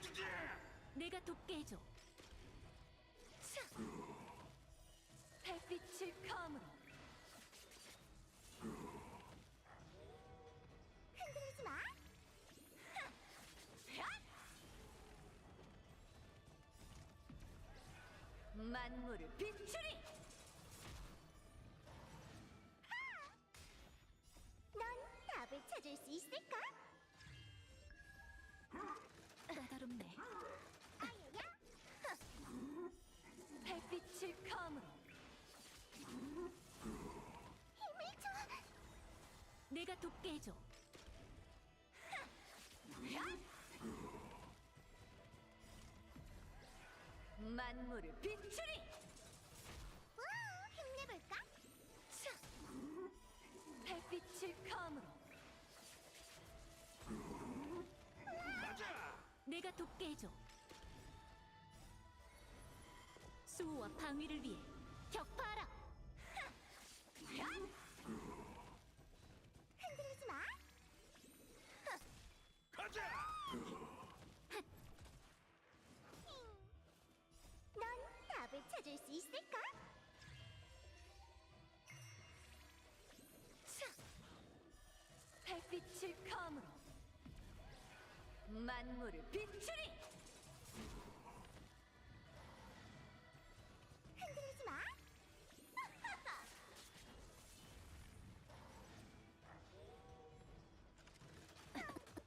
상대해주지! 내가 돕게 해줘. 차! 달빛을 감으로. 흔들리지 마. 만물을 비추리! 넌 답을 찾을 수 있을까? 까다롭네. 아야야. 달빛을 감으로. 힘을 줘. 내가 돕게 해줘. 만물을 비추리! 와, 힘내볼까? 차! 달빛을 감으로. 맞아! 내가 돕게 해줘. 수호와 방위를 위해 격파하라! 흔들리지 마. 가자! 넌 답을 찾을 수 있을까? 차! 달빛을 감으로. 만물을 비추리! 흔들리지 마.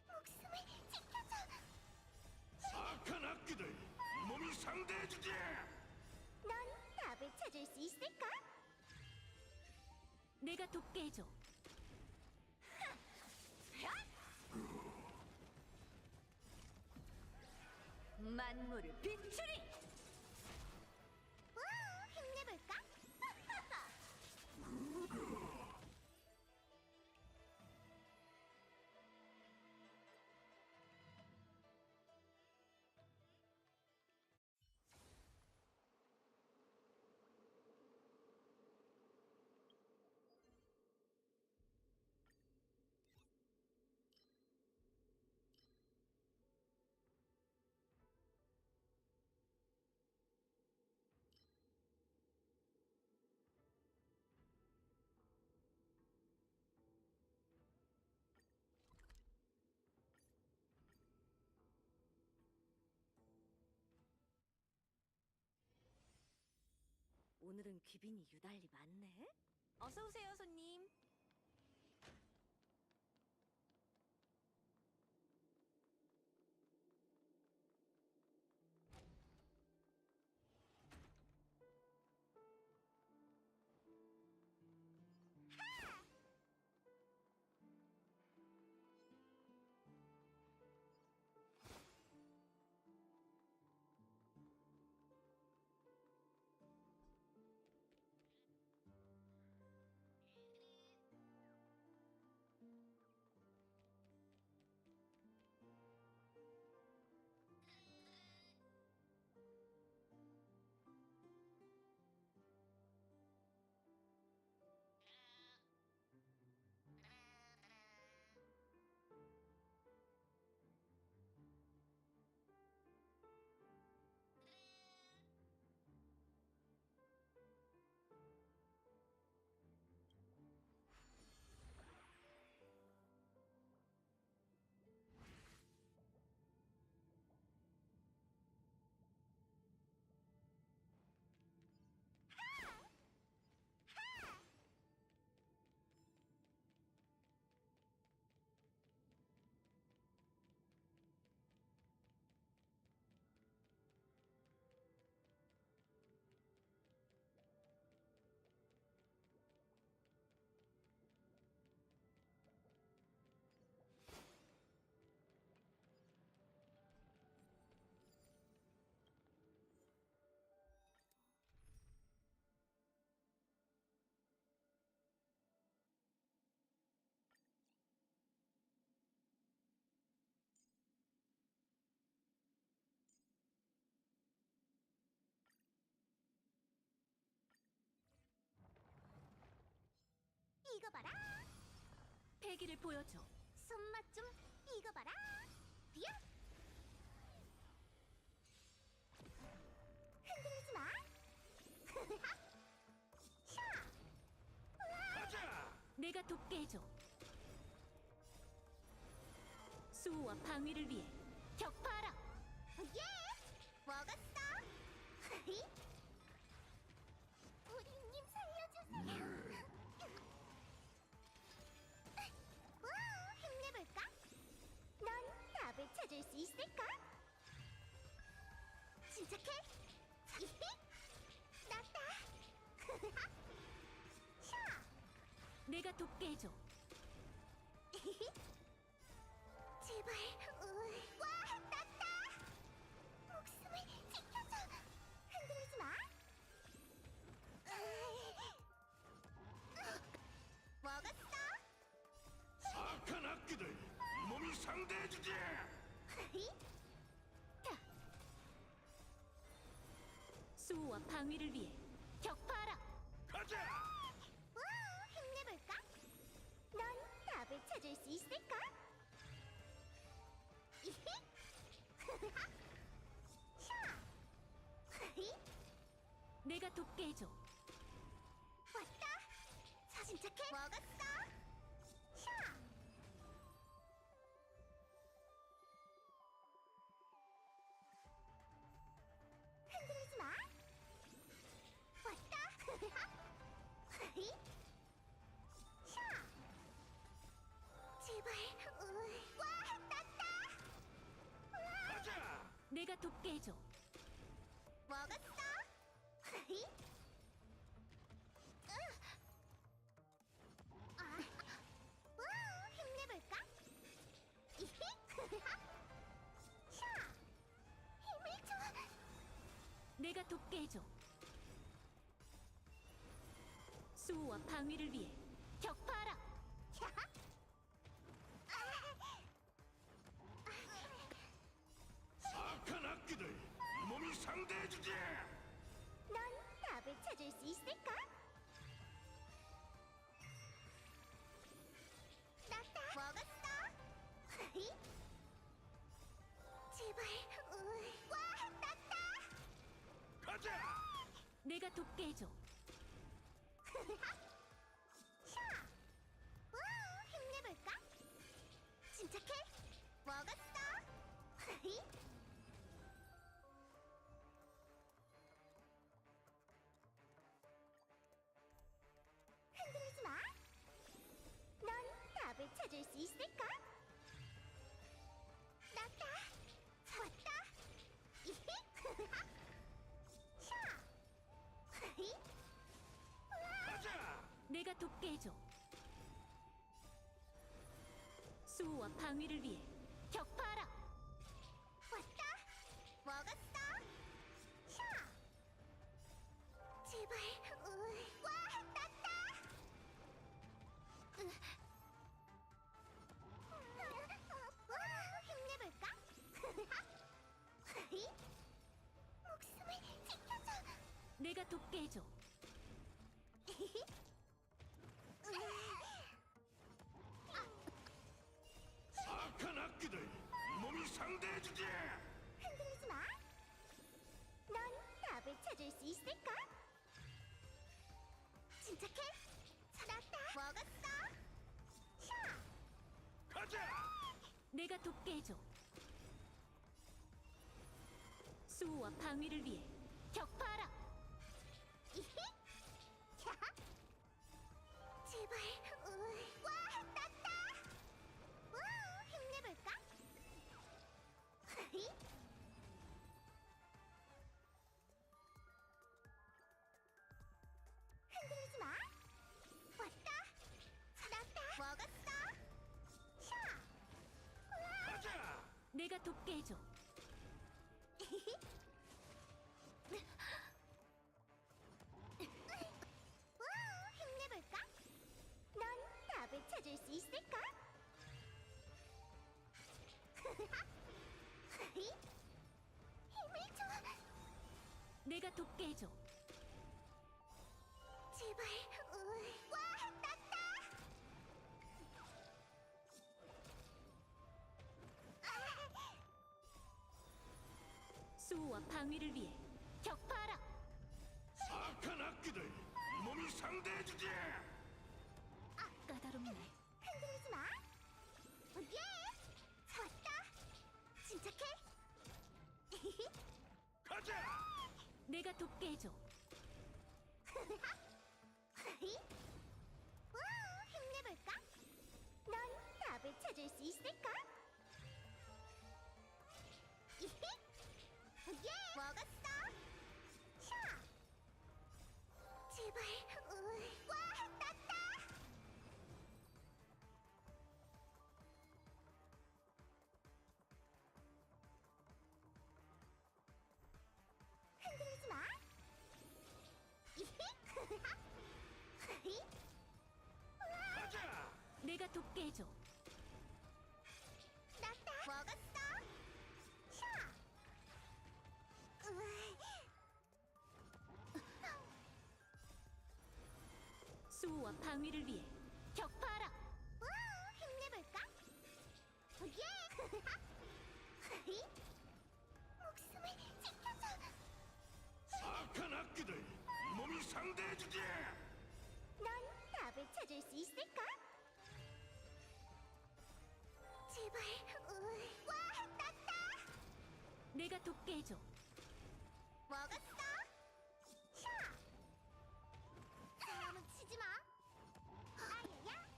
목숨을 지켜줘. 악한 악기들! 몸이 상대해주지! 넌 답을 찾을 수 있을까? 내가 돕게 해줘. 만물을 비추리! 와, 힘내볼까? 오늘은 귀빈이 유달리 많네? 어서 오세요, 손님. 이거 봐라. 패기를 보여줘. 손맛 좀 이거 봐라. 비야. 내가 돕게 해줘. 수호와 방위를 위해 격파하라. 예! 먹었어! 우리님 살려주세요! 힘내볼까? 넌 답을 찾을 수 있을까? 침착해! 이히! 났다! 샤! 내가 돕게 해줘. 제발, 와, 났다! 목숨을 지켜줘! 흔들리지 마! 먹었어! 악한 악기들 이 몸이 상대해주지. 수호와 방위를 위해 격파하라. 가자. 힘내볼까? 넌 답을 찾을 수 있을까? 이히! 샤! 내가 돕게 해줘. 왔다! 침착해! 먹었어! 샤! 흔들리지 마! 왔다! 샤! 제발, 와! 났다! 가자. 내가 돕게 해줘. 먹었어? 힘내볼까? 이히! 샤! 힘을 줘! 내가 돕게 해줘. 수호와 방위를 위해 격파하라. 야! 악한 악기들 이 몸이 상대해주지. 넌 답을 찾을 수 있을까? 났다! 먹었어! 제발, 와! 났다! 가자. 내가 돕게 해줘. 샤! 힘내볼까? 침착해! 먹었어! 흔들리지 마! 넌 답을 찾을 수 있을까? 났다! 왔다! 이히! 샤! 가자. 내가 돕게 해줘. 수호와 방위를 위해 격파하라. 왔다! 먹었어! 샤! 제발, 와! 났다! 힘내볼까? 목숨을 지켜줘! 내가 돕게 해줘. 악한 악기들 이 몸이 상대해주지. 흔들리지 마! 넌 답을 찾을 수 있을까? 침착해! 찾았다! 먹었어! 샤! 가자. 내가 돕게 해줘. 수호와 방위를 위해 격파하라. 이히! 야! 제발, 와! 났다! 힘내볼까? 흔들리지 마! 왔다! 찾았다! 먹었어! 샤! 가자. 내가 돕게 해줘. 힘내볼까? 넌 답을 찾을 수 있을까? 힘을 줘! 내가 돕게 해줘. 제발, 와! 났다! 수호와 방위를 위해 격파하라. 악한 악기들 이 몸이 상대해주지. 까다롭 내가 돕게 해줘. 와, 힘내볼까? 넌 답을 찾을 수 있을까? 예! 먹었어! 샤! 제발, 와, 땄다! 흔들리지 마! 가자! 내가 돕게 해줘. 땄다! 먹었어! 샤! 수호와 방위를 위해 격파하라. 와, 힘내볼까? 예! 목숨을 지켜줘! 악한 악기들 몸이 상대해주지! 넌 답을 찾을 수 있을까? 제발, 와, 땄다! 내가 돕게 해줘. 먹었어! 샤! 싸움은 치지 마! 아야야!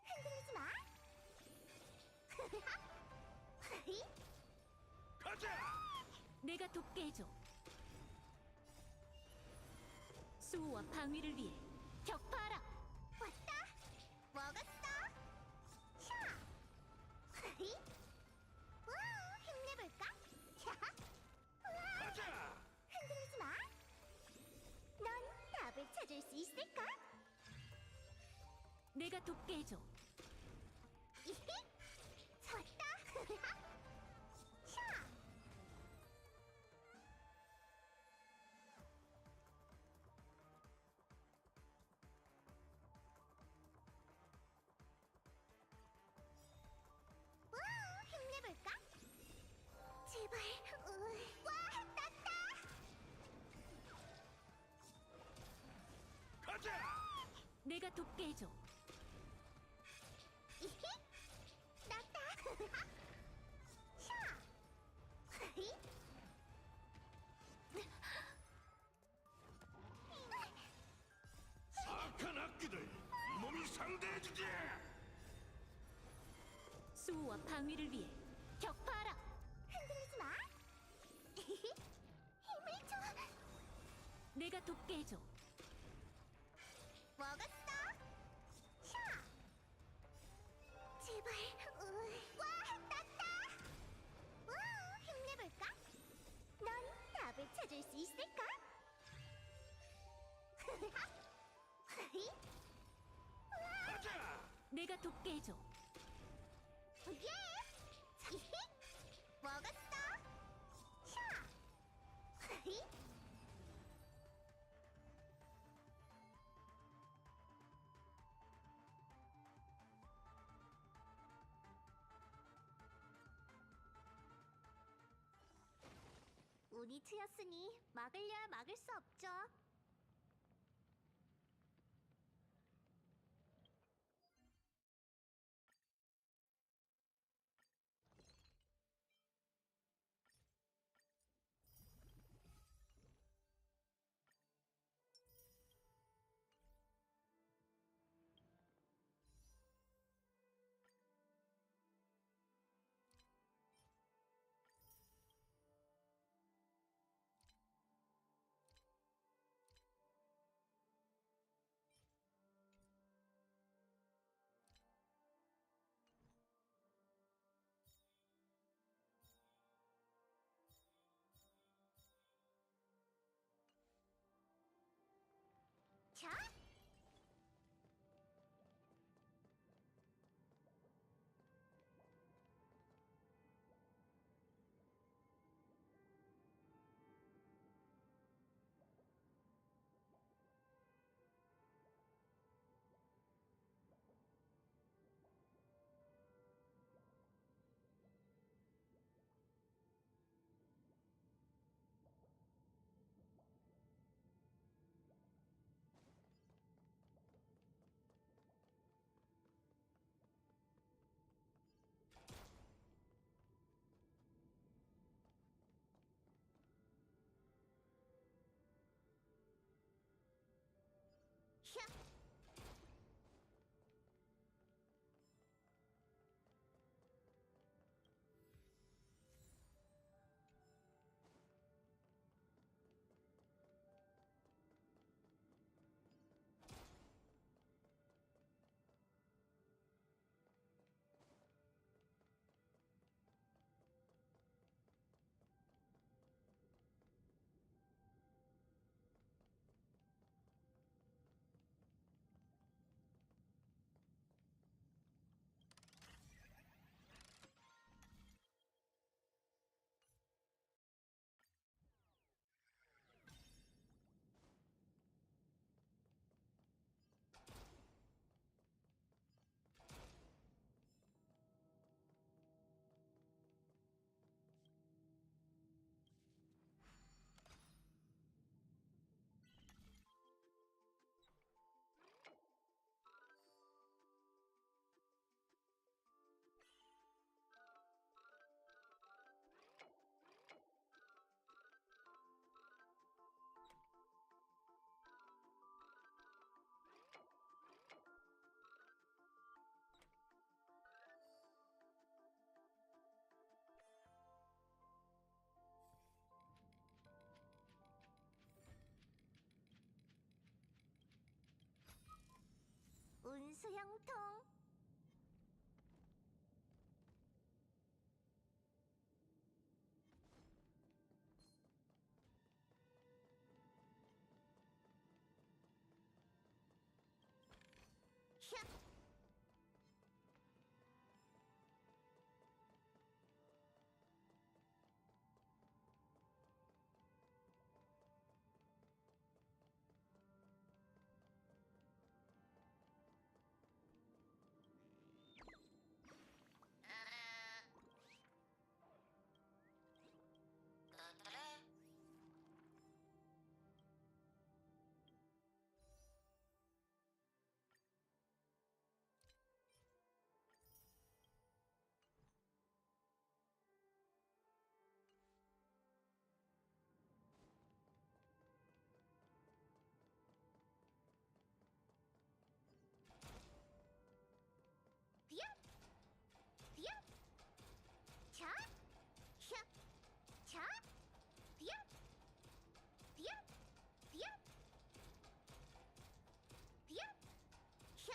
흔들리지 마! 가자! 내가 돕게 해줘. 수호와 방위를 위해 격파하라. 왔다! 먹었어! 샤! 와, 힘내볼까? 가자! 흔들리지 마! 넌 답을 찾을 수 있을까? 내가 돕게 해줘. 왔다! 샤! 와, 힘내볼까? 제발, 와, 땄다! 가자! 내가 돕게 해줘. 땄다! 샤! 악한 악기들 몸이 상대해주지! 수호와 방위를 위해 격파하라. 흔들리지 마! 힘을 줘! 내가 돕게 해줘. 먹었어! 샤! 제발, 와, 땄다! 와, 힘내볼까? 넌 답을 찾을 수 있을까? 가자! 내가 돕게 해줘. 예! 먹었어! 샤! 운이 트였으니 막으려야 막을 수 없죠. 수영통. 슉. 비압. 비압. 자. 슉. 자. 비압. 비압. 비압. 비압. 슉.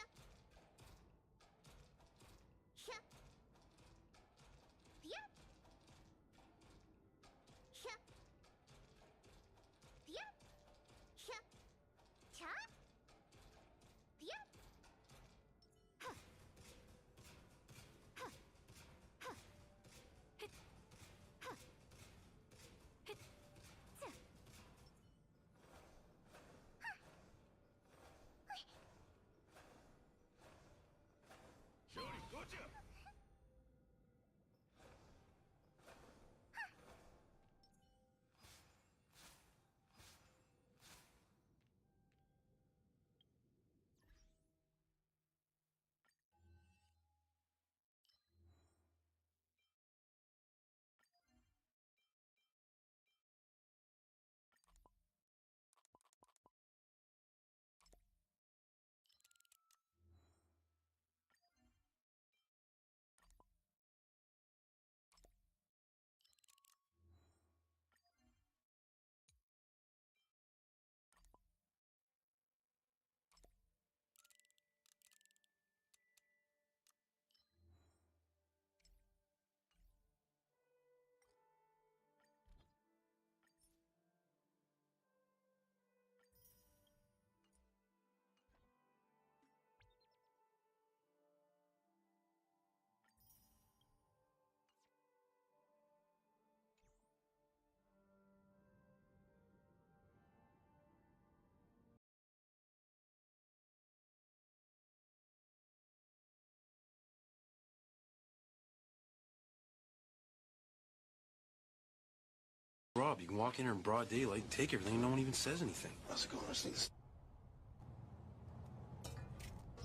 슉. 비압. 슉. 비압. 슉. 자. 비압. 하. 하. 하. 헷. 하. 헷. 자. 하. 으이. 저리 꺼져. Rob, you can walk in here in broad daylight, take everything, and no one even says anything. How's it going? I just need this.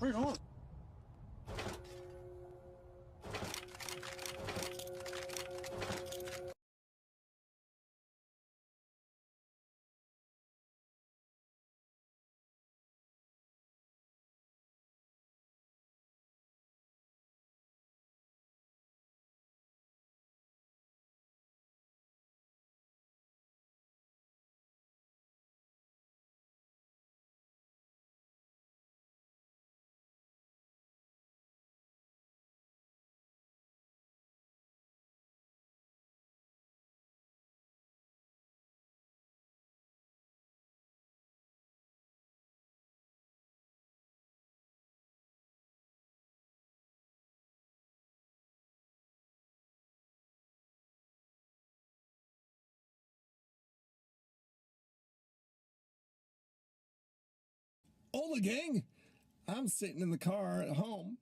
Right on. Hola, gang! I'm sitting in the car at home,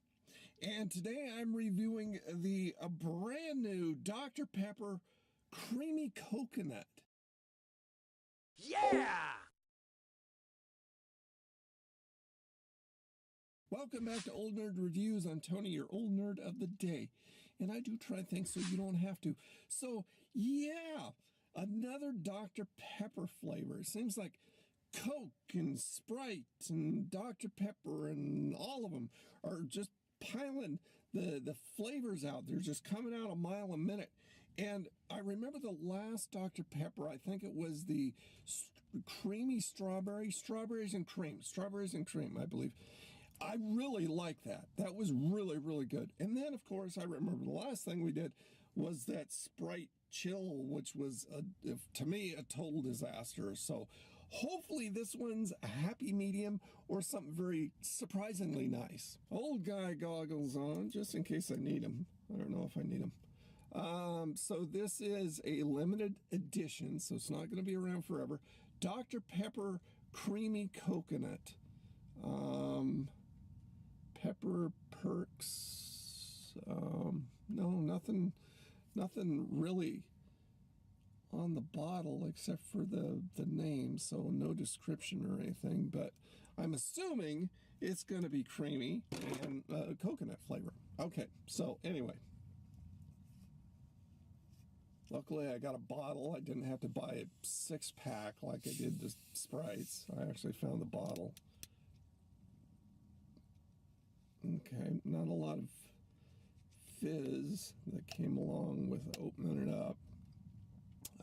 and today I'm reviewing the brand new Dr. Pepper Creamy Coconut. Yeah! Welcome back to Old Nerd Reviews. I'm Tony, your old nerd of the day, and I do try things so you don't have to. So, yeah, another Dr. Pepper flavor. It seems like Coke and Sprite and Dr. Pepper and all of them are just piling the flavors out. They're just coming out a mile a minute. And I remember the last Dr. Pepper, I think it was the creamy strawberries and cream, I believe. I really like that. That was really, really good. And then, of course, I remember the last thing we did was that Sprite Chill, which was, to me, a total disaster. So hopefully this one's a happy medium or something very surprisingly nice. Old guy goggles on, just in case I need them. I don't know if I need them. So this is a limited edition, so it's not going to be around forever. Dr. Pepper Creamy Coconut. Pepper Perks. No, nothing really on the bottle except for the name, so no description or anything, but I'm assuming it's going to be creamy and coconut flavor. Okay, so anyway. Luckily, I got a bottle. I didn't have to buy a 6-pack like I did the Sprites. I actually found the bottle. Okay, not a lot of fizz that came along with opening it up.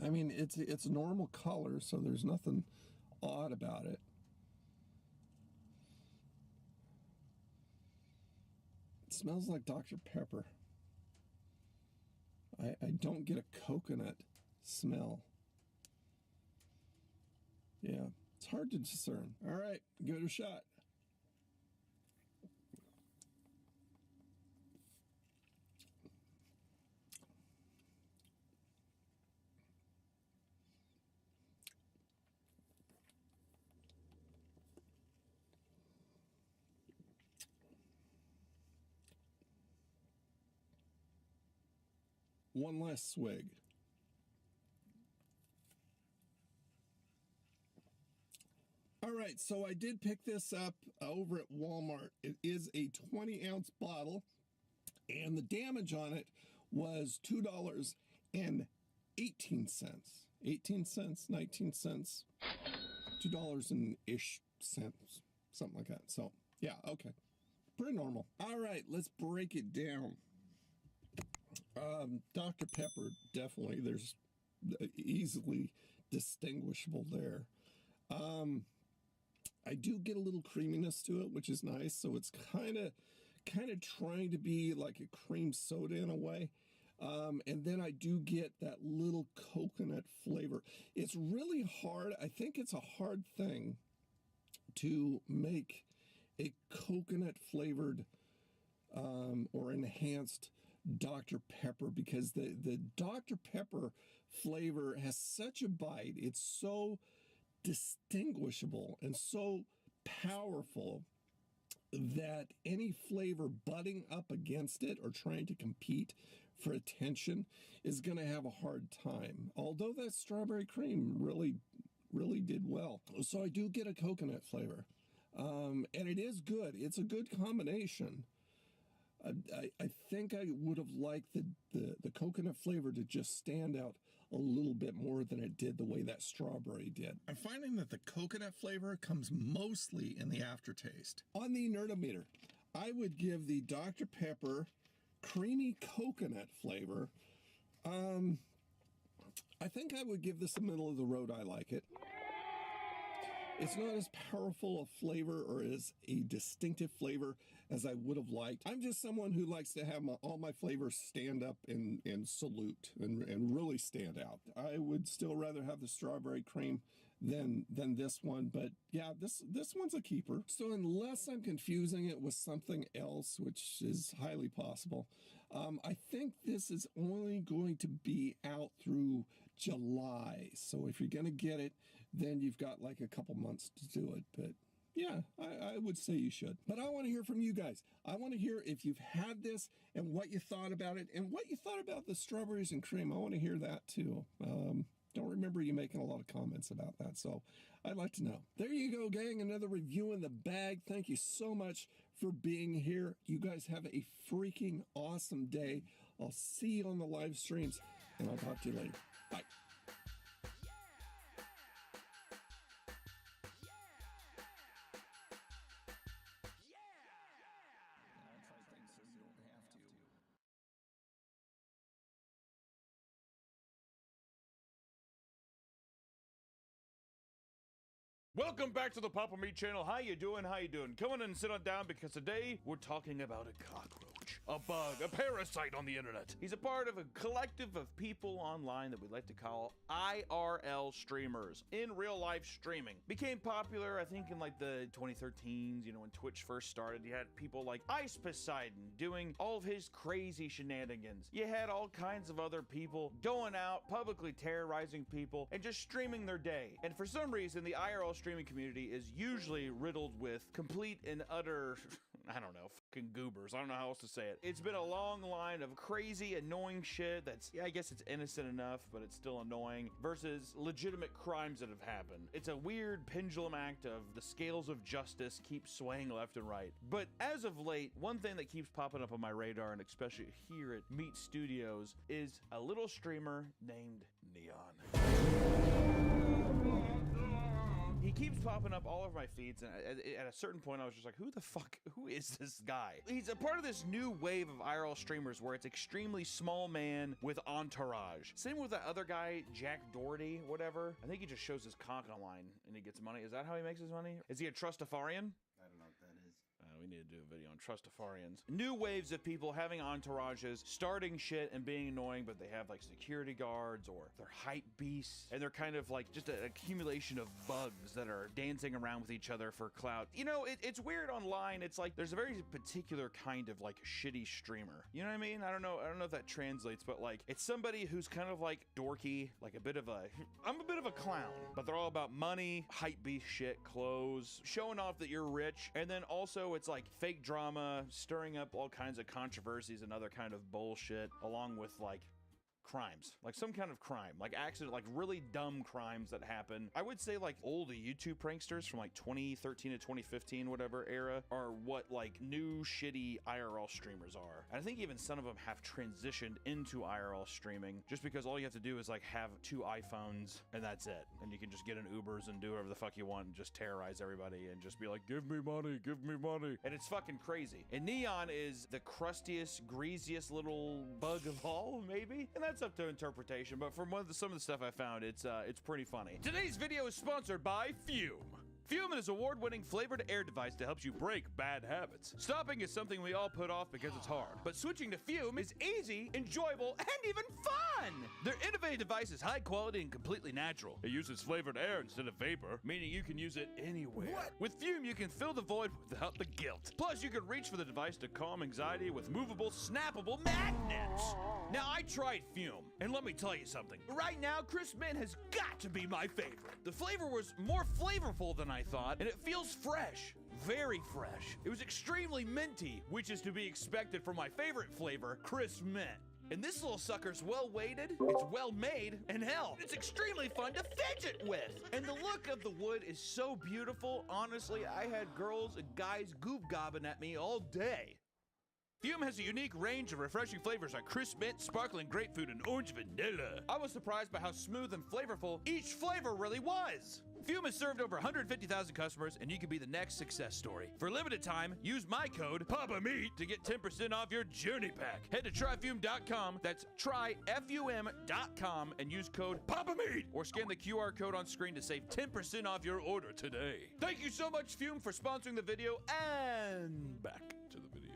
I mean, it's normal color, so there's nothing odd about it. It smells like Dr. Pepper. I don't get a coconut smell. Yeah, it's hard to discern. All right, give it a shot. One last swig. All right, so I did pick this up over at Walmart. It is a 20-ounce bottle, and the damage on it was $2.18. 18 cents, 19 cents, $2-ish cents, something like that. So, yeah, okay. Pretty normal. All right, let's break it down. Dr. Pepper, definitely. There's easily distinguishable there. I do get a little creaminess to it, which is nice. So it's kind of trying to be like a cream soda in a way. And then I do get that little coconut flavor. It's really hard. I think it's a hard thing to make a coconut flavored or enhanced Dr. Pepper, because the Dr. Pepper flavor has such a bite. It's so distinguishable and so powerful that any flavor butting up against it or trying to compete for attention is going to have a hard time. Although that strawberry cream really did well. So I do get a coconut flavor. And it is good. It's a good combination. I think I would have liked the coconut flavor to just stand out a little bit more than it did the way that strawberry did. I'm finding that the coconut flavor comes mostly in the aftertaste. On the Nerdometer, I would give the Dr. Pepper creamy coconut flavor. I think I would give this a middle of the road. I like it. It's not as powerful a flavor or as a distinctive flavor as I would have liked. I'm just someone who likes to have all my flavors stand up and salute and really stand out. I would still rather have the strawberry cream than this one, but yeah, this one's a keeper. So unless I'm confusing it with something else, which is highly possible, I think this is only going to be out through July. So if you're going to get it, then you've got like a couple months to do it. But yeah, I would say you should. But I want to hear from you guys. I want to hear if you've had this and what you thought about it and what you thought about the strawberries and cream. I want to hear that too. Don't remember you making a lot of comments about that, so I'd like to know. There you go, gang. Another review in the bag. Thank you so much for being here. You guys have a freaking awesome day. I'll see you on the live streams, and I'll talk to you later. Bye. Welcome back to the Papa Meat channel. How you doing? How you doing? Come on and sit on down because today we're talking about a cockroach, a bug, a parasite on the internet. He's a part of a collective of people online that we like to call IRL streamers, in real life streaming. Became popular, I think, in like the 2013s, you know, when Twitch first started. You had people like Ice Poseidon doing all of his crazy shenanigans. You had all kinds of other people going out, publicly terrorizing people, and just streaming their day. And for some reason, the IRL streaming community is usually riddled with complete and utter I don't know, fucking goobers. I don't know how else to say it. It's been a long line of crazy, annoying shit that's, yeah, I guess it's innocent enough, but it's still annoying, versus legitimate crimes that have happened. It's a weird pendulum act of the scales of justice keep swaying left and right. But as of late, one thing that keeps popping up on my radar, and especially here at Meat Studios, is a little streamer named Neon. He keeps popping up all over my feeds, and at a certain point I was just like, who is this guy? He's a part of this new wave of IRL streamers where it's extremely small man with entourage. Same with that other guy, Jack Doherty, whatever. I think he just shows his cock online and he gets money. Is that how he makes his money? Is he a Trustafarian? I don't know what that is. We need to do a video on Trustafarians. New waves of people having entourages, starting shit and being annoying, but they have like security guards or they're hype beasts, and they're kind of like just an accumulation of bugs that are dancing around with each other for clout. You know, it's weird online. It's like there's a very particular kind of like shitty streamer. You know what I mean? I don't know if that translates, but like it's somebody who's kind of like dorky, like I'm a bit of a clown, but they're all about money, hype beast shit, clothes, showing off that you're rich, and then also it's like fake drama, stirring up all kinds of controversies and other kind of bullshit, along with like crimes, like some kind of crime, like accident, like really dumb crimes that happen. I would say like old YouTube pranksters from like 2013 to 2015, whatever era, are what like new shitty IRL streamers are. And I think even some of them have transitioned into IRL streaming just because all you have to do is like have 2 iPhones and that's it. And you can just get in Ubers and do whatever the fuck you want and just terrorize everybody and just be like, give me money, give me money. And it's fucking crazy. And Neon is the crustiest, greasiest little bug of all, maybe? And that's up to interpretation, but from some of the stuff I found, it's pretty funny. Today's video is sponsored by Fume. Fume is an award-winning flavored air device that helps you break bad habits. Stopping is something we all put off because it's hard, but switching to Fume is easy, enjoyable, and even fun! Their innovative device is high quality and completely natural. It uses flavored air instead of vapor, meaning you can use it anywhere. What? With Fume, you can fill the void without the guilt. Plus, you can reach for the device to calm anxiety with movable, snappable magnets. Now, I tried Fume, and let me tell you something. Right now, Crisp Mint has got to be my favorite. The flavor was more flavorful than I thought, and it feels fresh. Very fresh. It was extremely minty, which is to be expected from my favorite flavor, Crisp Mint. And this little sucker's well-weighted, it's well-made, and hell, it's extremely fun to fidget with. And the look of the wood is so beautiful. Honestly, I had girls and guys goob-gobbing at me all day. Fume has a unique range of refreshing flavors like crisp mint, sparkling grapefruit, and orange vanilla. I was surprised by how smooth and flavorful each flavor really was. Fume has served over 150,000 customers, and you could be the next success story. For limited time, use my code PAPAMEAT to get 10% off your journey pack. Head to tryfume.com, that's tryfum.com, and use code PAPAMEAT, or scan the QR code on screen to save 10% off your order today. Thank you so much, Fume, for sponsoring the video, and back to the video.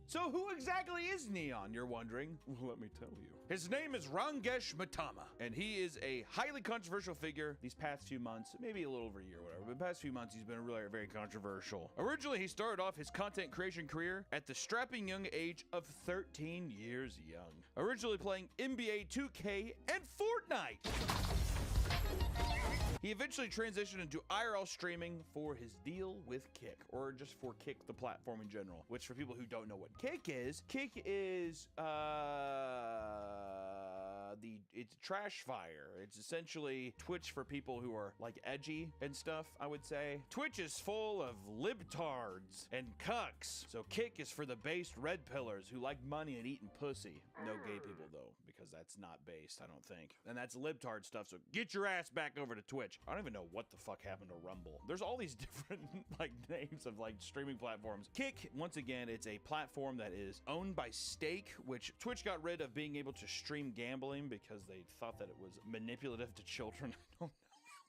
So who exactly is Neon, you're wondering? Well, let me tell you. His name is Rangesh Matama, and he is a highly controversial figure these past few months, maybe a little over a year, whatever, but the past few months he's been really very controversial. Originally, he started off his content creation career at the strapping young age of 13 years young. Originally playing NBA 2K and Fortnite. He eventually transitioned into IRL streaming for his deal with Kick, or just for Kick, the platform in general, which for people who don't know what Kick is it's trash fire. It's essentially Twitch for people who are like edgy and stuff, I would say. Twitch is full of libtards and cucks. So Kick is for the based red pillars who like money and eating pussy. No gay people though, because that's not based, I don't think. And that's libtard stuff, so get your ass back over to Twitch. I don't even know what the fuck happened to Rumble. There's all these different like names of like streaming platforms. Kick, once again, it's a platform that is owned by Stake, which Twitch got rid of being able to stream gambling because they thought that it was manipulative to children. I don't know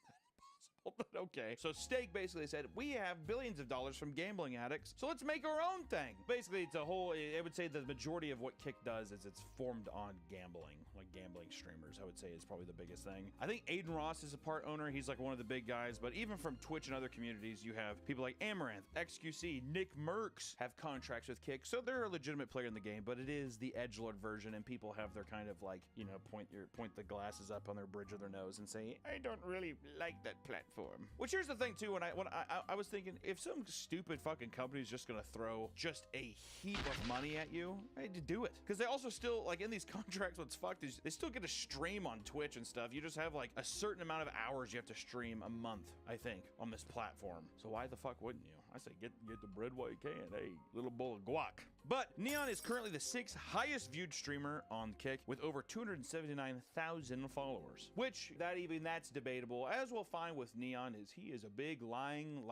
how that's But okay. So Stake basically said, we have billions of dollars from gambling addicts, so let's make our own thing. Basically, it's a whole, I would say the majority of what Kick does is it's formed on gambling, like gambling streamers, I would say is probably the biggest thing. I think Aiden Ross is a part owner. He's like one of the big guys, but even from Twitch and other communities, you have people like Amaranth, XQC, Nick Merckx have contracts with Kick, so they're a legitimate player in the game, but it is the edgelord version, and people have their kind of like, you know, point the glasses up on their bridge of their nose and say, I don't really like that platform. Which here's the thing too, when I was thinking, if some stupid fucking company is just gonna throw just a heap of money at you, I had to do it. Because they also still, like in these contracts, what's fucked is they still get to stream on Twitch and stuff. You just have like a certain amount of hours you have to stream a month, I think, on this platform. So why the fuck wouldn't you? I say get the bread while you can. Hey, little bowl of guac. But Neon is currently the 6th highest viewed streamer on Kick with over 279,000 followers. Which, that's debatable. As we'll find with Neon, he is a big lying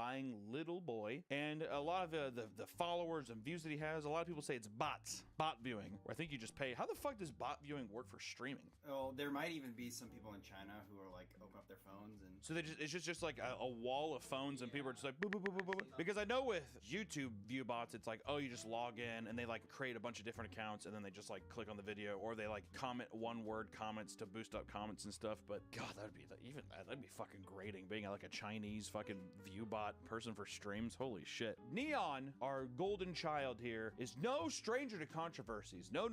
little boy. And a lot of the followers and views that he has, a lot of people say it's bots. Bot viewing. Where I think you just pay. How the fuck does bot viewing work for streaming? Oh, there might even be some people in China who are like open up their phones and... So it's just like a wall of phones and people are just like boop, boop, boop, boop, boop. Because I know with YouTube view bots, it's like, oh, you just log in and they like create a bunch of different accounts and then they just like click on the video, or they like comment one-word comments to boost up comments and stuff. But God, that'd be fucking grating, being like a Chinese fucking view bot person for streams. Holy shit. Neon, our golden child here, is no stranger to controversies. No.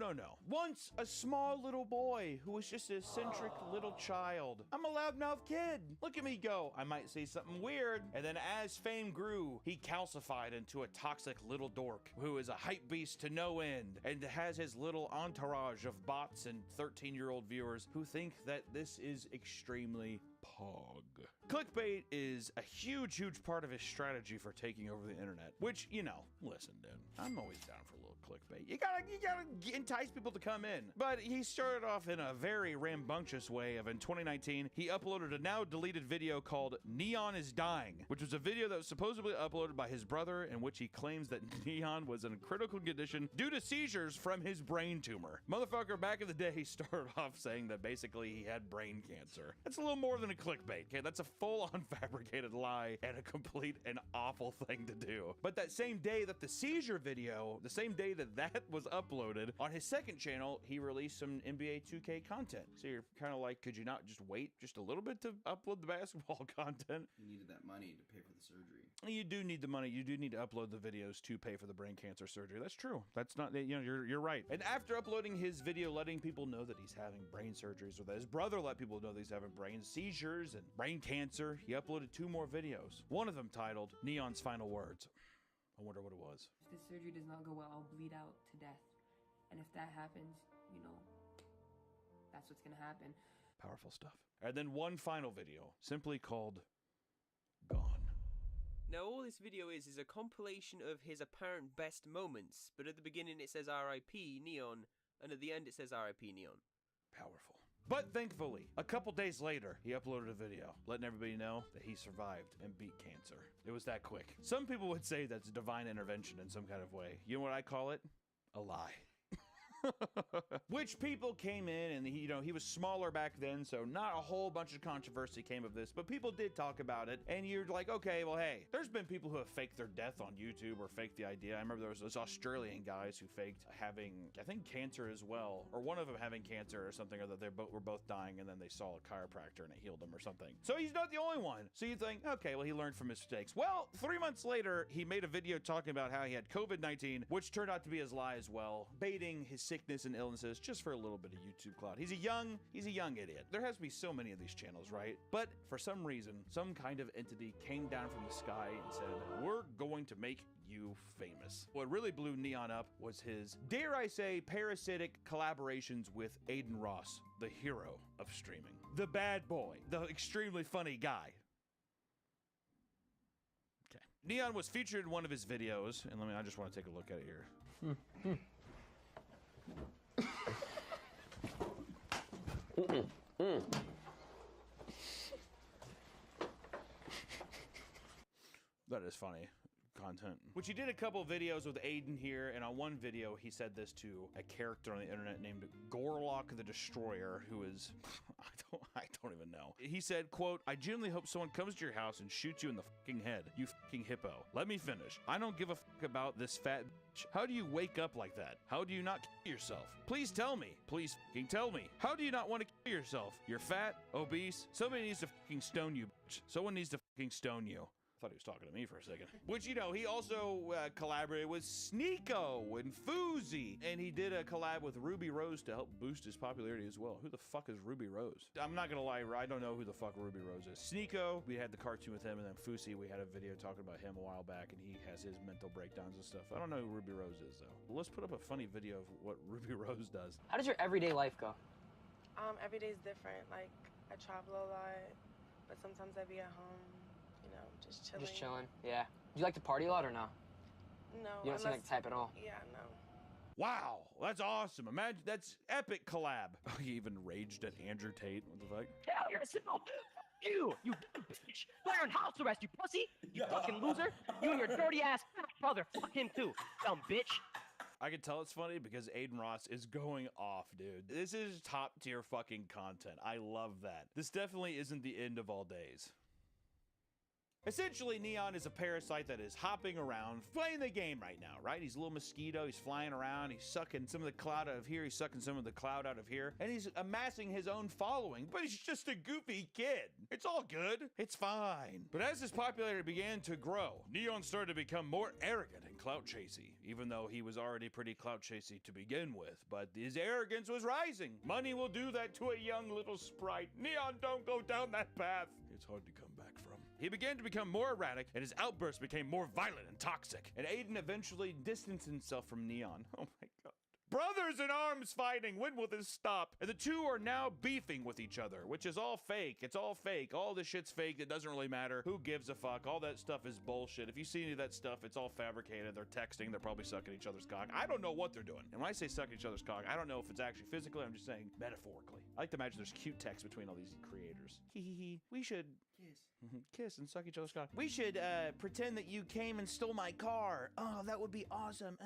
Once a small little boy who was just an eccentric little child. I'm a loudmouth kid. Look at me go. I might say something weird. And then as fame grew, he calcified into a toxic little dork who is a hype beast to no end and has his little entourage of bots and 13-year-old viewers who think that this is extremely pog. Clickbait is a huge part of his strategy for taking over the internet, which, you know, listen, dude, I'm always down for a little clickbait. You gotta entice people to come in. But he started off in a very rambunctious way in 2019, he uploaded a now deleted video called Neon is Dying, which was a video that was supposedly uploaded by his brother in which he claims that Neon was in a critical condition due to seizures from his brain tumor. Motherfucker, back in the day, he started off saying that basically he had brain cancer. That's a little more than a clickbait, okay? That's a full-on fabricated lie and a complete and awful thing to do. But that same day that the seizure video, the same day that was uploaded, on his second channel, he released some NBA 2K content. So you're kind of like, could you not just wait just a little bit to upload the basketball content? You needed that money to pay for the surgery. You do need the money. You do need to upload the videos to pay for the brain cancer surgery. That's true. That's not, you know, you're right. And after uploading his video, letting people know that he's having brain surgeries, or that his brother let people know that he's having brain seizures and brain cancer, he uploaded 2 more videos. One of them titled Neon's Final Words. I wonder what it was. If the surgery does not go well, I'll bleed out to death. And if that happens, you know, that's what's gonna happen. Powerful stuff. And then one final video, simply called Gone. Now all this video is a compilation of his apparent best moments, but at the beginning it says RIP Neon, and at the end it says RIP Neon. Powerful. But thankfully, a couple days later, he uploaded a video letting everybody know that he survived and beat cancer. It was that quick. Some people would say that's divine intervention in some kind of way. You know what I call it? A lie. Which people came in, and he was smaller back then, so not a whole bunch of controversy came of this, but people did talk about it, and you're like, okay, well, hey, there's been people who have faked their death on YouTube or faked the idea. I remember there was those Australian guys who faked having, I think, cancer as well, or one of them having cancer or something, or that they were both dying, and then they saw a chiropractor and it healed them or something. So he's not the only one. So you think, okay, well, he learned from his mistakes. Well, 3 months later, he made a video talking about how he had COVID-19, which turned out to be his lie as well, baiting his sickness and illnesses just for a little bit of YouTube clout. He's a young idiot. There has to be so many of these channels, right? But for some reason, some kind of entity came down from the sky and said, we're going to make you famous. What really blew Neon up was his, dare I say, parasitic collaborations with Aiden Ross, the hero of streaming. The bad boy, the extremely funny guy. Okay. Neon was featured in one of his videos, and I just want to take a look at it here. That is funny. content. Which he did a couple videos with Aiden here, and on one video he said this to a character on the internet named Gorlock the Destroyer, who is I don't even know. He said, quote, "I genuinely hope someone comes to your house and shoots you in the fucking head, you fucking hippo. Let me finish. I don't give a fuck about this fat bitch. How do you wake up like that? How do you not kill yourself? Please tell me. Please fucking tell me. How do you not want to kill yourself? You're fat, obese. Somebody needs to fucking stone you, bitch. Someone needs to fucking stone you." I thought he was talking to me for a second. Which, you know, he also collaborated with Sneeko and Fousey. And he did a collab with Ruby Rose to help boost his popularity as well. Who the fuck is Ruby Rose? I'm not gonna lie, I don't know who the fuck Ruby Rose is. Sneeko, we had the cartoon with him, and then Fousey, we had a video talking about him a while back, and he has his mental breakdowns and stuff. I don't know who Ruby Rose is, though. Let's put up a funny video of what Ruby Rose does. How does your everyday life go? Every day's different. Like, I travel a lot, but sometimes I be at home. You know, just chilling. Just chilling, yeah. Do you like to party a lot or no? No. You don't seem like the type at all. Yeah, no. Wow, that's awesome. Imagine, that's epic collab. He even raged at Andrew Tate. What the fuck? Hell, you're a simple. You bitch. You're in house arrest, you pussy. You fucking loser. You and your dirty ass brother. Fuck him too, dumb bitch. I can tell it's funny because Aiden Ross is going off, dude. This is top tier fucking content. I love that. This definitely isn't the end of all days. Essentially, Neon is a parasite that is hopping around, playing the game right now, right? He's a little mosquito, he's flying around, he's sucking some of the cloud out of here, he's sucking some of the cloud out of here, and he's amassing his own following, but he's just a goofy kid. It's all good. It's fine. But as his popularity began to grow, Neon started to become more arrogant and clout chasey, even though he was already pretty clout chasey to begin with, but his arrogance was rising. Money will do that to a young little sprite. Neon, don't go down that path. It's hard to come back from. He began to become more erratic, and his outbursts became more violent and toxic. And Aiden eventually distanced himself from Neon. Oh my god. Brothers in arms fighting. When will this stop? And the two are now beefing with each other, which is all fake. It's all fake. All this shit's fake. It doesn't really matter. Who gives a fuck? All that stuff is bullshit. If you see any of that stuff, it's all fabricated. They're texting. They're probably sucking each other's cock. I don't know what they're doing. And when I say sucking each other's cock, I don't know if it's actually physically. I'm just saying metaphorically. I like to imagine there's cute text between all these creators. Hee. We should kiss and suck each other's cock. We should pretend that you came and stole my car. Oh, that would be awesome.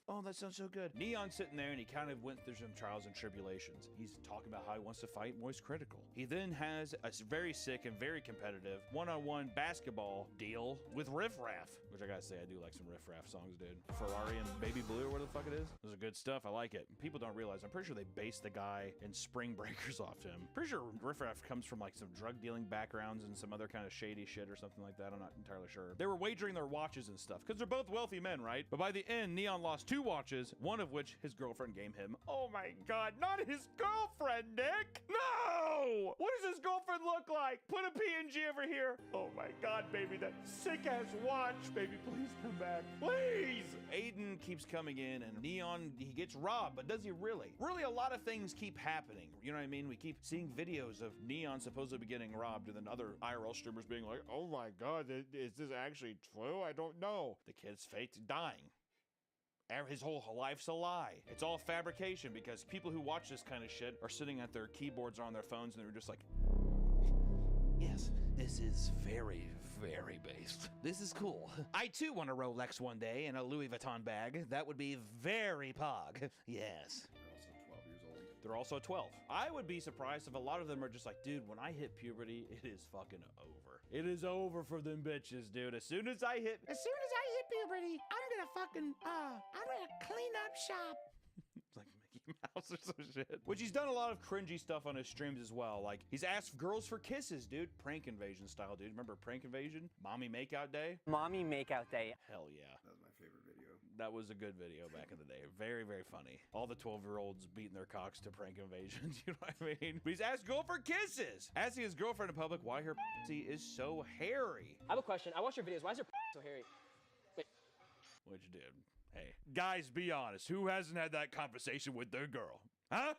Oh, that sounds so good. Neon's sitting there, and he kind of went through some trials and tribulations. He's talking about how he wants to fight Moist Critical. He then has a very sick and very competitive one-on-one basketball deal with Riff Raff, which I gotta say, I do like some Riff Raff songs, dude. Ferrari and Baby Blue, or what the fuck it is. Those are good stuff. I like it. People don't realize, I'm pretty sure they based the guy in Spring Breakers off him. Pretty sure Riff Raff comes from like some drug dealing backgrounds and some other kind of shady shit or something like that. I'm not entirely sure. They were wagering their watches and stuff because they're both wealthy men, right? But by the end, Neon lost 2 watches, one of which his girlfriend gave him. Oh my god, not his girlfriend, Nick! No! What does his girlfriend look like? Put a PNG over here. Oh my god, baby, that sick-ass watch. Baby, please come back. Please! Aiden keeps coming in, and Neon, he gets robbed, but does he really? Really, a lot of things keep happening. You know what I mean? We keep seeing videos of Neon supposedly getting robbed, and then other IRL streamers being like, oh my god, is this actually true? I don't know. The kid's faked dying. His whole life's a lie. It's all fabrication because people who watch this kind of shit are sitting at their keyboards or on their phones and they're just like, yes, this is very, very based. This is cool. I too want a Rolex one day and a Louis Vuitton bag. That would be very pog. Yes. They're also 12. I would be surprised if a lot of them are just like, dude, when I hit puberty, it is fucking over. It is over for them bitches, dude. As soon as I hit puberty, I'm gonna clean up shop. It's like Mickey Mouse or some shit. Which he's done a lot of cringy stuff on his streams as well. Like, he's asked girls for kisses, dude. Prank Invasion style, dude. Remember Prank Invasion? Mommy Makeout Day? Mommy Makeout Day. Hell yeah. That was my favorite video. That was a good video back in the day. Very, very funny. All the 12-year-olds beating their cocks to Prank Invasion. You know what I mean? But he's asked girl for kisses. Asking his girlfriend in public why her pussy is so hairy. I have a question. I watch your videos. Why is your so hairy? Wait. Which, dude, hey. Guys, be honest. Who hasn't had that conversation with their girl? Huh?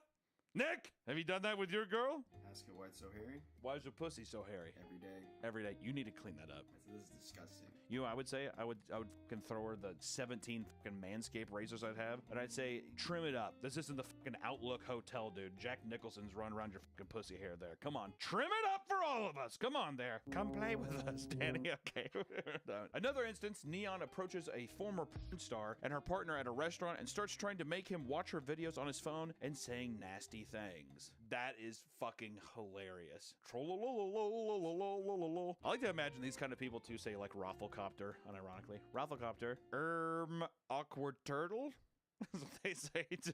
Nick, have you done that with your girl? Ask it why it's so hairy. Why is your pussy so hairy? Every day. Every day. You need to clean that up. This is disgusting. You know, I would say I would fucking throw her the 17 fucking Manscaped razors I'd have, and I'd say trim it up. This isn't the fucking Outlook Hotel, dude. Jack Nicholson's run around your fucking pussy hair there. Come on, trim it up for all of us. Come on there. Come play with us, Danny. Okay. Another instance, Neon approaches a former porn star and her partner at a restaurant and starts trying to make him watch her videos on his phone and saying nasty things. That is fucking hilarious. I like to imagine these kind of people too say like Rafflecopter, unironically. Rafflecopter. Awkward turtle? That's what they say too.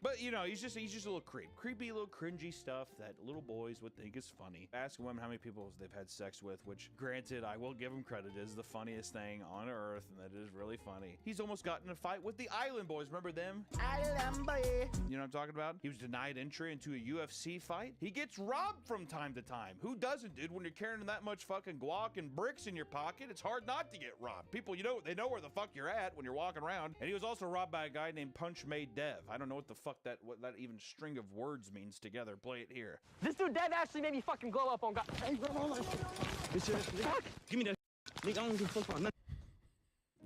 But you know, he's just a little creepy little cringy stuff that little boys would think is funny. Ask women how many people they've had sex with, which granted I will give him credit is the funniest thing on earth, and that is really funny. He's almost gotten in a fight with the Island Boys. Remember them? Island Boy. You know what I'm talking about? He was denied entry into a UFC fight. He gets robbed from time to time. Who doesn't, dude? When you're carrying that much fucking guac and bricks in your pocket, it's hard not to get robbed. People, you know, they know where the fuck you're at when you're walking around. And he was also robbed by a guy named Punch Made Dev. I don't know what the fuck what that even string of words means together. Play it here. This dude Dev actually made me fucking glow up on God. Hey, bro, give me that. Nigga, I don't give a fuck about nothing.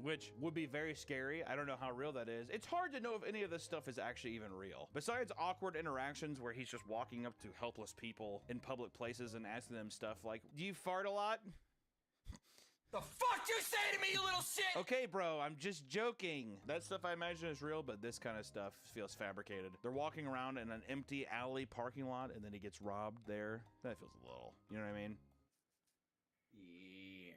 Which would be very scary. I don't know how real that is. It's hard to know if any of this stuff is actually even real. Besides awkward interactions where he's just walking up to helpless people in public places and asking them stuff like, do you fart a lot? The fuck you say to me, you little shit? Okay, bro, I'm just joking. That stuff I imagine is real, but this kind of stuff feels fabricated. They're walking around in an empty alley parking lot, and then he gets robbed there. That feels a little, you know what I mean? Yeah.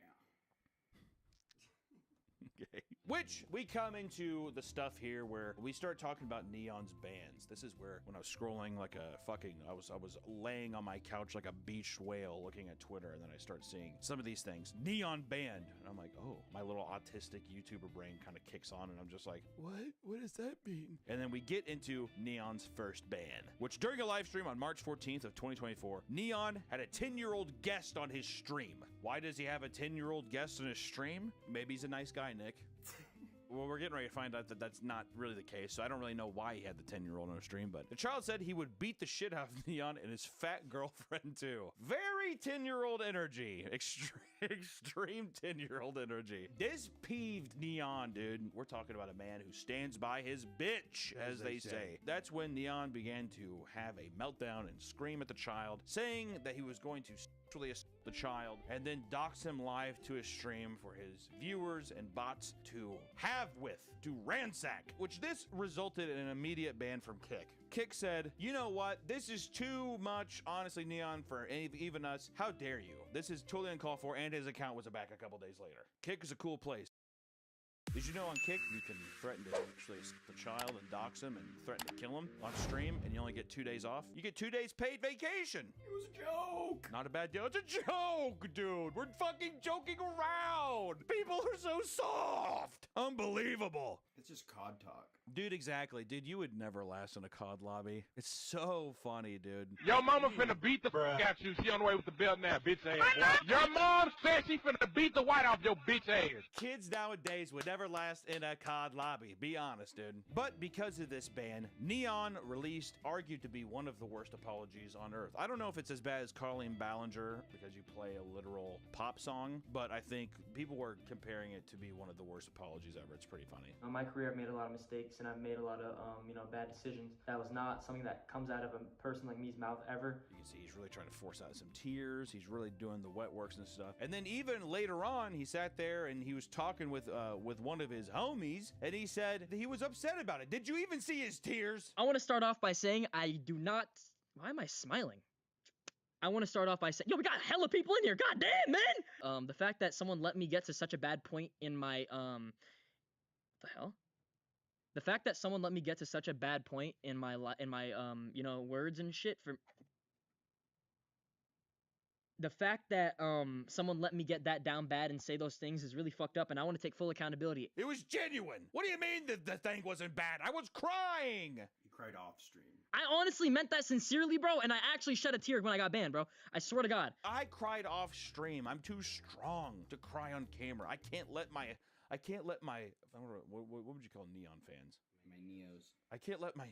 Okay. Which we come into the stuff here where we start talking about Neon's bands. This is where when I was scrolling like a fucking, I was laying on my couch like a beached whale looking at Twitter, and then I start seeing some of these things. Neon band. And I'm like, oh, my little autistic YouTuber brain kind of kicks on, and I'm just like, what does that mean? And then we get into Neon's first band, which during a live stream on March 14th of 2024, Neon had a 10-year-old guest on his stream. Why does he have a 10-year-old guest on his stream? Maybe he's a nice guy, Nick. Well, we're getting ready to find out that that's not really the case, so I don't really know why he had the 10-year-old on a stream, but the child said he would beat the shit out of Neon and his fat girlfriend, too. Very 10-year-old energy. Extreme 10-year-old energy. This peeved Neon, dude. We're talking about a man who stands by his bitch, as they say. That's when Neon began to have a meltdown and scream at the child, saying that he was going to sexually assault the child and then dox him live to his stream for his viewers and bots to ransack, which this resulted in an immediate ban from Kick. Kick said, you know what, this is too much, honestly, Neon, for even us. How dare you? This is totally uncalled for, and his account was back a couple days later. Kick is a cool place. Did you know on Kick, you can threaten to actually assault the child and dox him and threaten to kill him on stream, and you only get 2 days off? You get 2 days paid vacation. It was a joke. Not a bad deal. It's a joke, dude. We're fucking joking around. People are so soft. Unbelievable. It's just COD talk. Dude, exactly. Dude, you would never last in a COD lobby. It's so funny, dude. Your mama finna beat the fuck out you. She on the way with the belt now, bitch ass. Your mom said she finna beat the white off your bitch ass. Kids nowadays would never last in a COD lobby. Be honest, dude. But because of this ban, Neon released argued to be one of the worst apologies on earth. I don't know if it's as bad as Colleen Ballinger because you play a literal pop song, but I think people were comparing it to be one of the worst apologies ever. It's pretty funny. In my career, I've made a lot of mistakes and I've made a lot of, bad decisions. That was not something that comes out of a person like me's mouth ever. You can see he's really trying to force out some tears. He's really doing the wet works and stuff. And then even later on, he sat there and he was talking with one of his homies, and he said that he was upset about it. Did you even see his tears? I want to start off by saying I do not. Why am I smiling? I want to start off by saying, yo, we got hella people in here. God damn, man. The fact that someone let me get to such a bad point in my the hell? The fact that someone let me get to such a bad point in my words and shit for the fact that someone let me get that down bad and say those things is really fucked up, and I want to take full accountability. It was genuine. What do you mean that the thing wasn't bad? I was crying. You cried off stream. I honestly meant that sincerely, bro, and I actually shed a tear when I got banned, bro. I swear to God. I cried off stream. I'm too strong to cry on camera. I can't let my what would you call neon fans? My neos. I can't let my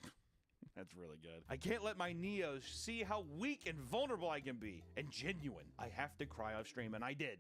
That's really good. I can't let my Neos see how weak and vulnerable I can be. And genuine. I have to cry off stream, and I did.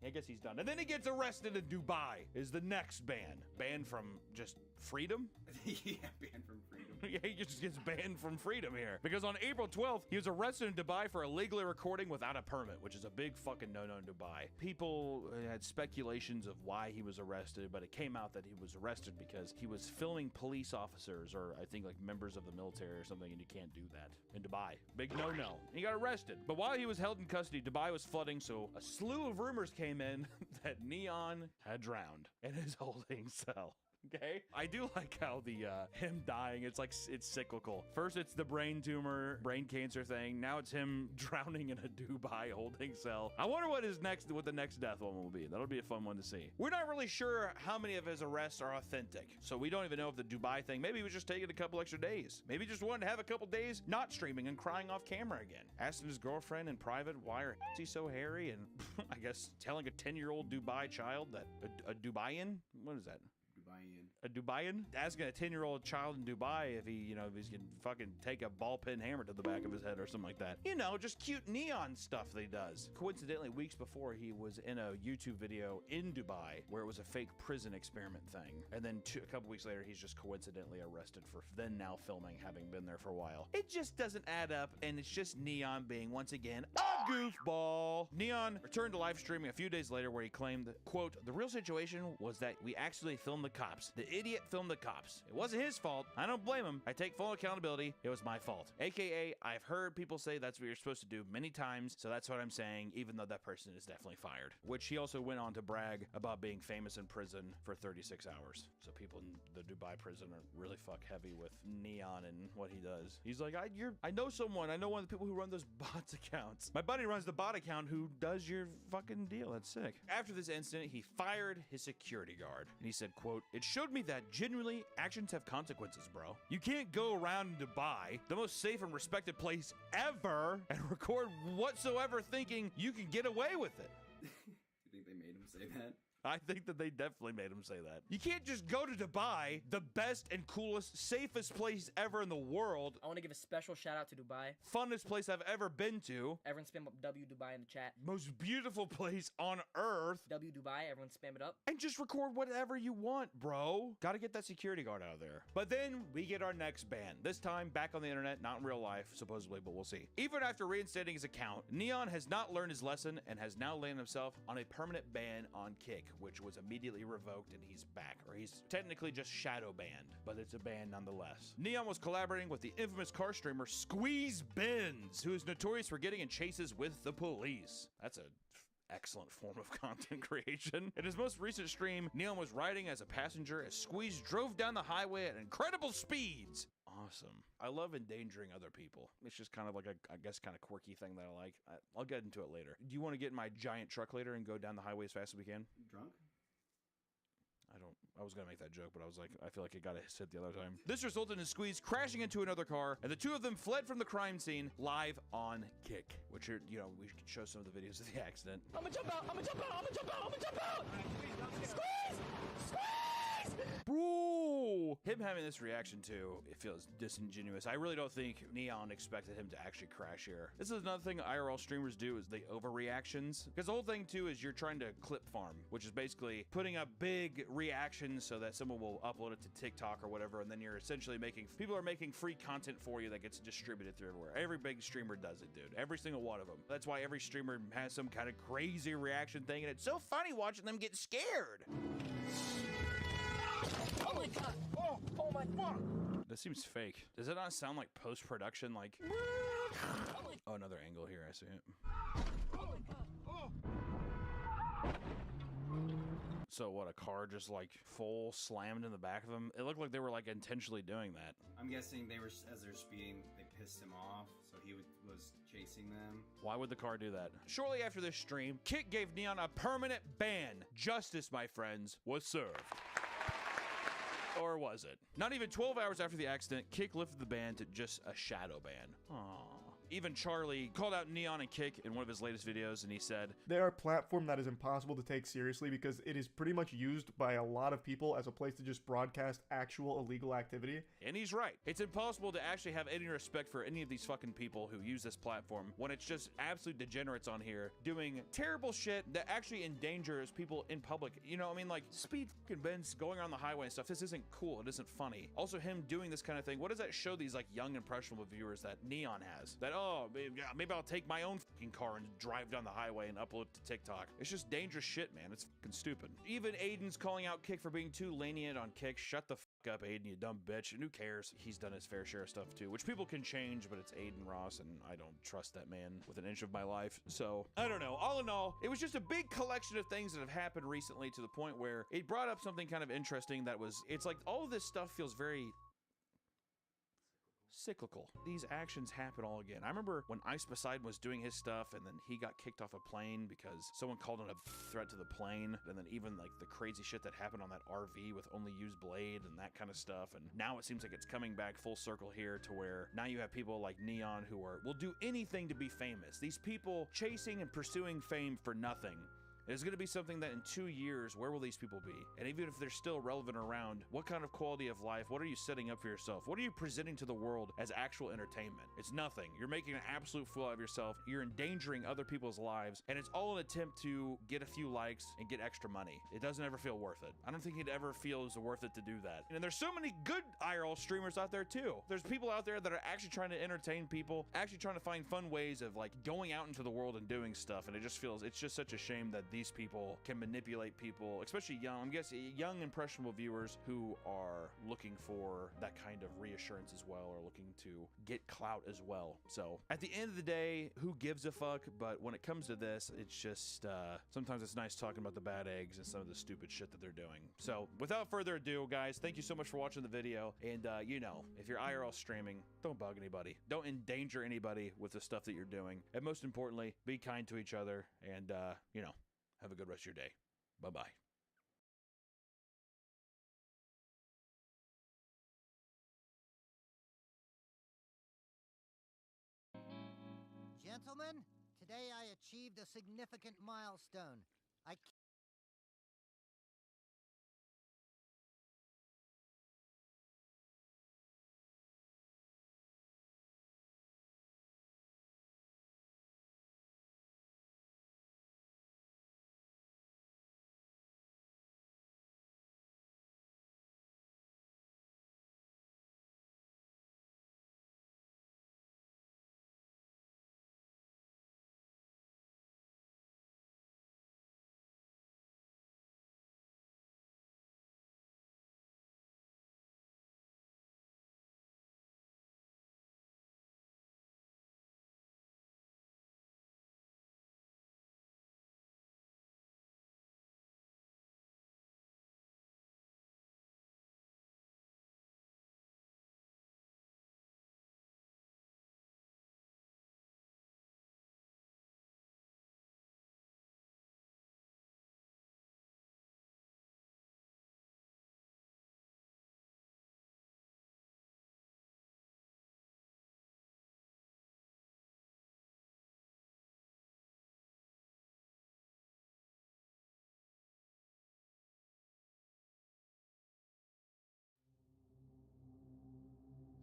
I guess he's done. And then he gets arrested in Dubai, is the next ban. Banned from just freedom? Yeah, banned from freedom. Yeah, he just gets banned from freedom here. Because on April 12th, he was arrested in Dubai for illegally recording without a permit, which is a big fucking no-no in Dubai. People had speculations of why he was arrested, but it came out that he was arrested because he was filming police officers, or I think like members of the military or something, and you can't do that in Dubai. Big no-no. He got arrested. But while he was held in custody, Dubai was flooding, so a slew of rumors came in that Neon had drowned in his holding cell. Okay, I do like how the him dying, it's like it's cyclical. First it's the brain tumor, brain cancer thing. Now it's him drowning in a Dubai holding cell. I wonder what the next death one will be. That'll be a fun one to see. We're not really sure how many of his arrests are authentic, so we don't even know if the Dubai thing, maybe he was just taking a couple extra days. Maybe he just wanted to have a couple days not streaming and crying off camera again. Asking his girlfriend in private why her is so hairy, and I guess telling a 10-year-old Dubai child that a Dubaian, what is that? A Dubaian asking a 10-year-old child in Dubai if he, if he's gonna fucking take a ball peen hammer to the back of his head or something like that. Just cute Neon stuff that he does. Coincidentally, weeks before, he was in a YouTube video in Dubai where it was a fake prison experiment thing. And then a couple weeks later, he's just coincidentally arrested for then now filming, having been there for a while. It just doesn't add up, and it's just Neon being, once again, a goofball. Neon returned to live streaming a few days later where he claimed that, quote, "The real situation was that we actually filmed the cops. The idiot filmed the cops. It wasn't his fault. I don't blame him. I take full accountability. It was my fault." AKA, I've heard people say that's what you're supposed to do many times, so that's what I'm saying, even though that person is definitely fired. Which he also went on to brag about being famous in prison for 36 hours. So people in the Dubai prison are really fuck heavy with Neon and what he does. He's like, I know someone. I know one of the people who run those bots accounts. My buddy runs the bot account who does your fucking deal. That's sick. After this incident, he fired his security guard. And he said, quote, "It showed me that genuinely actions have consequences, bro. You can't go around in Dubai, the most safe and respected place ever, and record whatsoever thinking you can get away with it." You think they made him say that? I think that they definitely made him say that. You can't just go to Dubai, the best and coolest, safest place ever in the world. I want to give a special shout out to Dubai. Funnest place I've ever been to. Everyone spam up W Dubai in the chat. Most beautiful place on earth. W Dubai, everyone spam it up. And just record whatever you want, bro. Gotta get that security guard out of there. But then we get our next ban. This time back on the internet, not in real life, supposedly, but we'll see. Even after reinstating his account, Neon has not learned his lesson and has now landed himself on a permanent ban on Kick, which was immediately revoked, and he's back. Or he's technically just shadow banned, but it's a ban nonetheless. Neon was collaborating with the infamous car streamer Squeeze Benz, who is notorious for getting in chases with the police. That's a excellent form of content creation. In his most recent stream, Neon was riding as a passenger as Squeeze drove down the highway at incredible speeds. Awesome. I love endangering other people. It's just kind of like a, I guess, kind of quirky thing that I like. I'll get into it later. Do you want to get in my giant truck later and go down the highway as fast as we can? Drunk? I was gonna make that joke, but I was like, I feel like it got hit the other time. This resulted in Squeeze crashing into another car, and the two of them fled from the crime scene live on Kick, which are, we could show some of the videos of the accident. I'm gonna jump out! I'm gonna jump out! I'm gonna jump out! I'm gonna jump out! Squeeze! Squeeze! Bro! Him having this reaction too, it feels disingenuous. I really don't think Neon expected him to actually crash here. This is another thing IRL streamers do, is they overreactions. Because the whole thing too is you're trying to clip farm, which is basically putting up big reactions so that someone will upload it to TikTok or whatever, and then you're essentially people are making free content for you that gets distributed through everywhere. Every big streamer does it, dude. Every single one of them. That's why every streamer has some kind of crazy reaction thing, and it's so funny watching them get scared. Oh my god! Oh my fuck! This seems fake. Does it not sound like post-production? Like, oh, another angle here. I see it. Oh my god! Oh. So what? A car just like full slammed in the back of him. It looked like they were like intentionally doing that. I'm guessing they were, as they're speeding, they pissed him off, so he was chasing them. Why would the car do that? Shortly after this stream, Kick gave Neon a permanent ban. Justice, my friends, was served. Or was it? Not even 12 hours after the accident, Kick lifted the ban to just a shadow ban. Aww. Even Charlie called out Neon and Kick in one of his latest videos, and he said, "They are a platform that is impossible to take seriously because it is pretty much used by a lot of people as a place to just broadcast actual illegal activity." And he's right. It's impossible to actually have any respect for any of these fucking people who use this platform when it's just absolute degenerates on here doing terrible shit that actually endangers people in public. You know, I mean, like speed fucking bends going around the highway and stuff. This isn't cool. It isn't funny. Also, him doing this kind of thing, what does that show these like young impressionable viewers that Neon has? That, oh, maybe I'll take my own fucking car and drive down the highway and upload it to TikTok. It's just dangerous shit, man. It's fucking stupid. Even Aiden's calling out Kick for being too lenient on Kick. Shut the fuck up, Aiden, you dumb bitch. And who cares? He's done his fair share of stuff too, which people can change, but it's Aiden Ross, and I don't trust that man with an inch of my life. So, I don't know. All in all, it was just a big collection of things that have happened recently to the point where it brought up something kind of interesting that was, it's like all of this stuff feels very cyclical. These actions happen all again. I remember when Ice Poseidon was doing his stuff and then he got kicked off a plane because someone called him a threat to the plane, and then even like the crazy shit that happened on that RV with only used blade and that kind of stuff. And now it seems like it's coming back full circle here to where now you have people like Neon who will do anything to be famous. These people chasing and pursuing fame for nothing. It's going to be something that in 2 years, where will these people be? And even if they're still relevant around, what kind of quality of life, what are you setting up for yourself? What are you presenting to the world as actual entertainment? It's nothing. You're making an absolute fool out of yourself. You're endangering other people's lives, and it's all an attempt to get a few likes and get extra money. It doesn't ever feel worth it. I don't think it ever feels worth it to do that. And there's so many good IRL streamers out there too. There's people out there that are actually trying to entertain people, actually trying to find fun ways of like going out into the world and doing stuff, and it just feels, it's just such a shame that these people can manipulate people, especially young, I'm guessing young impressionable viewers who are looking for that kind of reassurance as well, or looking to get clout as well. So at the end of the day, who gives a fuck? But when it comes to this, it's just sometimes it's nice talking about the bad eggs and some of the stupid shit that they're doing. So without further ado, guys, thank you so much for watching the video. And you know, if you're IRL streaming, don't bug anybody, don't endanger anybody with the stuff that you're doing, and most importantly, be kind to each other, and you know, have a good rest of your day. Bye-bye. Gentlemen, today I achieved a significant milestone. I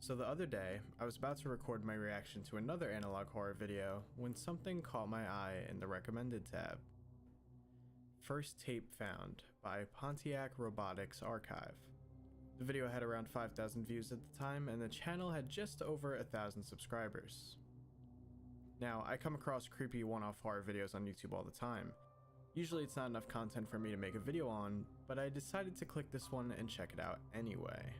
So the other day, I was about to record my reaction to another analog horror video when something caught my eye in the recommended tab. First Tape Found by Pontiac Robotics Archive. The video had around 5,000 views at the time, and the channel had just over 1,000 subscribers. Now, I come across creepy one-off horror videos on YouTube all the time. Usually it's not enough content for me to make a video on, but I decided to click this one and check it out anyway.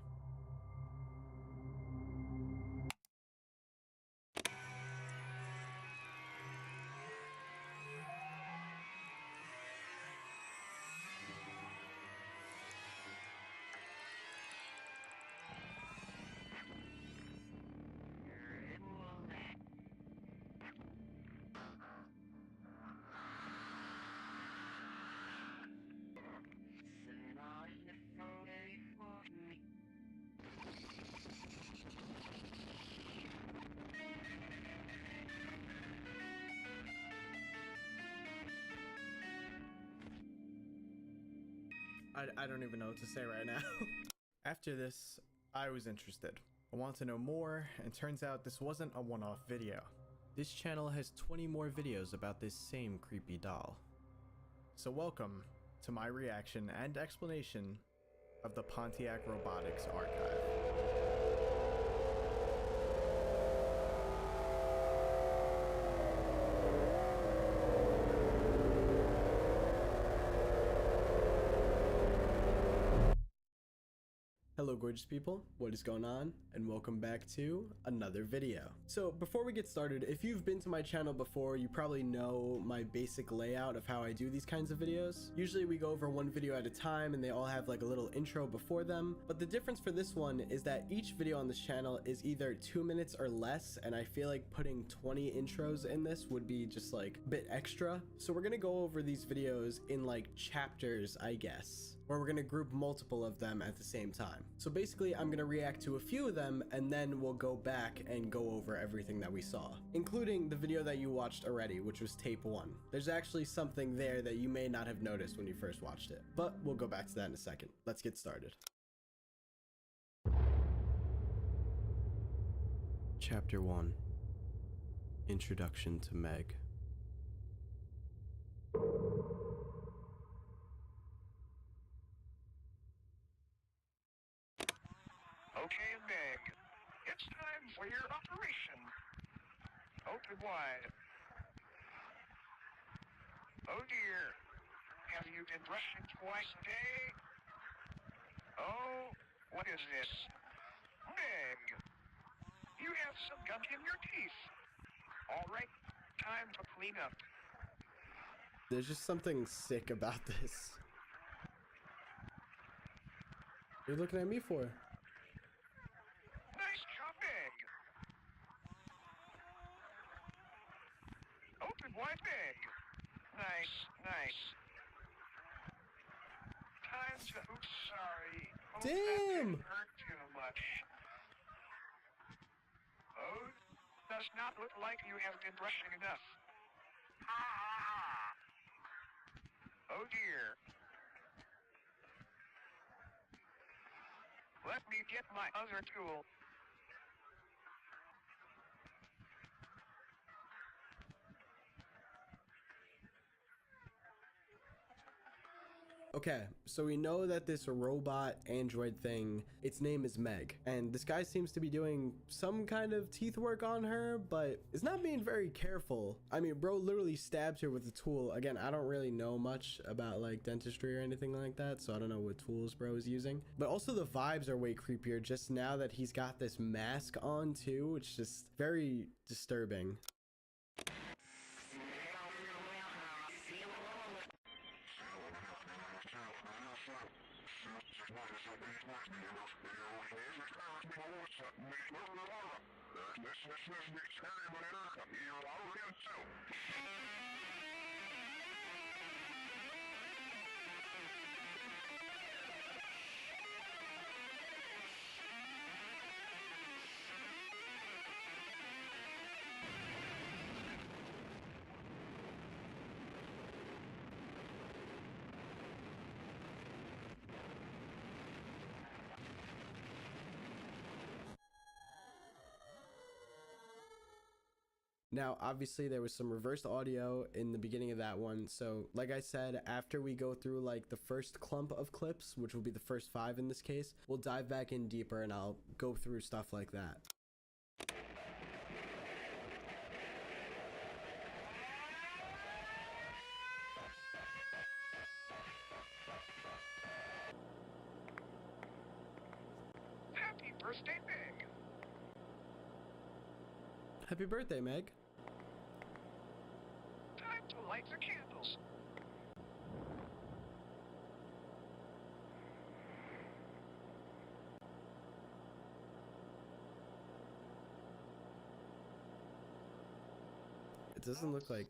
I don't even know what to say right now. After this, I was interested. I want to know more, and turns out this wasn't a one-off video. This channel has 20 more videos about this same creepy doll. So welcome to my reaction and explanation of the Pontiac Robotics Archive. Hello gorgeous people, what is going on, and welcome back to another video. So before we get started, if you've been to my channel before, you probably know my basic layout of how I do these kinds of videos. Usually we go over one video at a time and they all have like a little intro before them, but the difference for this one is that each video on this channel is either 2 minutes or less, and I feel like putting 20 intros in this would be just like a bit extra. So we're gonna go over these videos in like chapters, I guess, where we're gonna group multiple of them at the same time. So basically I'm gonna react to a few of them and then we'll go back and go over everything that we saw, including the video that you watched already, which was tape 1. There's actually something there that you may not have noticed when you first watched it, but we'll go back to that in a second. Let's get started. Chapter 1. Introduction to Meg. Okay, Meg. It's time for your operation. Open wide. Oh dear. Have you been brushing twice a day? Oh, what is this? Meg, you have some gunk in your teeth. All right, time to clean up. There's just something sick about this. What are you looking at me for? Nice job, Meg. Open wide, Meg. Nice, nice. Time to... Oops, sorry. Hope that Damn! didn't hurt too much. Oh, does not look like you have been brushing enough. Oh dear. Let me get my other tool. Okay, so we know that this robot android thing, its name is Meg, and this guy seems to be doing some kind of teeth work on her, but is not being very careful. I mean, bro literally stabs her with a tool. Again, I don't really know much about like dentistry or anything like that, so I don't know what tools bro is using. But also the vibes are way creepier just now that he's got this mask on too. It's just very disturbing. Now, obviously there was some reversed audio in the beginning of that one. So like I said, after we go through like the first clump of clips, which will be the first 5 in this case, we'll dive back in deeper and I'll go through stuff like that. Happy birthday, Meg. Happy birthday, Meg. Time to light the candles. It doesn't look like...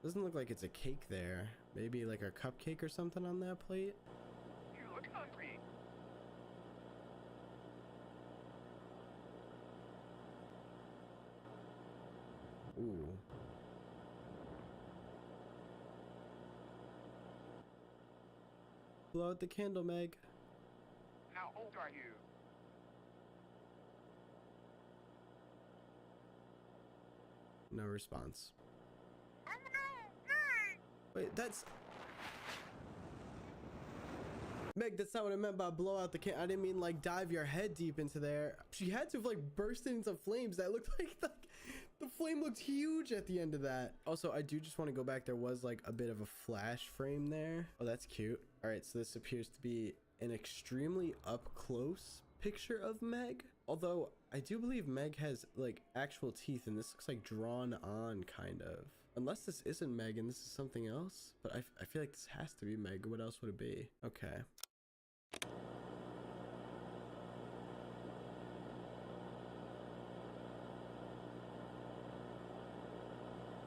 Doesn't look like it's a cake there. Maybe like a cupcake or something on that plate? You look hungry. Ooh. blow out the candle, Meg. How old are you? No response. Wait, that's... Meg, that's not what I meant by blow out the can. I didn't mean like dive your head deep into there. She had to have like burst into flames. That looked like the flame looked huge at the end of that. Also, I do just want to go back. There was like a bit of a flash frame there. Oh, that's cute. All right, so this appears to be an extremely up close picture of Meg. Although I do believe Meg has like actual teeth, and this looks like drawn on kind of. Unless this isn't Meg and this is something else. But I feel like this has to be Meg. What else would it be? Okay.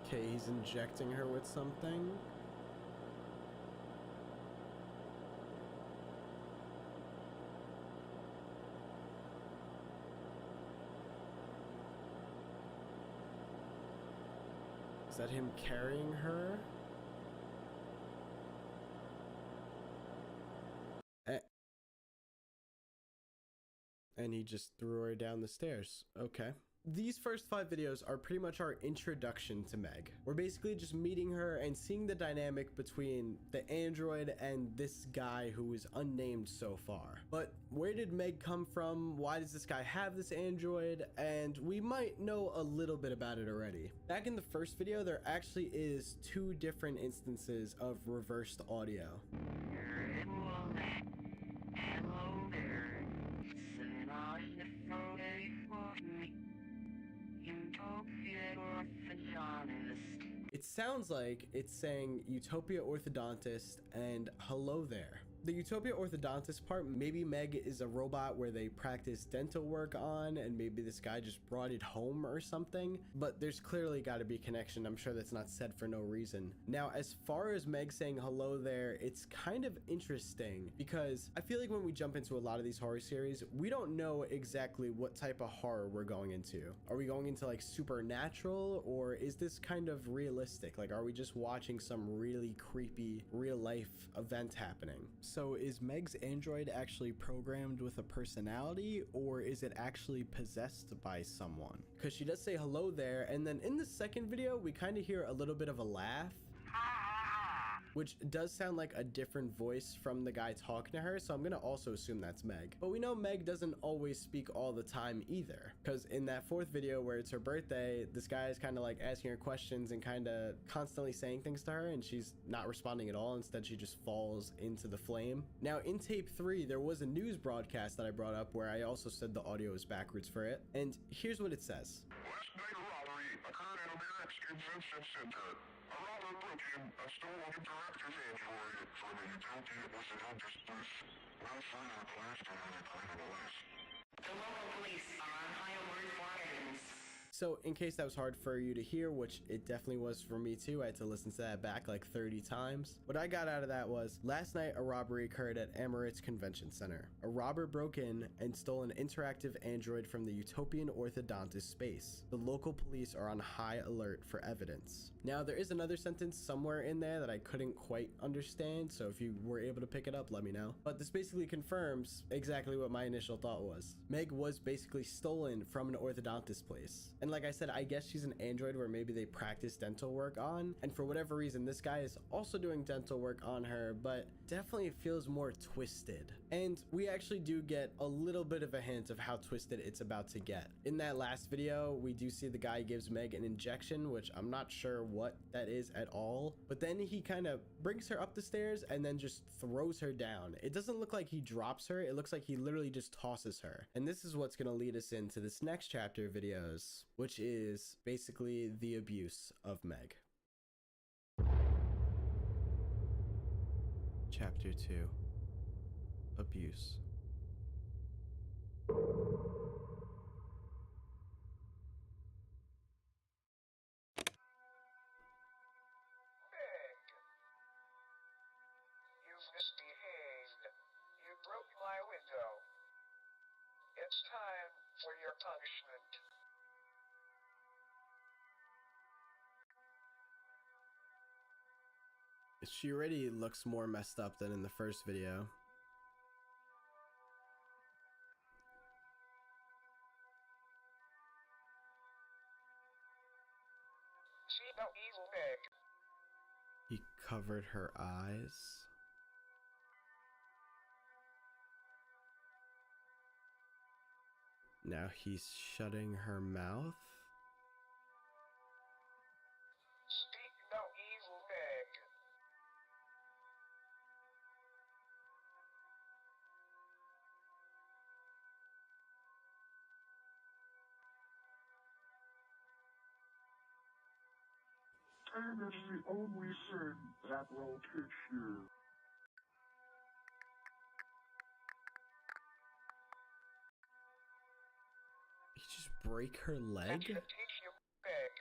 Okay, he's injecting her with something. Is that him carrying her? And he just threw her down the stairs. Okay. These first 5 videos are pretty much our introduction to Meg. We're basically just meeting her and seeing the dynamic between the android and this guy who is unnamed so far. But where did Meg come from? Why does this guy have this android? And we might know a little bit about it already. Back in the first video, there actually is 2 different instances of reversed audio. It sounds like it's saying Utopia Orthodontist and hello there. The Utopia Orthodontist part, maybe Meg is a robot where they practice dental work on, and maybe this guy just brought it home or something, but there's clearly got to be a connection. I'm sure that's not said for no reason. Now, as far as Meg saying hello there, it's kind of interesting because I feel like when we jump into a lot of these horror series, we don't know exactly what type of horror we're going into. Are we going into like supernatural, or is this kind of realistic? Like, are we just watching some really creepy real life event happening? So is Meg's android actually programmed with a personality, or is it actually possessed by someone? Because she does say hello there, and then in the second video we kind of hear a little bit of a laugh, which does sound like a different voice from the guy talking to her, so I'm gonna also assume that's Meg. But we know Meg doesn't always speak all the time either, because in that 4th video where it's her birthday, this guy is kind of like asking her questions and kind of constantly saying things to her, and she's not responding at all. Instead, she just falls into the flame. Now, in tape 3, there was a news broadcast that I brought up where I also said the audio is backwards for it, and here's what it says. Last night, a robbery occurred at America's Convention Center. A robber broke in and stole a director's android from a Utopia Orthodontist booth. No further claims to any criminals. The local police are on high alert for evidence. So in case that was hard for you to hear, which it definitely was for me too, I had to listen to that back like 30 times. What I got out of that was, last night a robbery occurred at Emirates Convention Center. A robber broke in and stole an interactive android from the Utopian Orthodontist space. The local police are on high alert for evidence. Now there is another sentence somewhere in there that I couldn't quite understand, so if you were able to pick it up, let me know. But this basically confirms exactly what my initial thought was. Meg was basically stolen from an orthodontist place. And like I said, I guess she's an android where maybe they practice dental work on, and for whatever reason this guy is also doing dental work on her, but definitely it feels more twisted. And we actually do get a little bit of a hint of how twisted it's about to get. In that last video, we do see the guy gives Meg an injection, which I'm not sure what that is at all, but then he kind of brings her up the stairs and then just throws her down. It doesn't look like he drops her, it looks like he literally just tosses her. And this is what's going to lead us into this next chapter of videos, which is basically the abuse of Meg. Chapter 2. Abuse. You misbehaved. You broke my window. It's time for your punishment. She already looks more messed up than in the first video. See no evil, Meg. He covered her eyes. Now he's shutting her mouth. Speak no evil, Meg. Time is the only thing that will teach you. He just break her leg? That can teach you, Meg.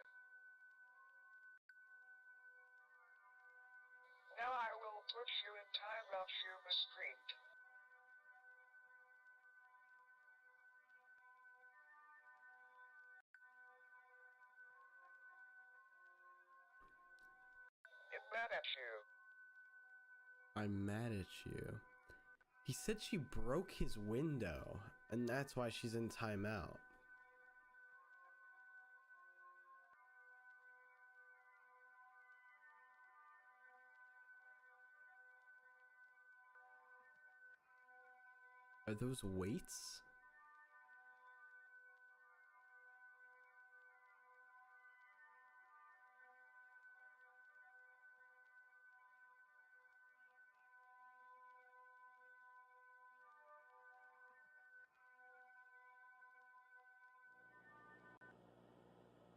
Now I will put you in time out through the street. I'm mad at you. I'm mad at you. He said she broke his window, and that's why she's in timeout. Are those weights?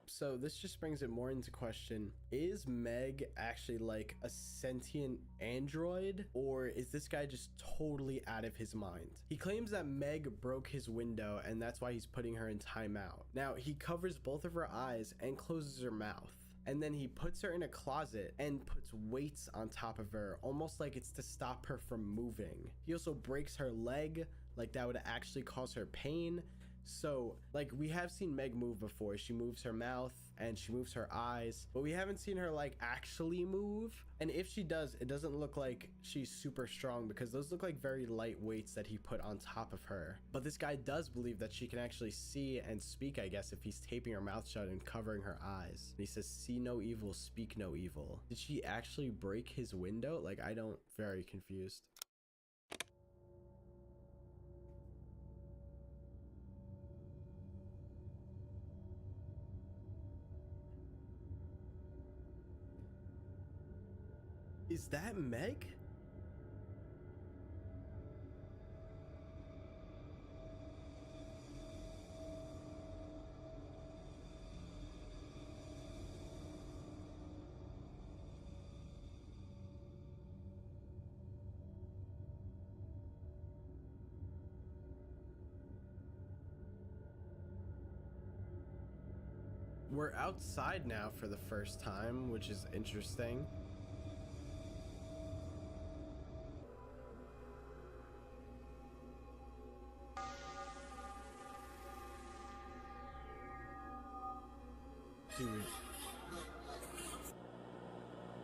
So this just brings it more into question. Is Meg actually like a sentient android, or is this guy just totally out of his mind? He claims that Meg broke his window and that's why he's putting her in timeout. Now he covers both of her eyes and closes her mouth. And then he puts her in a closet and puts weights on top of her, almost like it's to stop her from moving. He also breaks her leg, like that would actually cause her pain. So, like, we have seen Meg move before. She moves her mouth and she moves her eyes, but we haven't seen her, like, actually move. And if she does, it doesn't look like she's super strong because those look like very light weights that he put on top of her. But this guy does believe that she can actually see and speak, I guess, if he's taping her mouth shut and covering her eyes. And he says, see no evil, speak no evil. Did she actually break his window? Like, I don't, very confused. Is that Meg? We're outside now for the first time, which is interesting. Dude.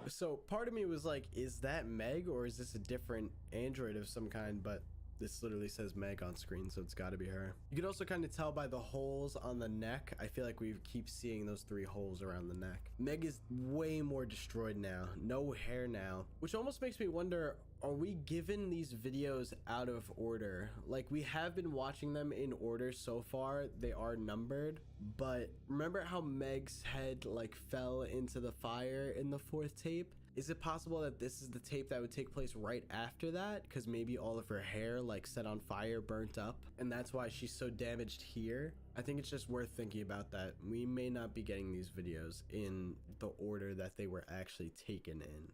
So part of me was like, is that Meg or is this a different android of some kind? But this literally says Meg on screen, so it's got to be her. You can also kind of tell by the holes on the neck. I feel like we keep seeing those 3 holes around the neck. Meg is way more destroyed now. No hair now, which almost makes me wonder, are we given these videos out of order? Like, we have been watching them in order so far. They are numbered, but remember how Meg's head like fell into the fire in the 4th tape? Is it possible that this is the tape that would take place right after that? Because maybe all of her hair like set on fire, burnt up, and that's why she's so damaged here. I think it's just worth thinking about that. We may not be getting these videos in the order that they were actually taken in.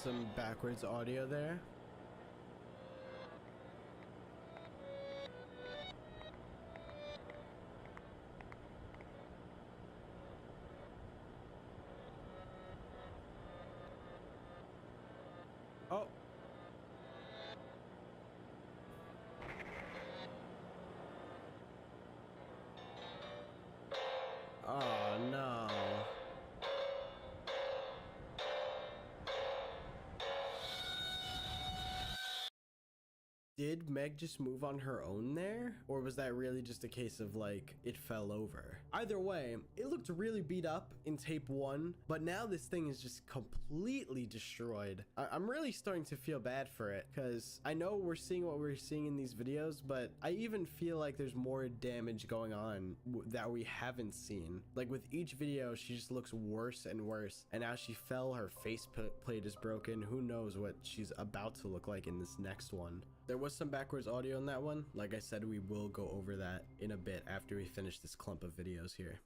some backwards audio there. Oh. Oh no. Did Meg just move on her own there? Or was that really just a case of like, it fell over? Either way, it looked really beat up in tape 1, but now this thing is just completely destroyed. I'm really starting to feel bad for it, because I know we're seeing what we're seeing in these videos, but I even feel like there's more damage going on that we haven't seen. Like with each video, she just looks worse and worse, and now she fell, her face plate is broken. Who knows what she's about to look like in this next one. There was some backwards audio in that one. Like I said, we will go over that in a bit after we finish this clump of videos here.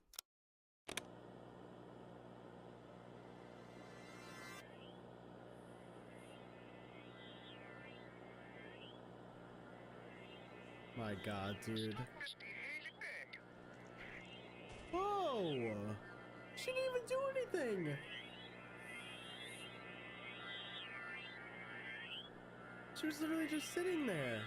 My god, dude. Whoa! She didn't even do anything! She was literally just sitting there.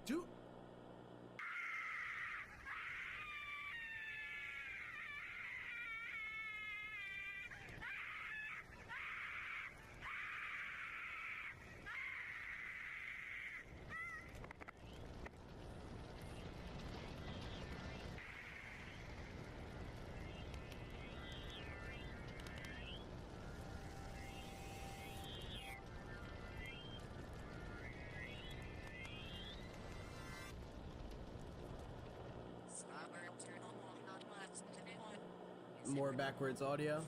Dude. More backwards audio.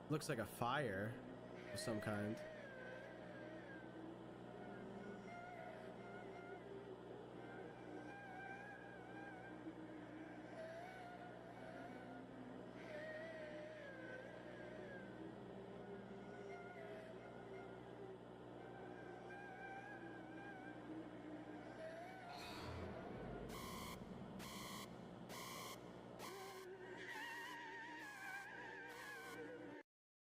Looks like a fire of some kind.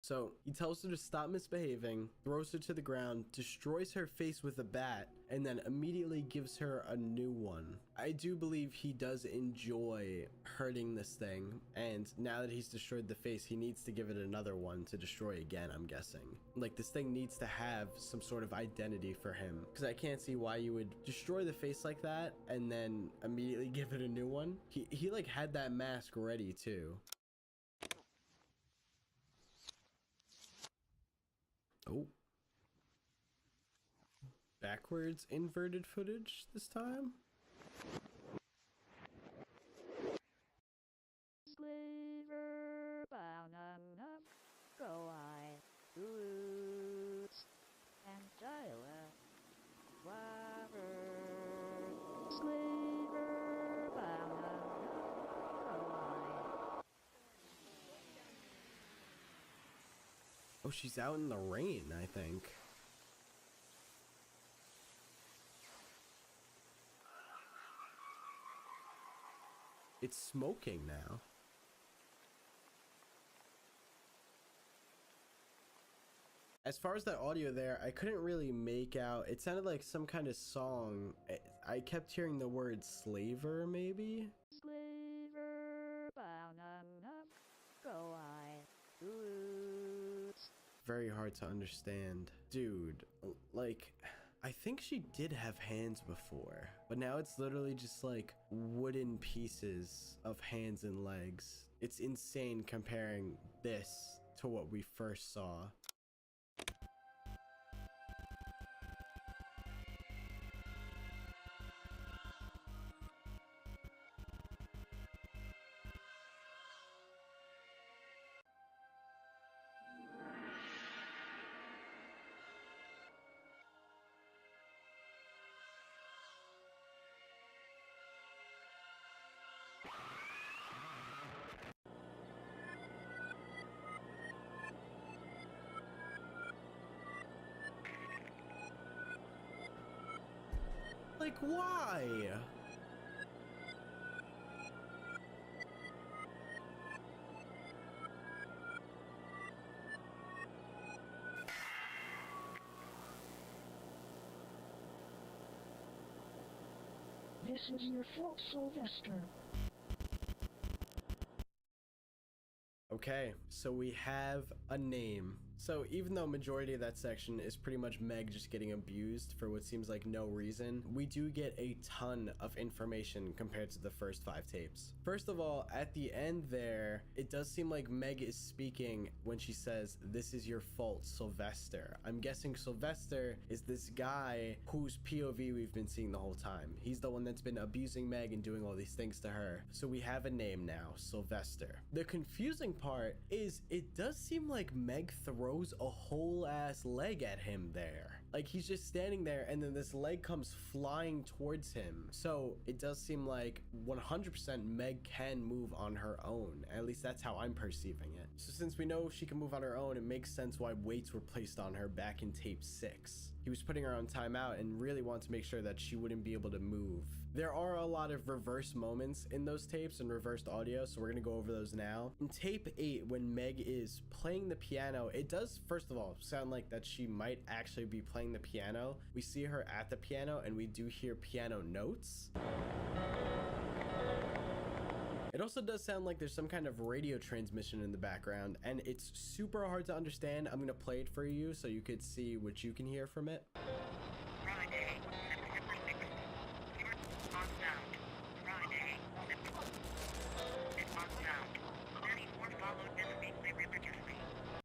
So he tells her to stop misbehaving, throws her to the ground, destroys her face with a bat, and then immediately gives her a new one. I do believe he does enjoy hurting this thing, and now that he's destroyed the face, he needs to give it another one to destroy again, I'm guessing. Like, this thing needs to have some sort of identity for him, because I can't see why you would destroy the face like that and then immediately give it a new one. He like had that mask ready too. Oh. Backwards inverted footage this time? Sliver banana, go I boots and dialect. Sliver banana, go I. Oh, she's out in the rain, I think. It's smoking now. As far as that audio there, I couldn't really make out. It sounded like some kind of song. I kept hearing the word slaver, maybe? Sliver banana, go I boots. Very hard to understand. Dude, like, I think she did have hands before, but now it's literally just like wooden pieces of hands and legs. It's insane comparing this to what we first saw. Like, why? This is your fault, Sylvester. Okay, so we have a name. So even though majority of that section is pretty much Meg just getting abused for what seems like no reason, we do get a ton of information compared to the first 5 tapes. First of all, at the end there, it does seem like Meg is speaking when she says, "This is your fault, Sylvester." I'm guessing Sylvester is this guy whose POV we've been seeing the whole time. He's the one that's been abusing Meg and doing all these things to her. So we have a name now, Sylvester. The confusing part is it does seem like Meg throws a whole ass leg at him there. Like he's just standing there and then this leg comes flying towards him. So it does seem like 100% Meg can move on her own. At least that's how I'm perceiving it. So since we know she can move on her own, it makes sense why weights were placed on her back in tape 6. He was putting her on timeout and really wanted to make sure that she wouldn't be able to move. There are a lot of reverse moments in those tapes and reversed audio, so we're gonna go over those now. In tape 8, when Meg is playing the piano, it does, first of all, sound like that she might actually be playing the piano. We see her at the piano and we do hear piano notes. It also does sound like there's some kind of radio transmission in the background, and it's super hard to understand. I'm gonna play it for you so you could see what you can hear from it.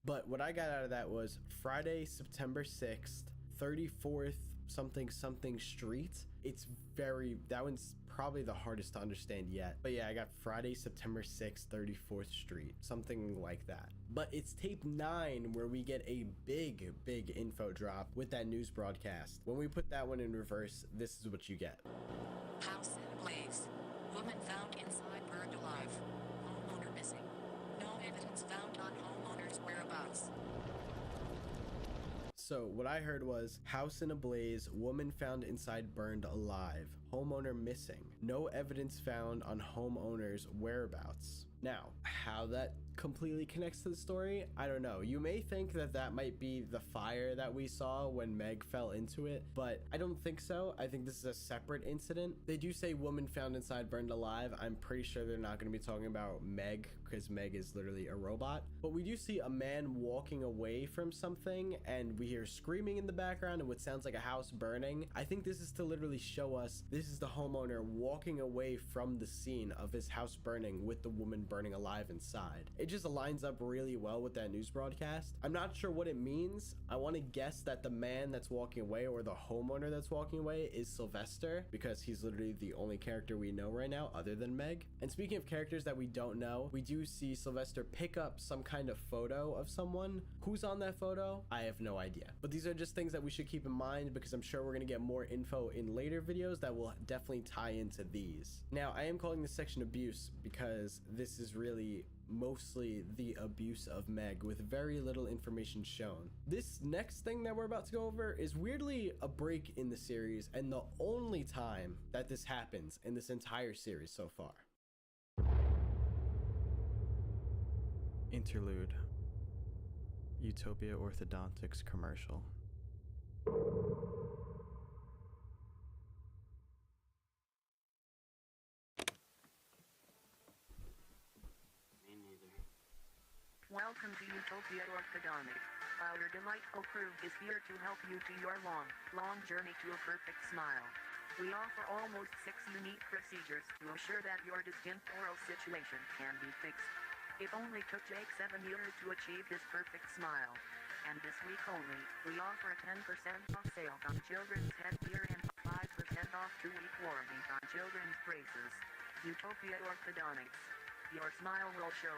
But what I got out of that was Friday, September 6th, 34th something something street. It's that one's probably the hardest to understand yet. But yeah, I got Friday, September 6th, 34th Street, something like that. But it's tape 9 where we get a big info drop with that news broadcast. When we put that one in reverse, this is what you get. House in blaze. Woman found inside, burned alive. Homeowner missing. No evidence found on homeowner's whereabouts. So what I heard was house in a blaze, woman found inside, burned alive, homeowner missing, no evidence found on homeowner's whereabouts. Now, how that completely connects to the story, I don't know. You may think that that might be the fire that we saw when Meg fell into it, but I don't think so. I think this is a separate incident. They do say woman found inside, burned alive. I'm pretty sure they're not going to be talking about Meg because Meg is literally a robot. But we do see a man walking away from something and we hear screaming in the background and what sounds like a house burning. I think this is to literally show us this is the homeowner walking away from the scene of his house burning with the woman burning alive inside. It just lines up really well with that news broadcast. I'm not sure what it means. I want to guess that the man that's walking away or the homeowner that's walking away is Sylvester because he's literally the only character we know right now other than Meg. And speaking of characters that we don't know, we do see Sylvester pick up some kind of photo of someone. Who's on that photo? I have no idea. But these are just things that we should keep in mind because I'm sure we're going to get more info in later videos that will definitely tie into these. Now, I am calling this section abuse because this is really mostly the abuse of Meg with very little information shown. This next thing that we're about to go over is weirdly a break in the series and the only time that this happens in this entire series so far. Interlude. Utopia Orthodontics commercial. Welcome to Utopia Orthodontics. Our delightful crew is here to help you to your long journey to a perfect smile. We offer almost 6 unique procedures to ensure that your distinct oral situation can be fixed. It only took Jake 7 years to achieve this perfect smile. And this week only, we offer a 10% off sale on children's headgear and 5% off 2-week warranty on children's braces. Utopia Orthodontics. Your smile will show.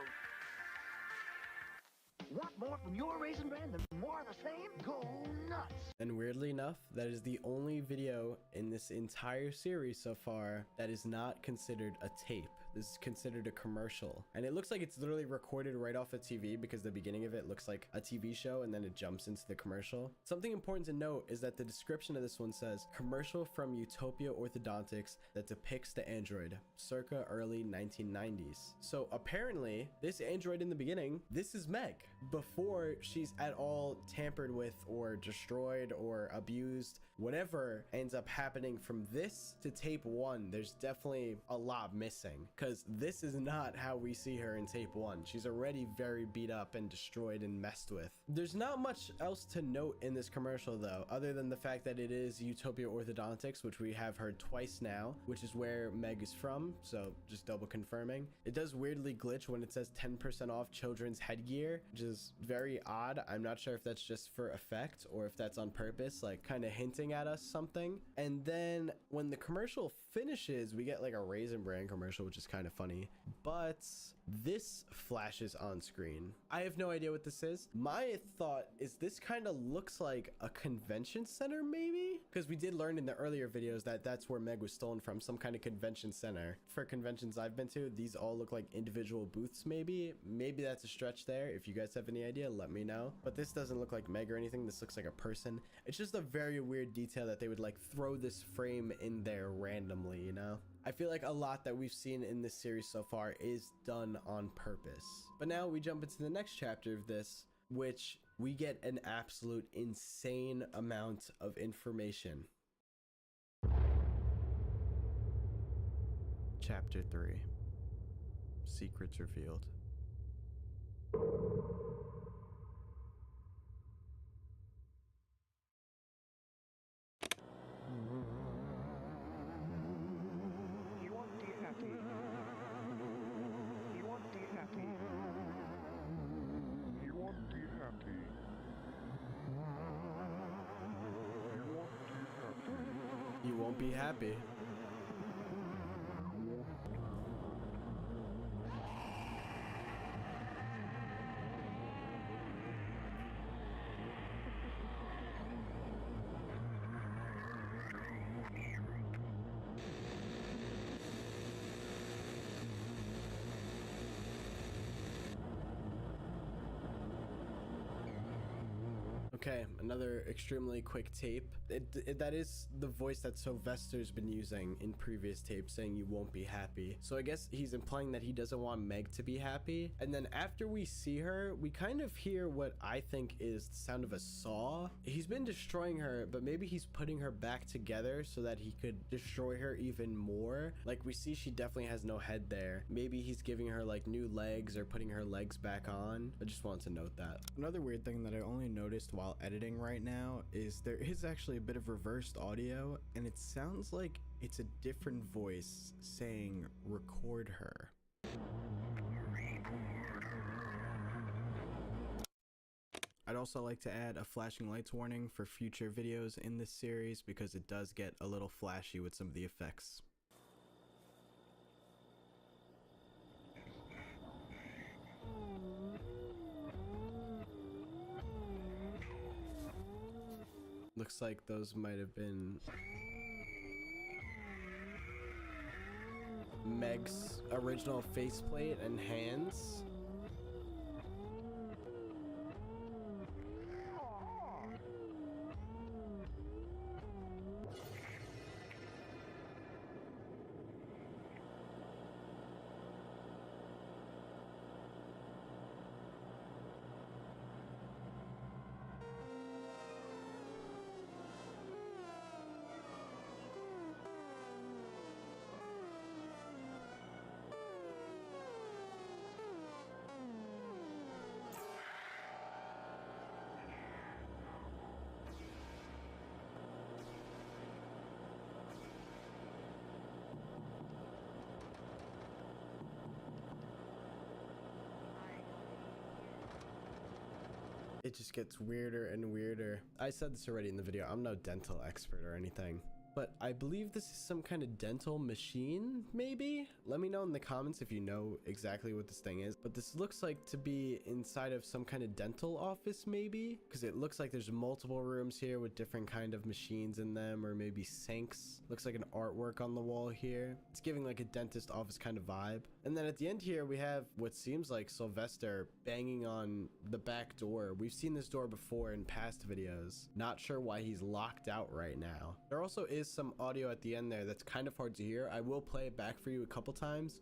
Want more from your raisin brand than more of the same? Go nuts! And weirdly enough, that is the only video in this entire series so far that is not considered a tape. this is considered a commercial. And it looks like it's literally recorded right off a TV because the beginning of it looks like a TV show and then it jumps into the commercial. Something important to note is that the description of this one says, commercial from Utopia Orthodontics that depicts the android, circa early 1990s. So apparently, this android in the beginning, this is Meg, before she's at all tampered with or destroyed or abused. Whatever ends up happening from this to tape 1, there's definitely a lot missing, because this is not how we see her in tape 1. She's already very beat up and destroyed and messed with. There's not much else to note in this commercial though, other than the fact that it is Utopia Orthodontics, which we have heard twice now, which is where Meg is from, so just double confirming. It does weirdly glitch when it says 10% off children's headgear, which is very odd. I'm not sure if that's just for effect or if that's on purpose, like kind of hinting at us something. And then when the commercial finishes, we get like a Raisin Bran commercial, which is kind of funny, but this flashes on screen. I have no idea what this is. My thought is this kind of looks like a convention center, maybe? Because we did learn in the earlier videos that that's where Meg was stolen from, some kind of convention center. For conventions I've been to, these all look like individual booths, maybe. Maybe that's a stretch there. If you guys have any idea, let me know. But this doesn't look like Meg or anything. This looks like a person. It's just a very weird detail that they would like throw this frame in there randomly, you know? I feel like a lot that we've seen in this series so far is done on purpose. But now we jump into the next chapter of this, which we get an absolute insane amount of information. Chapter 3. Secrets revealed. You won't be happy. Okay, another extremely quick tape. That is the voice that Sylvester's been using in previous tapes, saying you won't be happy. So I guess he's implying that he doesn't want Meg to be happy. And then after we see her, we kind of hear what I think is the sound of a saw. He's been destroying her, but maybe he's putting her back together so that he could destroy her even more. Like we see she definitely has no head there. Maybe he's giving her like new legs or putting her legs back on. I just wanted to note that. Another weird thing that I only noticed while editing right now is there is actually a bit of reversed audio, and it sounds like it's a different voice saying record her. I'd also like to add a flashing lights warning for future videos in this series because it does get a little flashy with some of the effects. Looks like those might have been Meg's original faceplate and hands. It just gets weirder and weirder. I said this already in the video, I'm no dental expert or anything, but I believe this is some kind of dental machine, maybe? Let me know in the comments if you know exactly what this thing is, but this looks like to be inside of some kind of dental office, maybe? Because it looks like there's multiple rooms here with different kind of machines in them, or maybe sinks. Looks like an artwork on the wall here. It's giving like a dentist office kind of vibe. And then at the end here, we have what seems like Sylvester banging on the back door. We've seen this door before in past videos. Not sure why he's locked out right now. There also is some audio at the end there that's kind of hard to hear. I will play it back for you a couple times.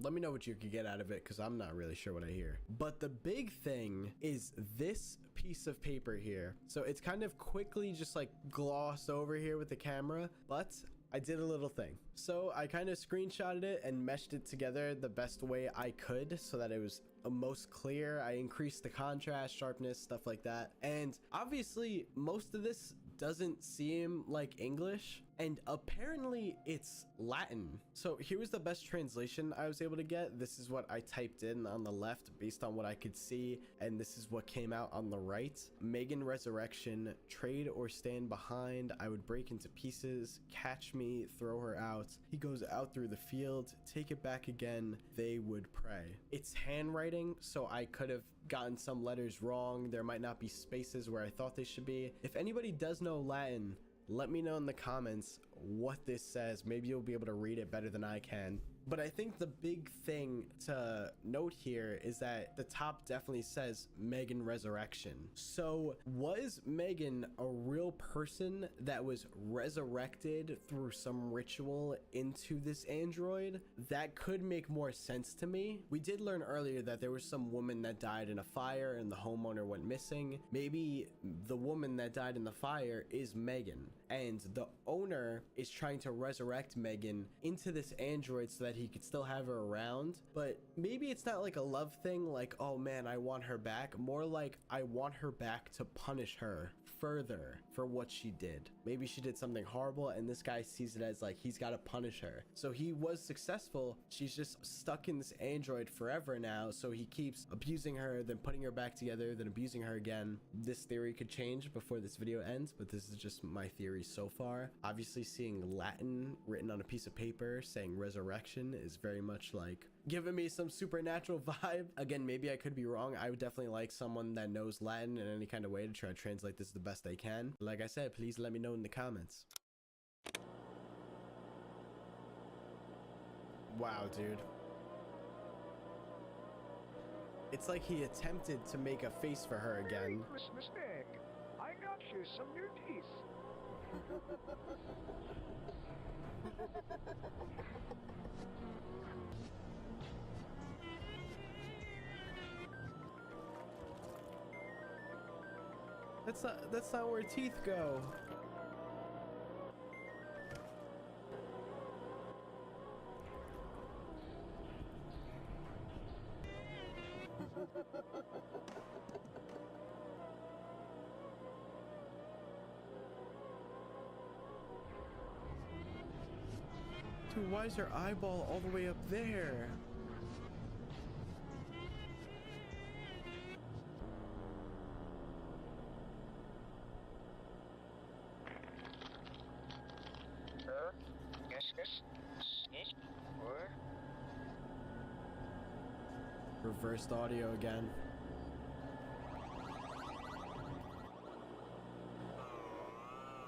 Let me know what you could get out of it, because I'm not really sure what I hear. But the big thing is this piece of paper here. So it's kind of quickly just like glossed over here with the camera, but I did a little thing. So I kind of screenshotted it and meshed it together the best way I could so that it was most clear. I increased the contrast, sharpness, stuff like that. And obviously most of this doesn't seem like English, and apparently it's Latin. So here was the best translation I was able to get. This is what I typed in on the left based on what I could see, and this is what came out on the right. Megan resurrection, trade or stand behind, I would break into pieces, catch me, throw her out. He goes out through the field, take it back again, they would pray. It's handwriting, so I could have gotten some letters wrong. There might not be spaces where I thought they should be. If anybody does know Latin, let me know in the comments what this says. Maybe you'll be able to read it better than I can. But I think the big thing to note here is that the top definitely says Megan Resurrection. So was Megan a real person that was resurrected through some ritual into this android? That could make more sense to me. We did learn earlier that there was some woman that died in a fire and the homeowner went missing. Maybe the woman that died in the fire is Megan, and the owner is trying to resurrect Megan into this android so that he could still have her around. But maybe it's not like a love thing, like, oh man, I want her back. More like, I want her back to punish her further for what she did. Maybe she did something horrible and this guy sees it as like he's got to punish her. So he was successful. She's just stuck in this android forever now. So he keeps abusing her, then putting her back together, then abusing her again. This theory could change before this video ends, but this is just my theory so far. Obviously, seeing Latin written on a piece of paper saying resurrection is very much like giving me some supernatural vibe. Again, maybe I could be wrong. I would definitely like someone that knows Latin in any kind of way to try to translate this the best they can. Like I said, please let me know in the comments. Wow, dude. It's like he attempted to make a face for her again. Merry Christmas egg. I got you some new teeth. That's not where teeth go. Dude, why is her eyeball all the way up there? Reversed audio again.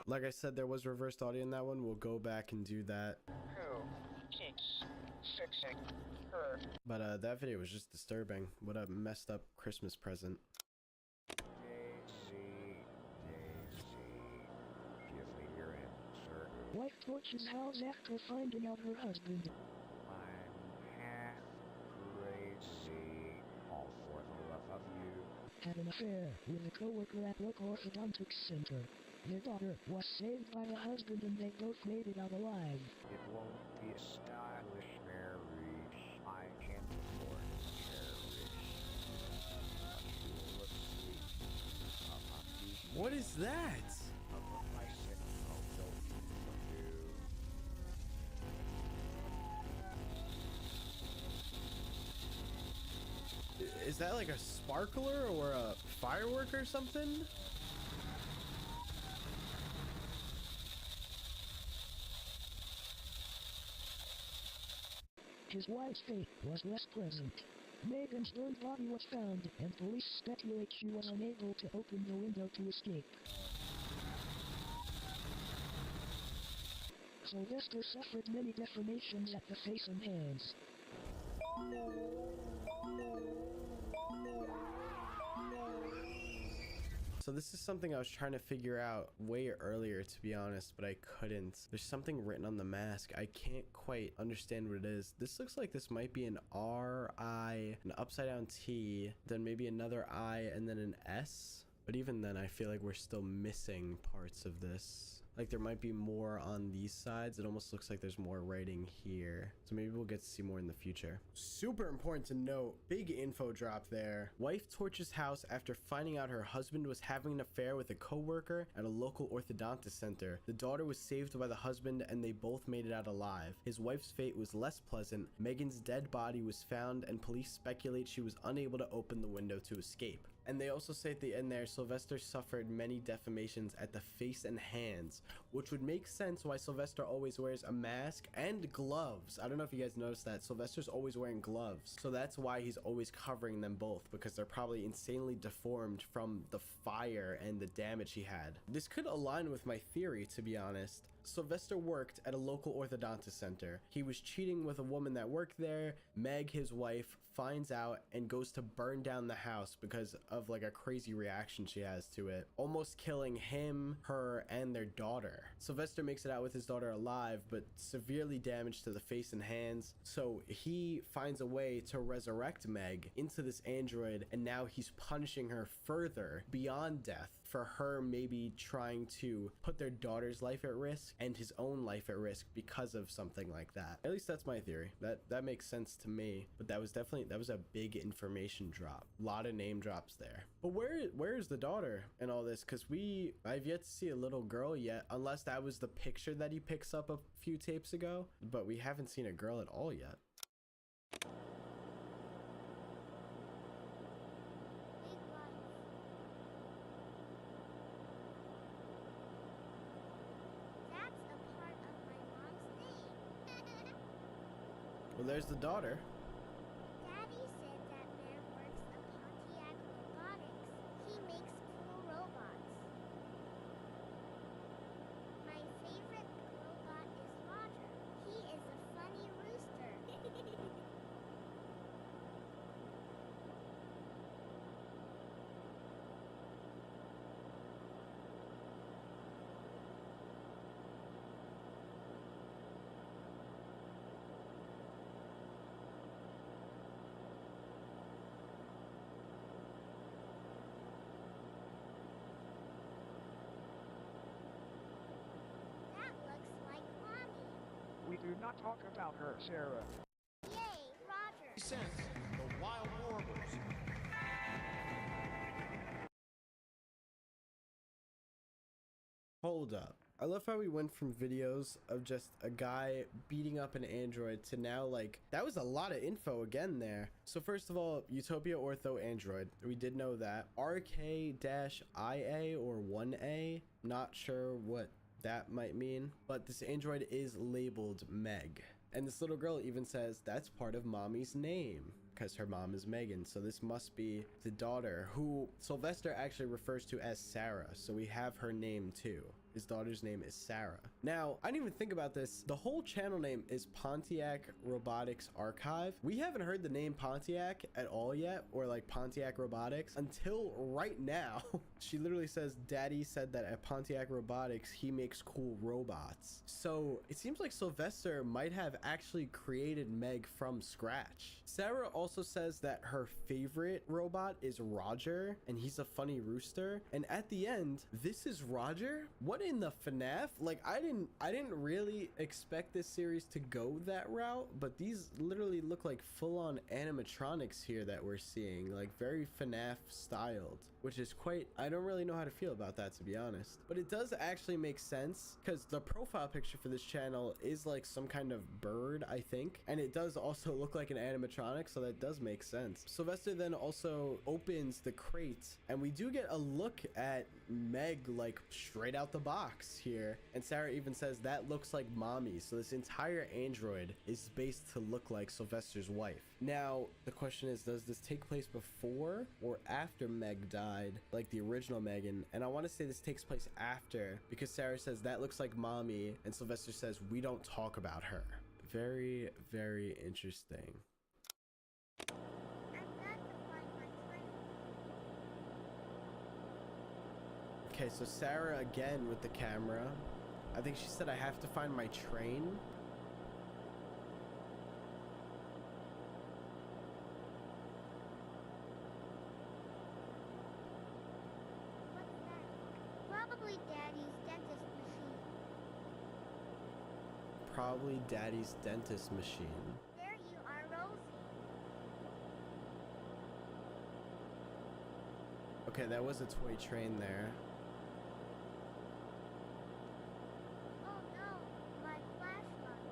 Like I said, there was reversed audio in that one. We'll go back and do that. But that video was just disturbing. What a messed up Christmas present. Wife torches house after finding out her husband. Had an affair with a co-worker at local orthodontics center. Their daughter was saved by the husband and they both made it out alive. It won't be a stylish marriage. I can't afford a marriage. What is that? Is that like a sparkler or a firework or something? His wife's fate was less pleasant. Megan's burned body was found, and police speculate she was unable to open the window to escape. Sylvester suffered many deformations at the face and hands. So this is something I was trying to figure out way earlier, to be honest, but I couldn't. There's something written on the mask. I can't quite understand what it is. This looks like this might be an R, I, an upside down T, then maybe another I, and then an S. But even then, I feel like we're still missing parts of this. Like there might be more on these sides. It almost looks like there's more writing here. So maybe we'll get to see more in the future. Super important to note, big info drop there. Wife torches house after finding out her husband was having an affair with a co-worker at a local orthodontist center. The daughter was saved by the husband and they both made it out alive. His wife's fate was less pleasant. Megan's dead body was found and police speculate she was unable to open the window to escape. And they also say at the end there, Sylvester suffered many deformations at the face and hands, which would make sense why Sylvester always wears a mask and gloves. I don't know if you guys noticed that. Sylvester's always wearing gloves. So that's why he's always covering them both, because they're probably insanely deformed from the fire and the damage he had. This could align with my theory, to be honest. Sylvester worked at a local orthodontist center. He was cheating with a woman that worked there. Meg, his wife, finds out and goes to burn down the house because of like a crazy reaction she has to it, almost killing him, her, and their daughter. Sylvester makes it out with his daughter alive, but severely damaged to the face and hands. So he finds a way to resurrect Meg into this android, and now he's punishing her further beyond death for her maybe trying to put their daughter's life at risk and his own life at risk because of something like that. At least that's my theory. That makes sense to me. But that was a big information drop. A lot of name drops there. But where is the daughter in all this? Because I've yet to see a little girl yet, unless that was the picture that he picks up a few tapes ago. But we haven't seen a girl at all yet. Well, there's the daughter. Daddy said that man works at Pontiac Robotics. He makes cool robots. My favorite robot is Roger. He is a funny rooster. We do not talk about her, Sarah. Yay, Roger. Sense the wild warblers. Hold up. I love how we went from videos of just a guy beating up an android to now, like, that was a lot of info again there. So first of all, Utopia Ortho Android. We did know that. RK-IA or 1A. Not sure what that might mean, but this android is labeled Meg. And this little girl even says that's part of mommy's name because her mom is Megan. So this must be the daughter, who Sylvester actually refers to as Sarah. So we have her name too. His daughter's name is Sarah. Now, I didn't even think about this. The whole channel name is Pontiac Robotics Archive. We haven't heard the name Pontiac at all yet, or like Pontiac Robotics, until right now. She literally says, Daddy said that at Pontiac Robotics, he makes cool robots. So it seems like Sylvester might have actually created Meg from scratch. Sarah also says that her favorite robot is Roger, and he's a funny rooster. And at the end, this is Roger? What in the FNAF? Like, I didn't really expect this series to go that route, but these literally look like full-on animatronics here that we're seeing, like very FNAF styled, which is quite, I don't really know how to feel about that, to be honest. But it does actually make sense because the profile picture for this channel is like some kind of bird, I think, and it does also look like an animatronic, so that does make sense. Sylvester then also opens the crate, and we do get a look at Meg like straight out the box. box here, and Sarah even says that looks like mommy. So this entire android is based to look like Sylvester's wife. Now the question is, does this take place before or after Meg died, like the original Megan? And I want to say this takes place after, because Sarah says that looks like mommy and Sylvester says we don't talk about her. Very, very interesting. Okay, so Sarah again with the camera. I think she said I have to find my train. Probably Daddy's dentist machine. Probably Daddy's dentist machine. There you are, Rosie. Okay, that was a toy train there. Oh no, my flashlight.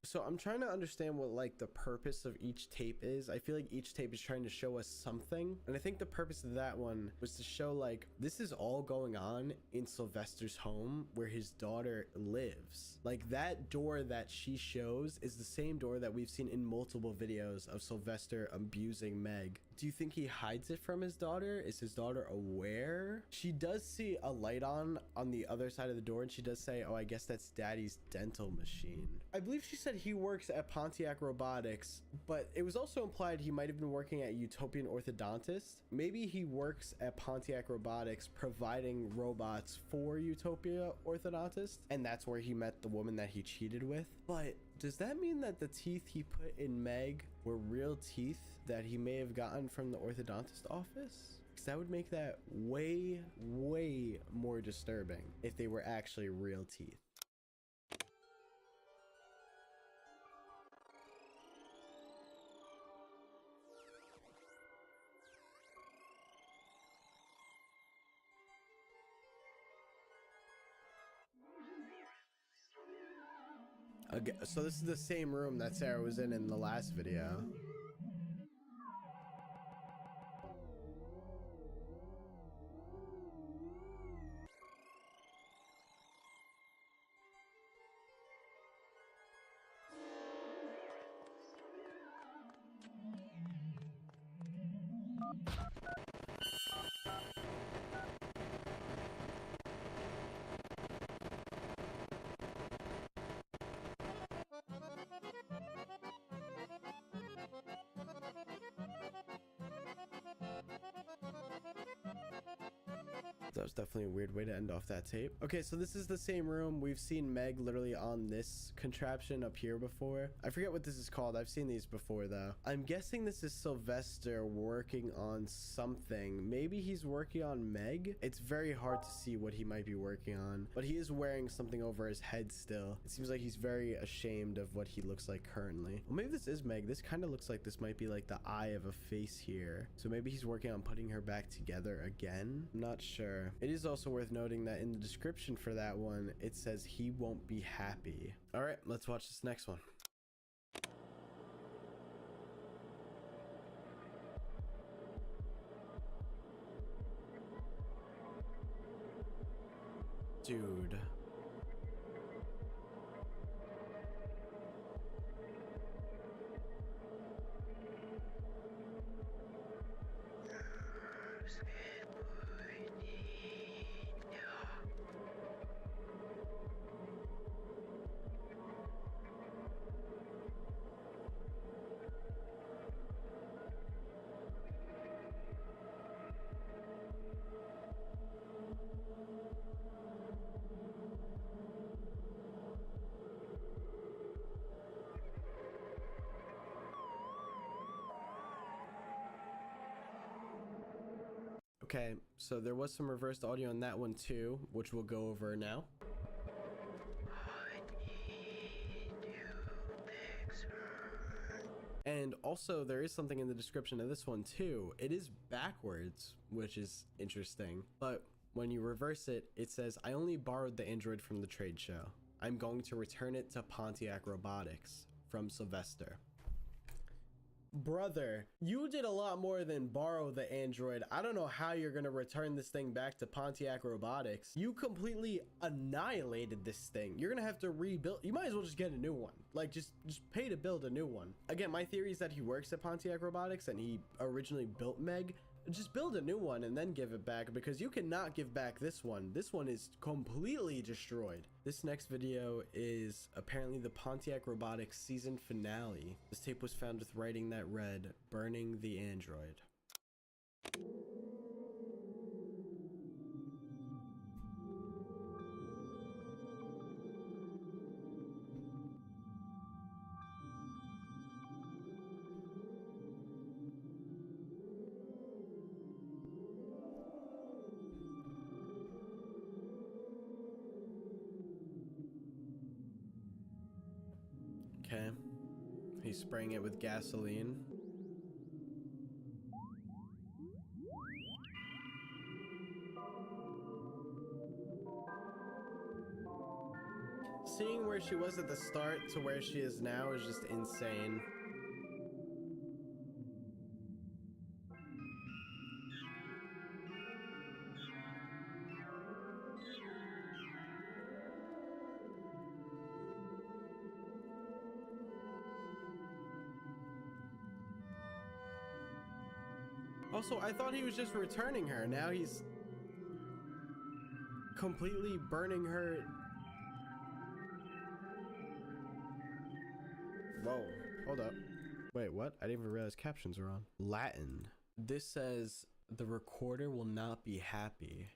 So I'm trying to understand what like the purpose of each tape is. I feel like each tape is trying to show us something. And I think the purpose of that one was to show like this is all going on in Sylvester's home where his daughter lives. Like that door that she shows is the same door that we've seen in multiple videos of Sylvester abusing Meg. Do you think he hides it from his daughter? Is his daughter aware? She does see a light on the other side of the door, and she does say, oh, I guess that's Daddy's dental machine. I believe she said he works at Pontiac Robotics, but it was also implied he might have been working at Utopian Orthodontist. Maybe he works at Pontiac Robotics providing robots for Utopia Orthodontist, and that's where he met the woman that he cheated with. But does that mean that the teeth he put in Meg were real teeth that he may have gotten from the orthodontist office? Because that would make that way, way more disturbing if they were actually real teeth. Okay, so this is the same room that Sarah was in the last video. That was definitely a weird way to end off that tape. Okay, so this is the same room. We've seen Meg literally on this contraption up here before. I forget what this is called. I've seen these before though. I'm guessing this is Sylvester working on something. Maybe he's working on Meg. It's very hard to see what he might be working on, but he is wearing something over his head still. It seems like he's very ashamed of what he looks like currently. Well, maybe this is Meg. This kind of looks like this might be like the eye of a face here. So maybe he's working on putting her back together again. I'm not sure. It is also worth noting that in the description for that one, it says he won't be happy. All right, let's watch this next one. Dude. Okay, so there was some reversed audio on that one too, which we'll go over now. And also there is something in the description of this one too. It is backwards, which is interesting, but when you reverse it, it says, I only borrowed the android from the trade show. I'm going to return it to Pontiac Robotics from Sylvester. Brother, you did a lot more than borrow the android. I don't know how you're gonna return this thing back to Pontiac Robotics. You completely annihilated this thing. You're gonna have to rebuild. You might as well just get a new one. Like, just pay to build a new one. Again, my theory is that he works at Pontiac Robotics and he originally built Meg. Just build a new one and then give it back, because you cannot give back this one. This one is completely destroyed. This next video is apparently the Pontiac Robotics season finale. This tape was found with writing that read, "Burning the Android." Okay, he's spraying it with gasoline. Seeing where she was at the start to where she is now is just insane. Also, I thought he was just returning her. Now he's completely burning her. Whoa, hold up. Wait, what? I didn't even realize captions were on. Latin. This says, "The recorder will not be happy."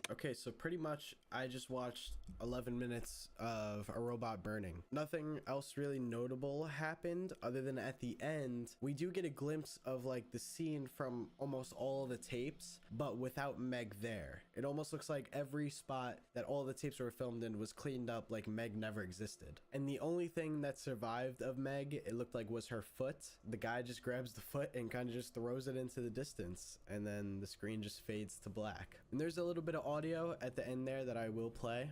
Okay, so pretty much I just watched 11 minutes of a robot burning. Nothing else really notable happened other than at the end, we do get a glimpse of like the scene from almost all the tapes, but without Meg there. It almost looks like every spot that all the tapes were filmed in was cleaned up like Meg never existed. And the only thing that survived of Meg, it looked like, was her foot. The guy just grabs the foot and kind of just throws it into the distance, and then the screen just fades to black. And there's a little bit of audio at the end there that I will play.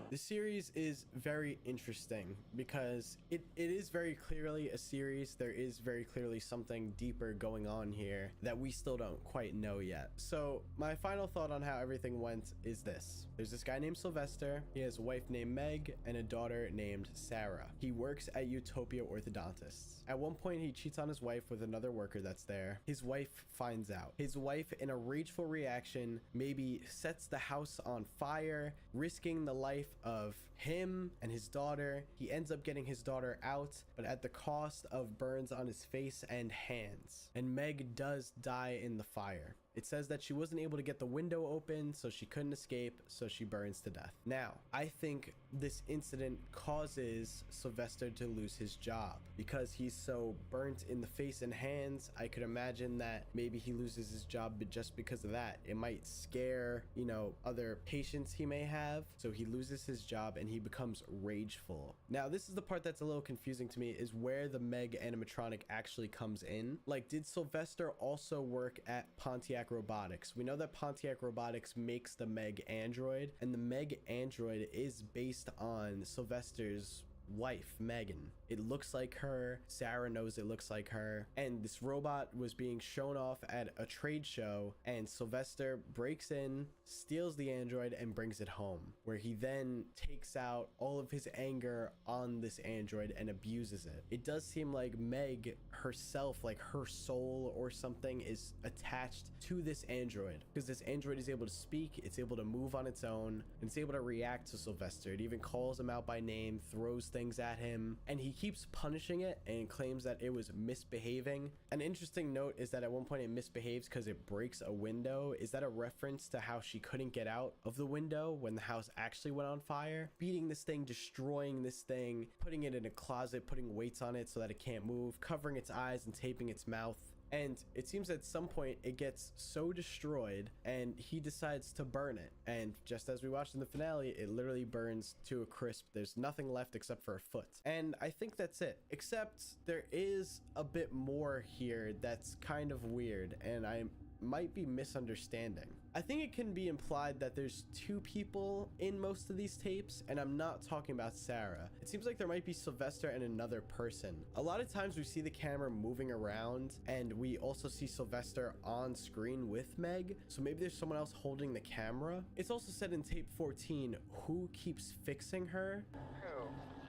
The series is very interesting because it is very clearly a series. There is very clearly something deeper going on here that we still don't quite know yet. So my final thought on how everything went is this. There's this guy named Sylvester. He has a wife named Meg and a daughter named Sarah. He works at Utopia Orthodontists. At one point, he cheats on his wife with another worker that's there. His wife finds out. His wife, in a rageful reaction, maybe sets the house on fire, risking the life of him and his daughter. He ends up getting his daughter out, but at the cost of burns on his face and hands. And Meg does die in the fire. It says that she wasn't able to get the window open, so she couldn't escape, so she burns to death. Now, I think this incident causes Sylvester to lose his job because he's so burnt in the face and hands. I could imagine that maybe he loses his job just because of that. It might scare, you know, other patients he may have, so he loses his job and he becomes rageful. Now, this is the part that's a little confusing to me, is where the Meg animatronic actually comes in. Like, did Sylvester also work at Pontiac Robotics? We know that Pontiac Robotics makes the Meg android, and the Meg android is based on Sylvester's wife, Megan. It looks like her. Sarah knows it looks like her. And this robot was being shown off at a trade show, and Sylvester breaks in, steals the android, and brings it home, where he then takes out all of his anger on this android and abuses it. It does seem like Meg herself, like her soul or something, is attached to this android, because this android is able to speak, it's able to move on its own, and it's able to react to Sylvester. It even calls him out by name, throws things at him, and he keeps punishing it and claims that it was misbehaving. An interesting note is that at one point it misbehaves because it breaks a window. Is that a reference to how she couldn't get out of the window when the house actually went on fire? Beating this thing, destroying this thing, putting it in a closet, putting weights on it so that it can't move, covering its eyes and taping its mouth. And it seems at some point it gets so destroyed and he decides to burn it. And just as we watched in the finale, it literally burns to a crisp. There's nothing left except for a foot. And I think that's it. Except there is a bit more here that's kind of weird, and I might be misunderstanding. I think it can be implied that there's two people in most of these tapes, and I'm not talking about Sarah. It seems like there might be Sylvester and another person. A lot of times we see the camera moving around, and we also see Sylvester on screen with Meg, so maybe there's someone else holding the camera. It's also said in tape 14, who keeps fixing her? Who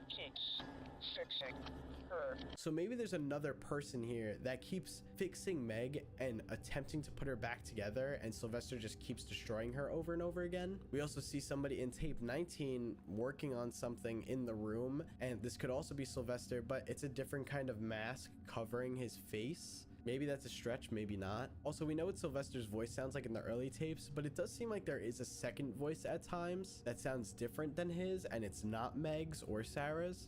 keeps fixing her? So maybe there's another person here that keeps fixing Meg and attempting to put her back together, and Sylvester just keeps destroying her over and over again. We also see somebody in tape 19 working on something in the room, and this could also be Sylvester, but it's a different kind of mask covering his face. Maybe that's a stretch, maybe not. Also, we know what Sylvester's voice sounds like in the early tapes, but it does seem like there is a second voice at times that sounds different than his, and it's not Meg's or Sarah's.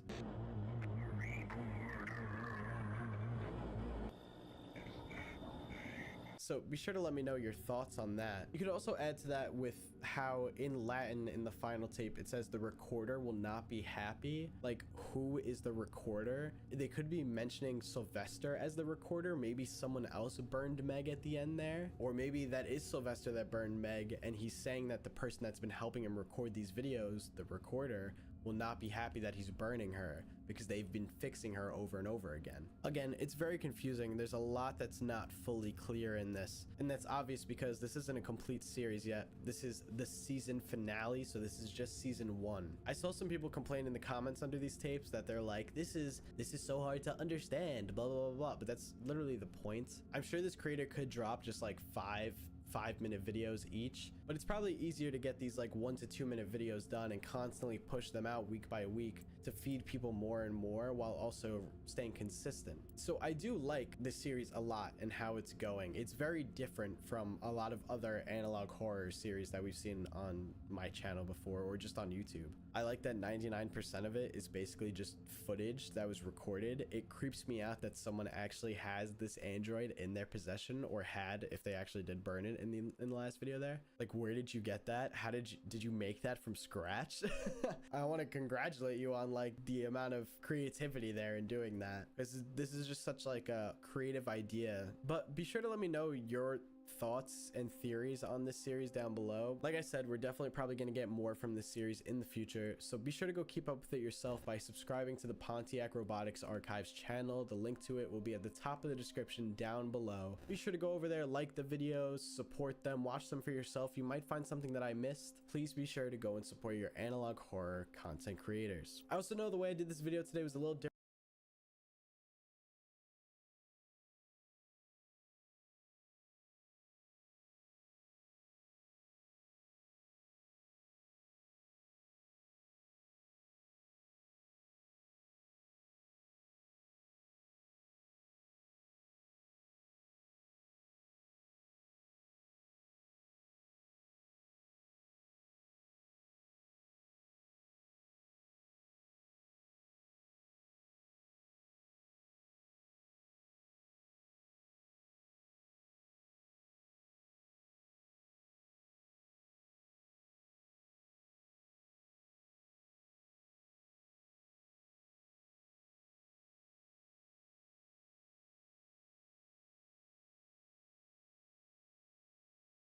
So be sure to let me know your thoughts on that. You could also add to that with how in Latin in the final tape it says the recorder will not be happy. Like, who is the recorder? They could be mentioning Sylvester as the recorder. Maybe someone else burned Meg at the end there. Or maybe that is Sylvester that burned Meg, and he's saying that the person that's been helping him record these videos, the recorder, will not be happy that he's burning her because they've been fixing her over and over again. Again, it's very confusing. There's a lot that's not fully clear in this, and that's obvious because this isn't a complete series yet. This is the season finale, so this is just season 1. I saw some people complain in the comments under these tapes that they're like, this is so hard to understand, blah, blah, blah, blah, but that's literally the point. I'm sure this creator could drop just like 5-minute videos each, but it's probably easier to get these like 1 to 2 minute videos done and constantly push them out week by week to feed people more and more while also staying consistent. So I do like this series a lot and how it's going. It's very different from a lot of other analog horror series that we've seen on my channel before or just on YouTube. I like that 99% of it is basically just footage that was recorded. It creeps me out that someone actually has this android in their possession, or had if they actually did burn it in the last video there. Like, where did you get that? How did you make that from scratch? I want to congratulate you on like the amount of creativity there in doing that. This is just such like a creative idea. But be sure to let me know your thoughts and theories on this series down below. Like I said, we're definitely probably going to get more from this series in the future, so be sure to go keep up with it yourself by subscribing to the Pontiac Robotics Archives channel. The link to it will be at the top of the description down below. Be sure to go over there, like the videos, support them, watch them for yourself. You might find something that I missed. Please be sure to go and support your analog horror content creators. I also know the way I did this video today was a little different.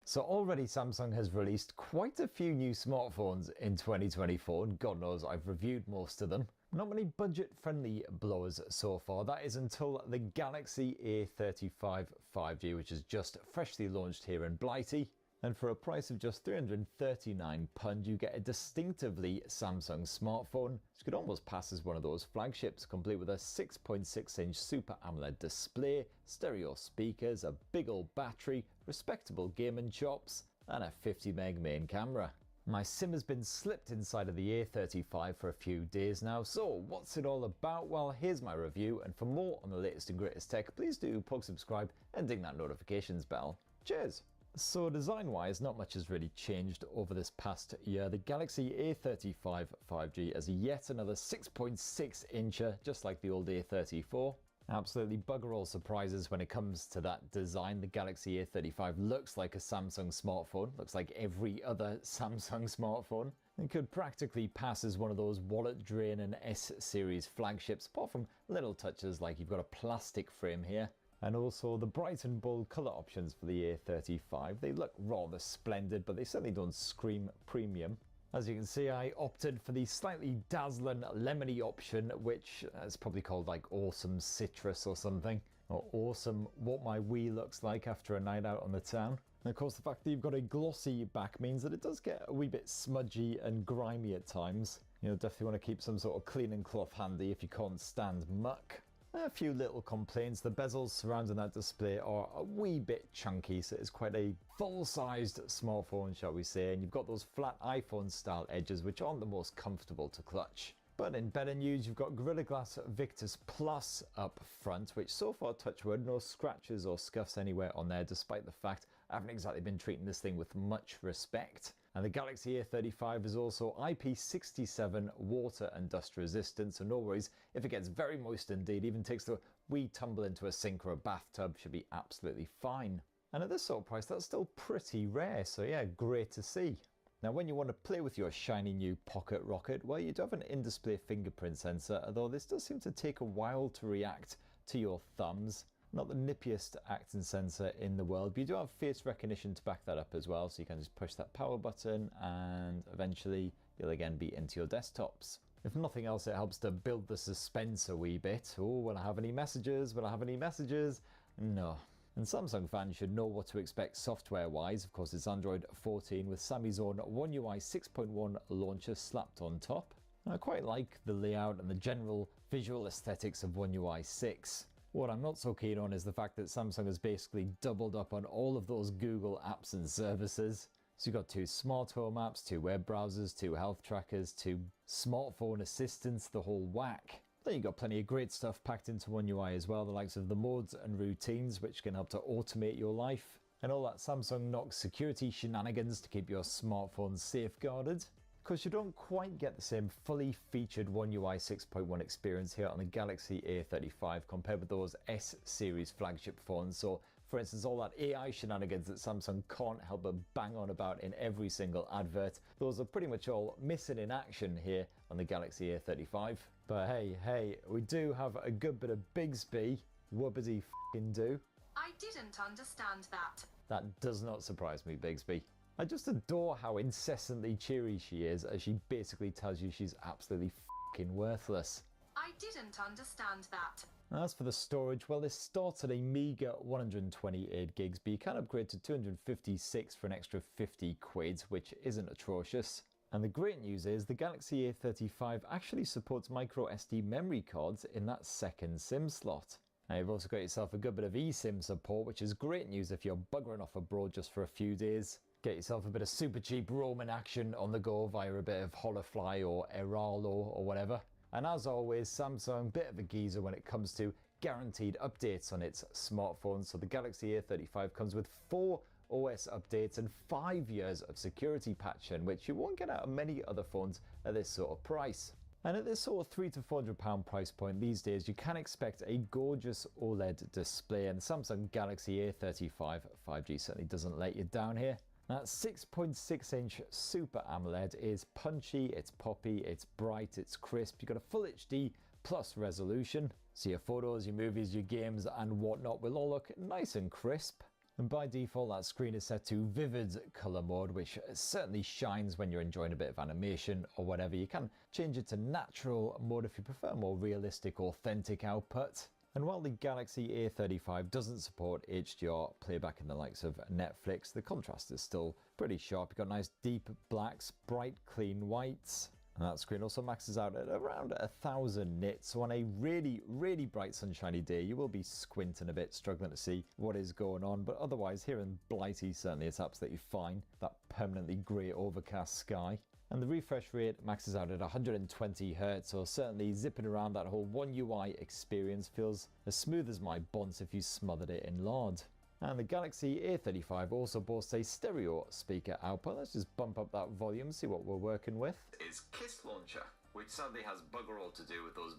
So already Samsung has released quite a few new smartphones in 2024, and God knows I've reviewed most of them. Not many budget-friendly blowers so far, that is until the Galaxy A35 5G, which is just freshly launched here in Blighty. And for a price of just £339, you get a distinctively Samsung smartphone, which could almost pass as one of those flagships, complete with a 6.6-inch Super AMOLED display, stereo speakers, a big old battery, respectable gaming chops, and a 50meg main camera. My SIM has been slipped inside of the A35 for a few days now, so what's it all about? Well, here's my review, and for more on the latest and greatest tech, please do subscribe and ding that notifications bell. Cheers! So design-wise, not much has really changed over this past year. The Galaxy A35 5G is yet another 6.6-incher, just like the old A34. Absolutely bugger all surprises when it comes to that design. The Galaxy A35 looks like a Samsung smartphone, looks like every other Samsung smartphone. It could practically pass as one of those wallet-draining S-series flagships, apart from little touches like you've got a plastic frame here. And also the bright and bold colour options for the A35. They look rather splendid, but they certainly don't scream premium. As you can see, I opted for the slightly dazzling lemony option, which is probably called like Awesome Citrus or something. Or Awesome What My Wii Looks Like After a Night Out on the Town. And of course the fact that you've got a glossy back means that it does get a wee bit smudgy and grimy at times. You'll definitely want to keep some sort of cleaning cloth handy if you can't stand muck. A few little complaints. The bezels surrounding that display are a wee bit chunky, so it's quite a full-sized smartphone, shall we say, and you've got those flat iPhone style edges which aren't the most comfortable to clutch. But in better news, you've got Gorilla Glass Victus Plus up front, which so far, touch wood, no scratches or scuffs anywhere on there, despite the fact I haven't exactly been treating this thing with much respect. And the Galaxy A35 is also IP67 water and dust resistant, so no worries if it gets very moist indeed, even takes the wee tumble into a sink or a bathtub, should be absolutely fine. And at this sort of price, that's still pretty rare, so yeah, great to see. Now when you want to play with your shiny new pocket rocket, well, you do have an in-display fingerprint sensor, although this does seem to take a while to react to your thumbs. Not the nippiest acting sensor in the world, but you do have face recognition to back that up as well, so you can just push that power button and eventually you'll again be into your desktops. If nothing else, it helps to build the suspense a wee bit. Oh, will I have any messages? Will I have any messages? No. And Samsung fans should know what to expect software-wise. Of course, it's Android 14 with Sammy's own One UI 6.1 launcher slapped on top. And I quite like the layout and the general visual aesthetics of One UI 6. What I'm not so keen on is the fact that Samsung has basically doubled up on all of those Google apps and services. So you've got 2 smart home apps, 2 web browsers, 2 health trackers, 2 smartphone assistants, the whole whack. Then you've got plenty of great stuff packed into One UI as well, the likes of the modes and routines, which can help to automate your life. And all that Samsung Knox security shenanigans to keep your smartphone safeguarded. Because you don't quite get the same fully featured One UI 6.1 experience here on the Galaxy A35 compared with those S-series flagship phones. So for instance, all that AI shenanigans that Samsung can't help but bang on about in every single advert, those are pretty much all missing in action here on the Galaxy A35. But hey, we do have a good bit of Bigsby. Whoopity f***ing do. I didn't understand that. That does not surprise me, Bigsby. I just adore how incessantly cheery she is as she basically tells you she's absolutely f***ing worthless. I didn't understand that. As for the storage, well, this starts at a meager 128 gigs, but you can upgrade to 256 for an extra 50 quid, which isn't atrocious. And the great news is the Galaxy A35 actually supports micro SD memory cards in that second SIM slot. Now you've also got yourself a good bit of eSIM support, which is great news if you're buggering off abroad just for a few days. Get yourself a bit of super cheap roaming action on the go via a bit of Holofly or Eralo or whatever. And as always, Samsung, bit of a geezer when it comes to guaranteed updates on its smartphones. So the Galaxy A35 comes with 4 OS updates and 5 years of security patching, which you won't get out of many other phones at this sort of price. And at this sort of £300 to £400 price point these days, you can expect a gorgeous OLED display, and the Samsung Galaxy A35 5G certainly doesn't let you down here. That 6.6-inch Super AMOLED is punchy, it's poppy, it's bright, it's crisp. You've got a full HD plus resolution, so your photos, your movies, your games and whatnot will all look nice and crisp. And by default, that screen is set to vivid color mode, which certainly shines when you're enjoying a bit of animation or whatever. You can change it to natural mode if you prefer more realistic, authentic output. And while the Galaxy A35 doesn't support HDR playback in the likes of Netflix, the contrast is still pretty sharp. You've got nice deep blacks, bright clean whites. And that screen also maxes out at around 1000 nits. So on a really, really bright sunshiny day, you will be squinting a bit, struggling to see what is going on. But otherwise, here in Blighty, certainly it's absolutely fine. That permanently grey overcast sky. And the refresh rate maxes out at 120 Hz, so certainly zipping around that whole One UI experience feels as smooth as my bonce if you smothered it in lard. And the Galaxy A35 also boasts a stereo speaker output. Let's just bump up that volume, see what we're working with. Is Kiss Launcher, which sadly has bugger all to do with those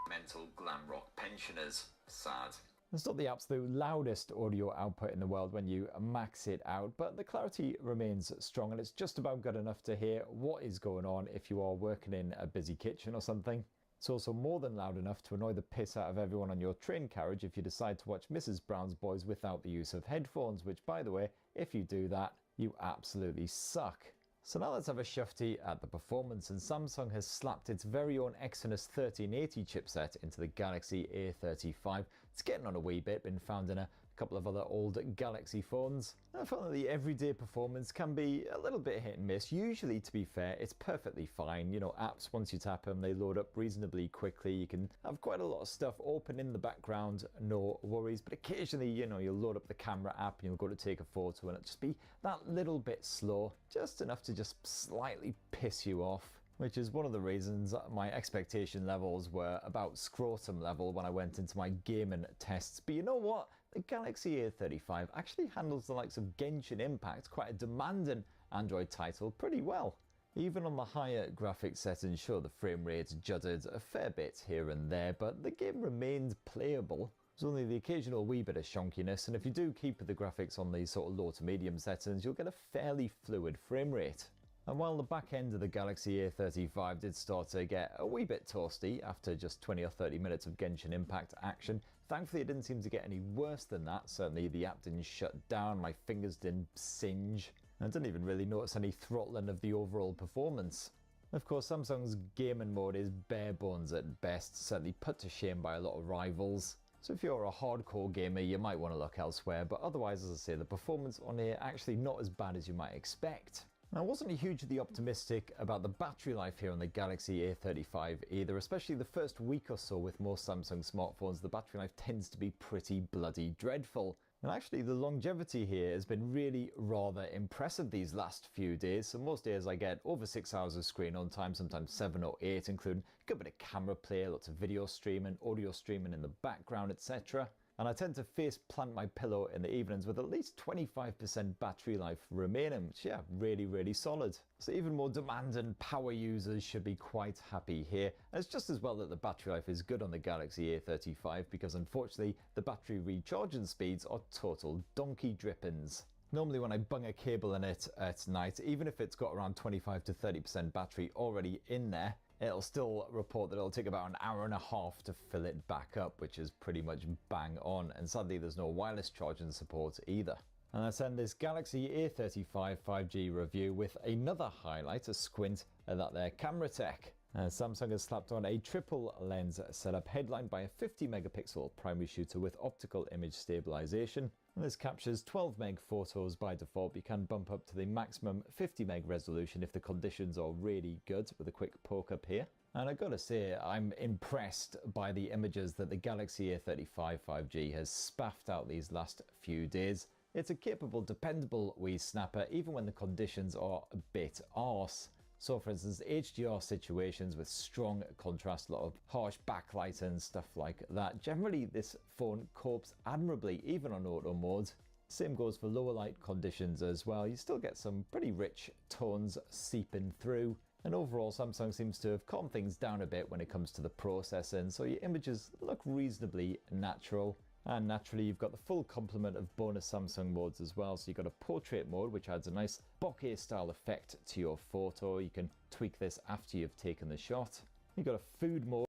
mental glam rock pensioners. Sad. It's not the absolute loudest audio output in the world when you max it out, but the clarity remains strong and it's just about good enough to hear what is going on if you are working in a busy kitchen or something. It's also more than loud enough to annoy the piss out of everyone on your train carriage if you decide to watch Mrs. Brown's Boys without the use of headphones, which, by the way, if you do that, you absolutely suck. So now let's have a shufty at the performance, and Samsung has slapped its very own Exynos 1380 chipset into the Galaxy A35. It's getting on a wee bit, been found in a couple of other old Galaxy phones. I found that the everyday performance can be a little bit hit and miss. Usually, to be fair, it's perfectly fine. You know, apps, once you tap them, they load up reasonably quickly. You can have quite a lot of stuff open in the background, no worries. But occasionally, you know, you'll load up the camera app and you'll go to take a photo and it'll just be that little bit slow, just enough to just slightly piss you off. Which is one of the reasons my expectation levels were about scrotum level when I went into my gaming tests. But you know what? The Galaxy A35 actually handles the likes of Genshin Impact, quite a demanding Android title, pretty well. Even on the higher graphics settings, sure, the frame rate judded a fair bit here and there, but the game remained playable. There's only the occasional wee bit of shonkiness, and if you do keep the graphics on these sort of low to medium settings, you'll get a fairly fluid frame rate. And while the back end of the Galaxy A35 did start to get a wee bit toasty after just 20 or 30 minutes of Genshin Impact action, thankfully it didn't seem to get any worse than that. Certainly the app didn't shut down, my fingers didn't singe, and I didn't even really notice any throttling of the overall performance. Of course, Samsung's gaming mode is bare bones at best, certainly put to shame by a lot of rivals. So if you're a hardcore gamer, you might want to look elsewhere, but otherwise, as I say, the performance on here actually not as bad as you might expect. Now, I wasn't hugely optimistic about the battery life here on the Galaxy A35 either, especially the first week or so with most Samsung smartphones. The battery life tends to be pretty bloody dreadful. And actually the longevity here has been really rather impressive these last few days. So most days I get over 6 hours of screen on time, sometimes 7 or 8, including a good bit of camera play, lots of video streaming, audio streaming in the background, etc. And I tend to face plant my pillow in the evenings with at least 25% battery life remaining, which, yeah, really, really solid. So even more demanding power users should be quite happy here. And it's just as well that the battery life is good on the Galaxy A35 because unfortunately the battery recharging speeds are total donkey drippings. Normally when I bung a cable in it at night, even if it's got around 25 to 30% battery already in there, it'll still report that it'll take about an hour and a half to fill it back up, which is pretty much bang on. And sadly, there's no wireless charging support either. And let's end this Galaxy A35 5G review with another highlight, a squint at that there camera tech. Samsung has slapped on a triple lens setup headlined by a 50 megapixel primary shooter with optical image stabilization. And this captures 12 meg photos by default. You can bump up to the maximum 50 meg resolution if the conditions are really good, with a quick poke up here. And I gotta say, I'm impressed by the images that the Galaxy A35 5G has spaffed out these last few days. It's a capable, dependable wee snapper, even when the conditions are a bit arse. So for instance, HDR situations with strong contrast, a lot of harsh backlight and stuff like that. Generally, this phone copes admirably, even on auto mode. Same goes for lower light conditions as well. You still get some pretty rich tones seeping through. And overall, Samsung seems to have calmed things down a bit when it comes to the processing, so your images look reasonably natural. And naturally, you've got the full complement of bonus Samsung modes as well. So you've got a portrait mode, which adds a nice bokeh style effect to your photo. You can tweak this after you've taken the shot. You've got a food mode.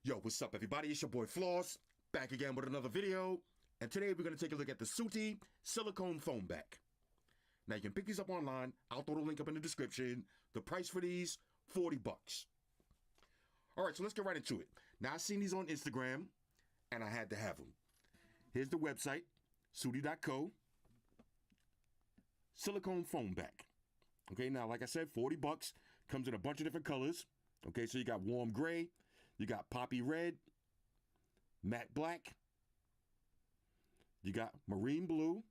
Yo, what's up everybody? It's your boy Floss, back again with another video. And today we're going to take a look at the Sooty silicone phone back. Now you can pick these up online. I'll throw the link up in the description. The price for these, $40. All right, so let's get right into it. Now I seen these on Instagram and I had to have them. Here's the website, sooty.co. Silicone phone back. Okay, now like I said, $40. Comes in a bunch of different colors. Okay, so you got warm gray, you got poppy red, matte black, you got marine blue,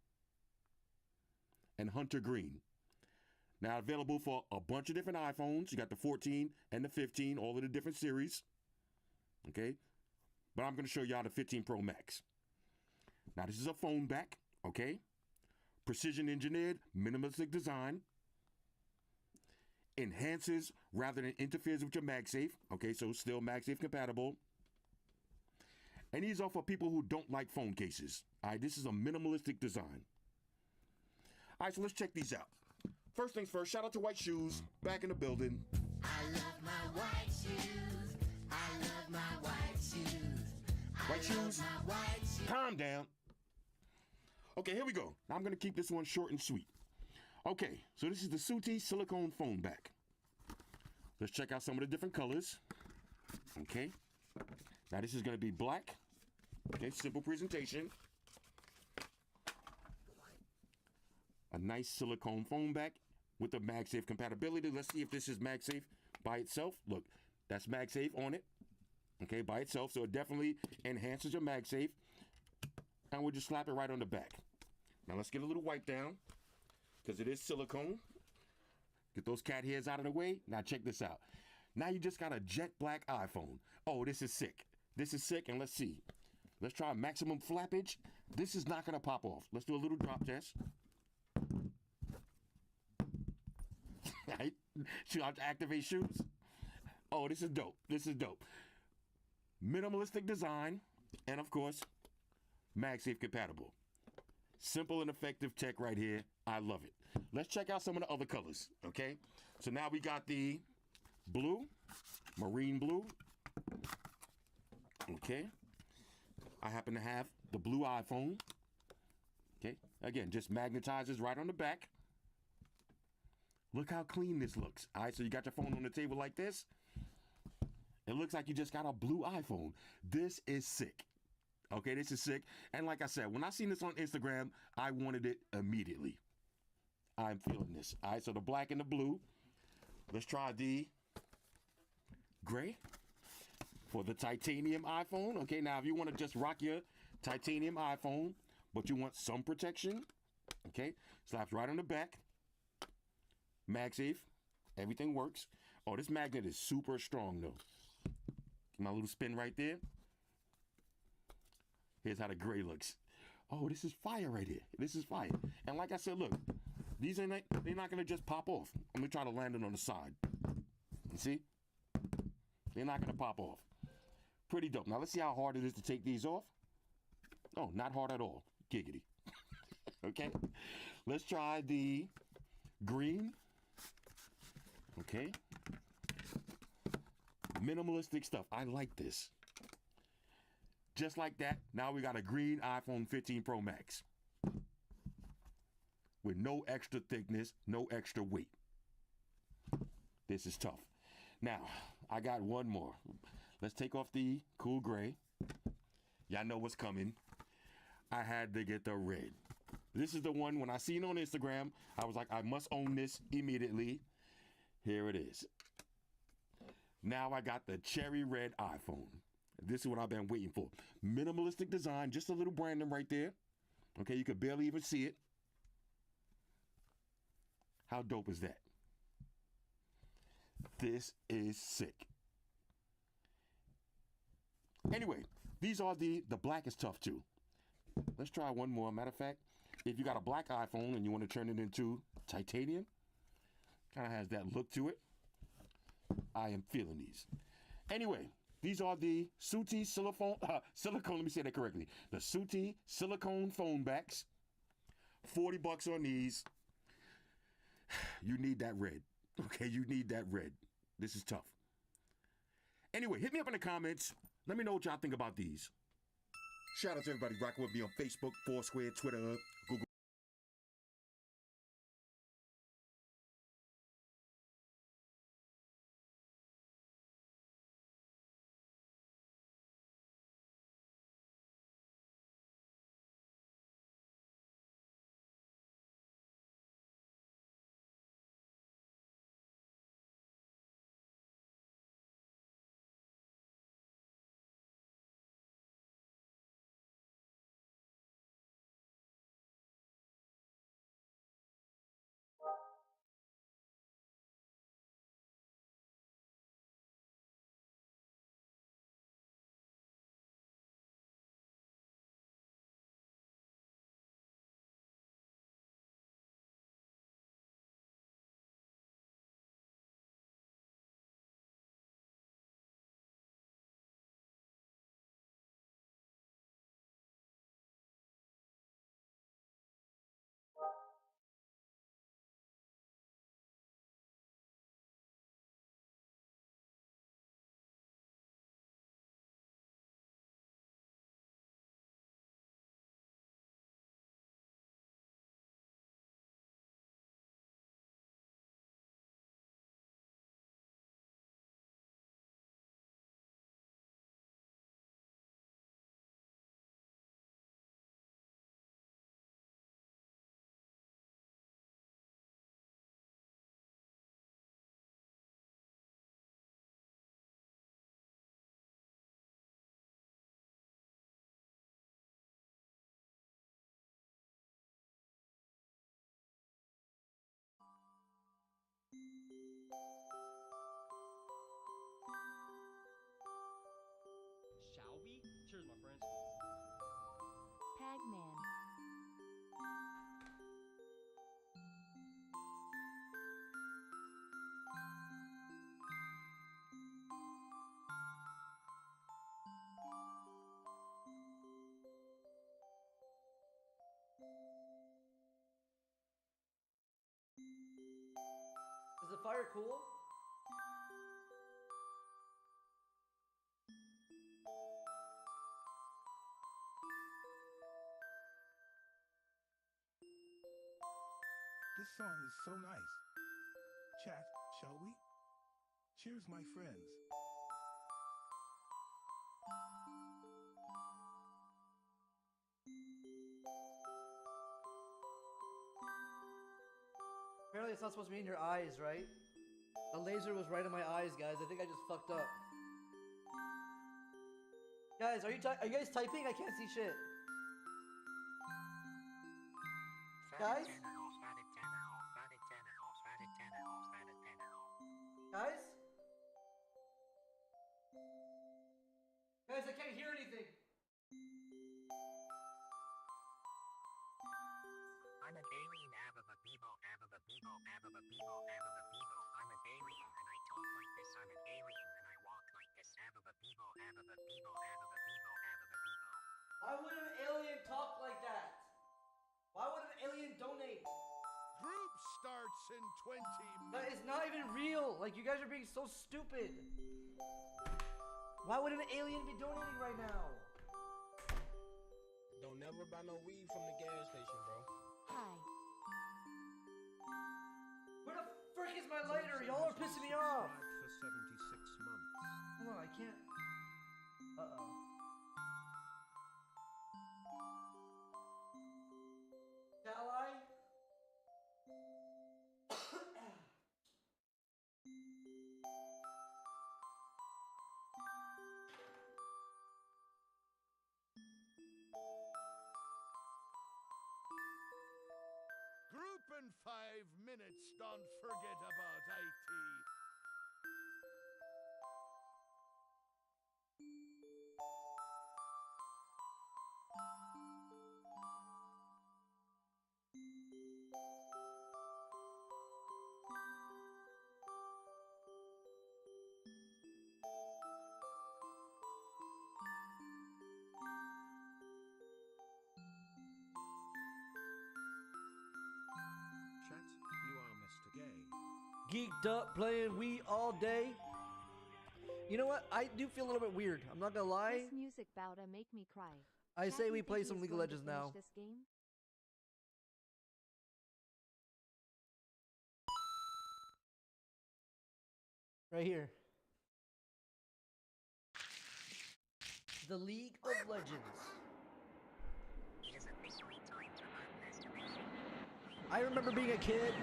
and hunter green. Now available for a bunch of different iPhones. You got the 14 and the 15, all of the different series. Okay, but I'm going to show y'all the 15 Pro Max. Now this is a phone back, okay? Precision engineered, minimalistic design. Enhances rather than interferes with your MagSafe. Okay, so still MagSafe compatible. And these are for people who don't like phone cases. All right, this is a minimalistic design. All right, so let's check these out. First things first, shout out to White Shoes, back in the building. I love my white shoes. I love my white shoes. White shoes? My white shoes. Calm down. Okay, here we go. Now I'm going to keep this one short and sweet. Okay, so this is the Sooty silicone phone back. Let's check out some of the different colors. Okay. Now this is going to be black. Okay, simple presentation. A nice silicone phone back with the MagSafe compatibility. Let's see if this is MagSafe by itself. Look, that's MagSafe on it. Okay, by itself. So it definitely enhances your MagSafe. And we'll just slap it right on the back. Now let's get a little wipe down, because it is silicone. Get those cat hairs out of the way. Now check this out. Now you just got a jet black iPhone. Oh, this is sick. This is sick, and let's see. Let's try maximum flappage. This is not going to pop off. Let's do a little drop test. Right? Should I activate shoes? Oh, this is dope. This is dope. Minimalistic design, and of course, MagSafe compatible. Simple and effective tech right here. I love it. Let's check out some of the other colors, okay? So now we got the blue, marine blue. Okay. I happen to have the blue iPhone. Okay. Again, just magnetizes right on the back. Look how clean this looks. All right, so you got your phone on the table like this. It looks like you just got a blue iPhone. This is sick. Okay, this is sick. And like I said, when I seen this on Instagram, I wanted it immediately. I'm feeling this. All right, so the black and the blue. Let's try the gray for the titanium iPhone. Okay, now if you want to just rock your titanium iPhone, but you want some protection, okay, slaps right on the back. MagSafe. Everything works. Oh, this magnet is super strong, though. My little spin right there. Here's how the gray looks. Oh, this is fire right here. This is fire. And like I said, look, these ain't they're not gonna just pop off. I'm gonna try to land it on the side. You see? They're not gonna pop off. Pretty dope. Now let's see how hard it is to take these off. Oh, not hard at all. Giggity. Okay. Let's try the green. Okay. Minimalistic stuff. I like this. Just like that, now we got a green iPhone 15 Pro Max. With no extra thickness, no extra weight. This is tough. Now, I got one more. Let's take off the cool gray. Y'all know what's coming. I had to get the red. This is the one, when I seen it on Instagram, I was like, I must own this immediately. Here it is. Now I got the cherry red iPhone. This is what I've been waiting for. Minimalistic design, just a little branding right there. Okay, you could barely even see it. How dope is that? This is sick. Anyway, these are the black is tough too. Let's try one more. Matter of fact, if you got a black iPhone and you want to turn it into titanium, kind of has that look to it. I am feeling these. Anyway, these are the Sooty silicone, let me say that correctly. The Sooty silicone phone backs. $40 on these. You need that red. Okay, you need that red. This is tough. Anyway, hit me up in the comments. Let me know what y'all think about these. Shout out to everybody rocking with me on Facebook, Foursquare, Twitter, Google. Shall we? Cheers, my friends. Pagman. Is the fire cool? This song is so nice. Chat, shall we? Cheers, my friends. Apparently it's not supposed to be in your eyes, right? A laser was right in my eyes, guys. I think I just fucked up. Guys, are you guys typing? I can't see shit. Guys? Guys? Guys, I can't hear anything. I'm an alien, Abba Bebo, Abba Bebo, Abba Bebo, Abba Bebo. I'm an alien, and I talk like this. I'm an alien, and I walk like this. Abba Bebo, Abba Bebo, Abba Bebo, Abba Bebo. Why would an alien talk like that? Why would an alien donate? Group starts in 20 minutes. That is not even real. Like, you guys are being so stupid. Why would an alien be donating right now? Don't never buy no weed from the gas station, bro. Hi. Where the frick is my lighter? Y'all are pissing me off. For 76 months. Hold on, I can't. Uh-oh. Shall I? Group in 5 minutes. Don't forget about IT. Chat, you are Mr. Gay. Geeked up, playing Wii all day. You know what? I do feel a little bit weird. I'm not gonna lie. This music bout to make me cry. I Chat, say you we think play he some is League of going to Legends finish now. This game? Right here. The League of Legends. It is officially time for my masturbation. I remember being a kid,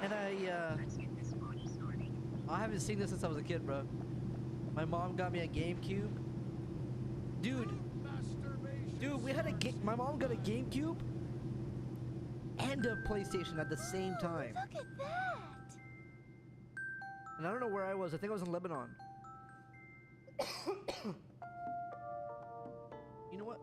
and I haven't seen this since I was a kid, bro. My mom got me a GameCube. Dude, we had my mom got a GameCube and a PlayStation at the same time. Look at that! And I don't know where I was. I think I was in Lebanon. You know what?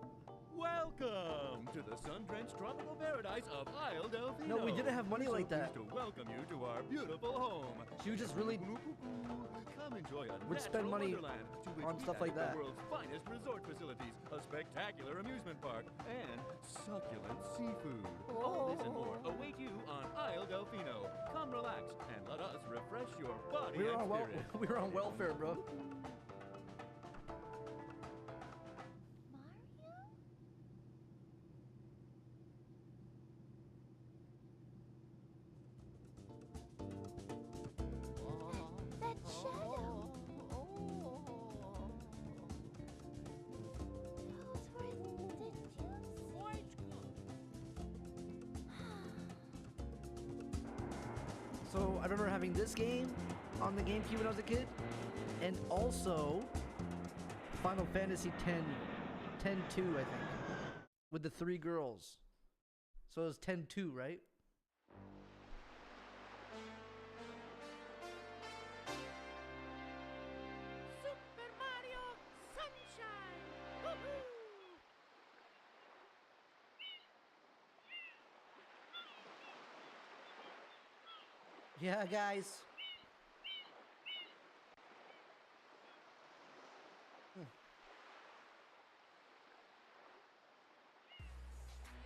Welcome to the sun-drenched tropical paradise of Isle Delfino. No, we didn't have money We're so like that. pleased to welcome you to our beautiful home. She was just really Come enjoy a would spend natural money wonderland to which on we stuff added like that. The world's finest resort facilities, a spectacular amusement park, and succulent seafood. All this and more await you on Isle Delfino. Come relax and let us refresh your body We were and on spirit. we were on welfare, bro. That shadow. So I remember having this game on the GameCube when I was a kid, and also Final Fantasy X, 10-2, I think, with the 3 girls. So it was 10-2, right? Super Mario Sunshine! Woohoo! Yeah, guys.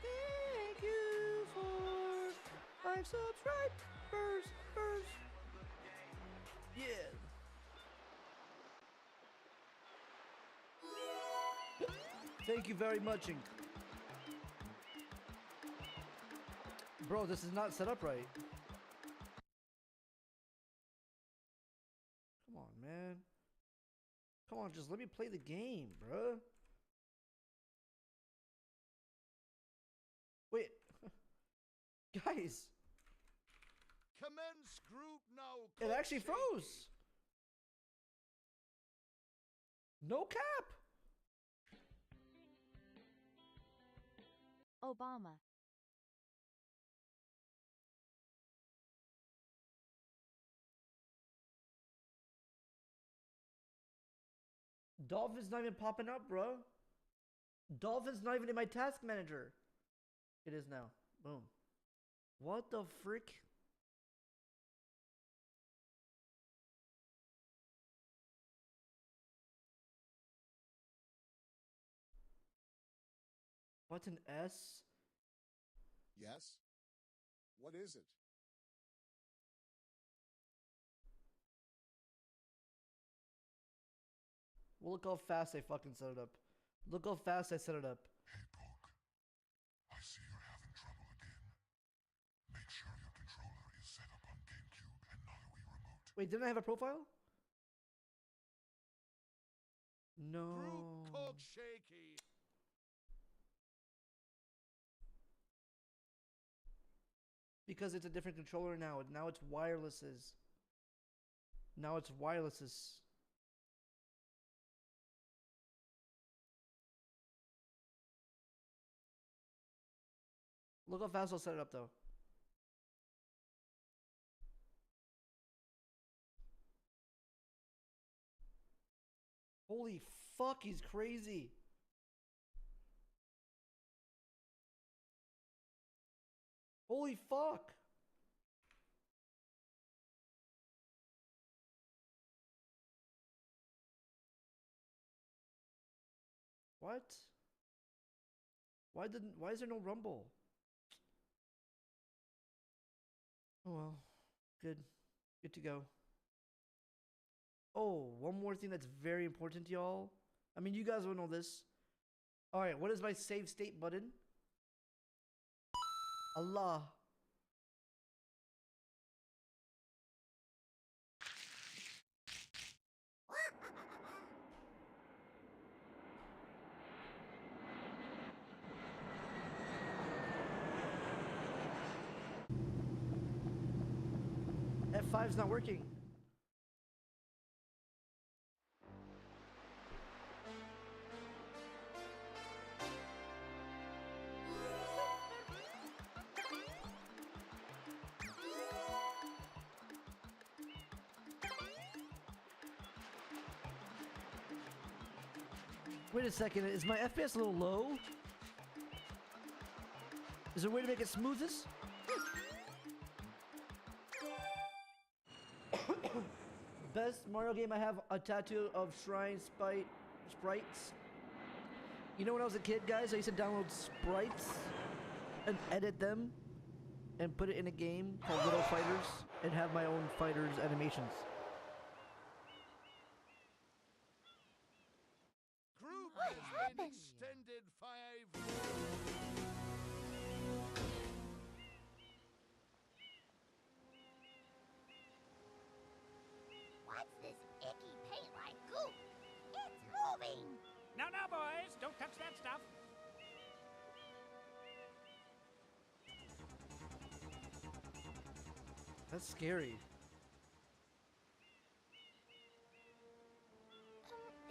Thank you for 5 subscribers. Yeah. Thank you very much. Bro, this is not set up right. Come on, man. Come on, just let me play the game, bruh. Wait. Guys, Commence group now. it actually froze. No cap. Obama. Dolphin's not even popping up, bro. Dolphin's not even in my task manager. It is now. Boom. What the frick? Button S? Yes. What is it? Well, look how fast I fucking set it up. Look how fast I set it up. I see you're having trouble again. Make sure your controller is set up on GameCube and not a Wii remote. Wait, didn't I have a profile? No. Cook shaky. Because it's a different controller now. Now it's wirelesses. Now it's wirelesses. Look how fast I'll set it up though. Holy fuck, he's crazy. Holy fuck. What? Why is there no rumble? Oh well. Good. Good to go. Oh, one more thing that's very important, y'all. I mean, you guys will know this. Alright, what is my save state button? Allah. F5's not working. Wait a second, is my FPS a little low? Is there a way to make it smoothest? Best Mario game I have a tattoo of shrine sprites. You know when I was a kid, guys, I used to download sprites and edit them and put it in a game called Little Fighters and have my own fighters animations. Group has been extended 5. What's this icky paint-like goop? It's moving! No, no, boys! Don't touch that stuff! That's scary.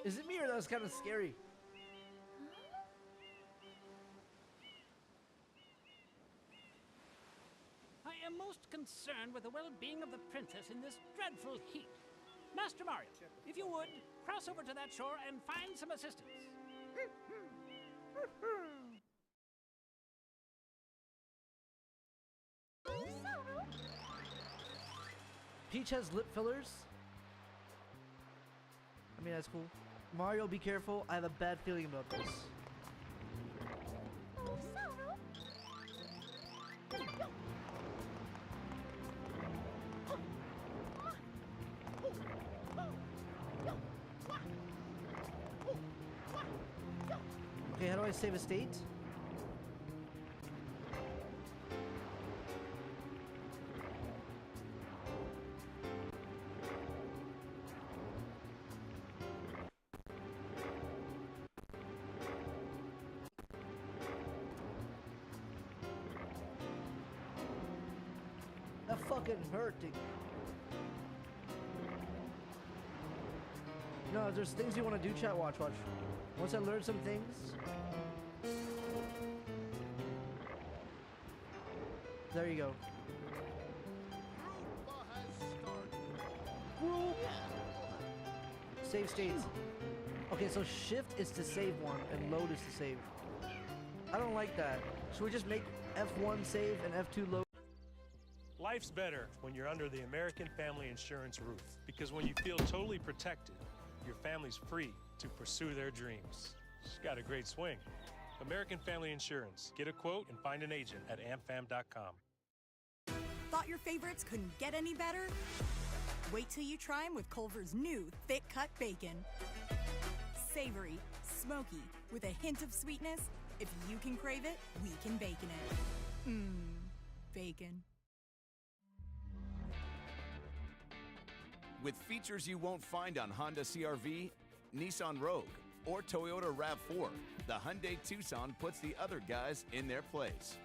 Is it me or that was kind of scary? I am most concerned with the well-being of the princess in this dreadful heat. Master Mario, if you would, cross over to that shore and find some assistance. Peach has lip fillers. I mean, that's cool. Mario, be careful. I have a bad feeling about this. Okay, how do I save a state? That fucking hurting. No, there's things you want to do, chat. Watch. Once I learn some things. There you go. Save states. Okay, so shift is to save one and load is to save. I don't like that. Should we just make F1 save and F2 load? Life's better when you're under the American Family Insurance roof, because when you feel totally protected, your family's free to pursue their dreams. She's got a great swing. American Family Insurance. Get a quote and find an agent at amfam.com. Thought your favorites couldn't get any better? Wait till you try them with Culver's new thick cut bacon. Savory, smoky, with a hint of sweetness. If you can crave it, we can bacon it. Bacon. With features you won't find on Honda CR-V, Nissan Rogue, or Toyota RAV4, the Hyundai Tucson puts the other guys in their place.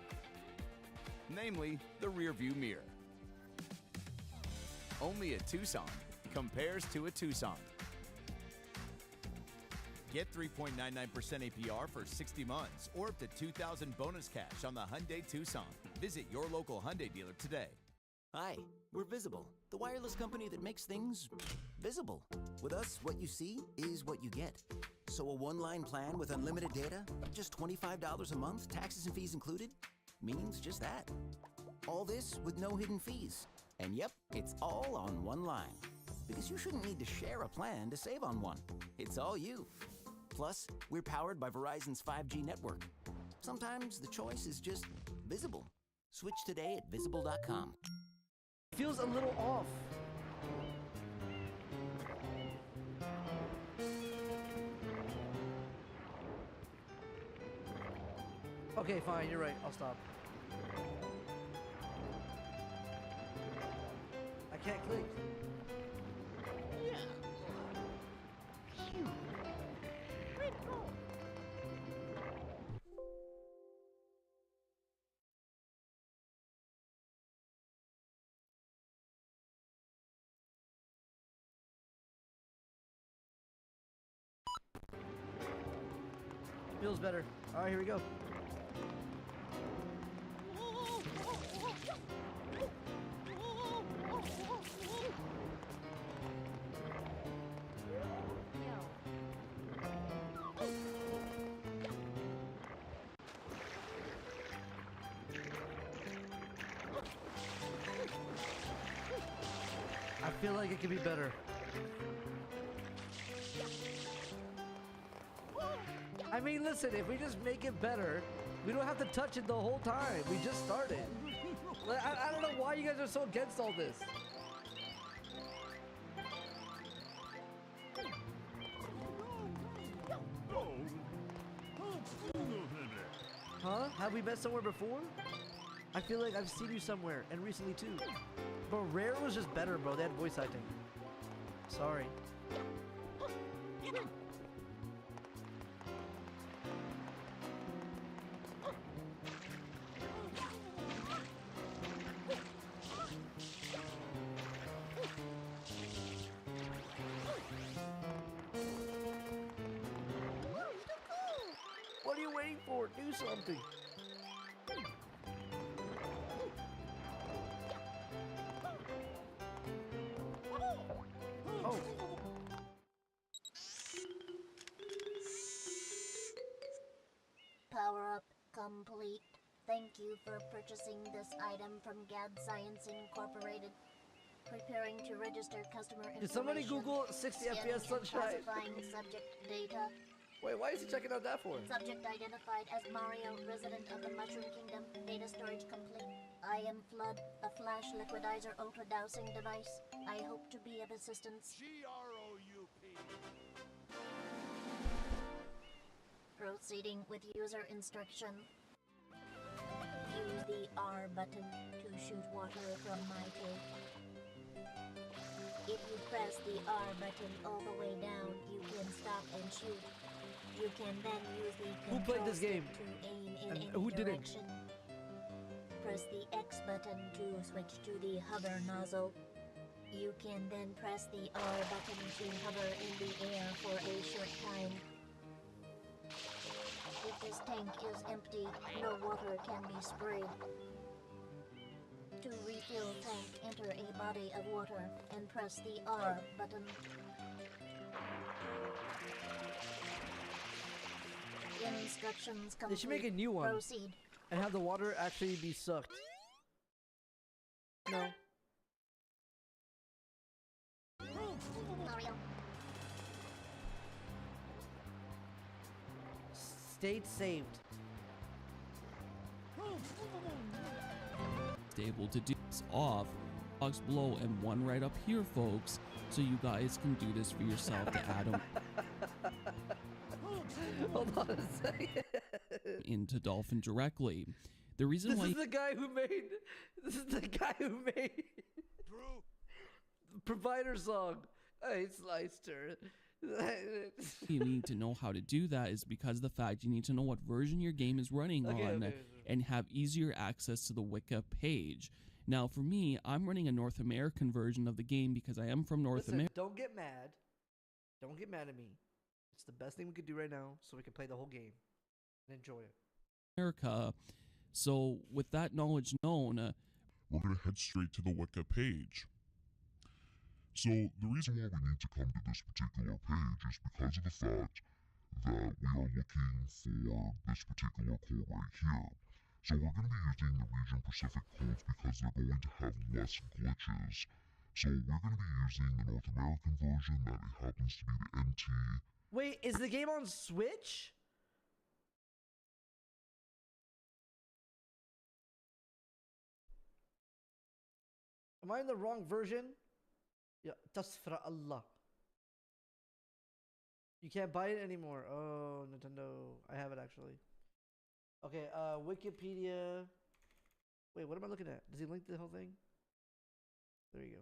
Namely, the rear-view mirror. Only a Tucson compares to a Tucson. Get 3.99% APR for 60 months or up to $2,000 bonus cash on the Hyundai Tucson. Visit your local Hyundai dealer today. Hi, we're Visible, the wireless company that makes things visible. With us, what you see is what you get. So a one-line plan with unlimited data, just $25 a month, taxes and fees included, means just that. All this with no hidden fees. And yep, it's all on one line. Because you shouldn't need to share a plan to save on one. It's all you. Plus, we're powered by Verizon's 5G network. Sometimes the choice is just visible. Switch today at visible.com. Feels a little off. Okay, fine, you're right. I'll stop. I can't click. Feels better. All right, here we go. I feel like it could be better. I mean, listen, if we just make it better, we don't have to touch it the whole time. We just started. I don't know why you guys are so against all this. Huh? Have we met somewhere before? I feel like I've seen you somewhere, and recently too. Bro, Rare was just better, bro. They had voice acting. Sorry. What are you waiting for? Do something. Oh. Power up complete. Thank you for purchasing this item from GAD Science Incorporated. Preparing to register customer information. Did somebody Google 60 Scanning FPS and sunshine? Classifying subject data. Wait, why is he checking out that for? Subject identified as Mario, resident of the Mushroom Kingdom. Data storage complete. I am Flood, a flash liquidizer ultra dowsing device. I hope to be of assistance. G-R-O-U-P. Proceeding with user instruction. Use the R button to shoot water from my tank. If you press the R button all the way down, you can stop and shoot. You can then use the Who played this control game? stick to aim in And any who didn't? direction. Press the X button to switch to the hover nozzle. You can then press the R button to hover in the air for a short time. If this tank is empty, no water can be sprayed. To refill tank, enter a body of water and press the R button. Instructions complete. They should make a new one. Proceed. And have the water actually be sucked. No. Mario. State saved. Stable to do this off. Box below and one right up here, folks, so you guys can do this for yourself to add them Hold on a second. into Dolphin directly. The reason This why is the guy who made. This is the guy who made. Provider song. Hey, Slicer. you need to know how to do that is because of the fact you need to know what version your game is running on and have easier access to the Wiki page. Now, for me, I'm running a North American version of the game because I am from North America. Don't get mad. Don't get mad at me. It's the best thing we could do right now so we can play the whole game and enjoy it. So, with that knowledge known, we're going to head straight to the Wiki page. So, the reason why we need to come to this particular page is because of the fact that we are looking for this particular code right here. So we're going to be using the region Pacific codes because they're going to have less glitches. So we're going to be using the North American version that it happens to be the NT. Wait, is the game on Switch? Am I in the wrong version? Yeah, Tasfra Allah. You can't buy it anymore. Oh, Nintendo. I have it actually. Okay, Wikipedia. Wait, what am I looking at? Does he link the whole thing? There you go.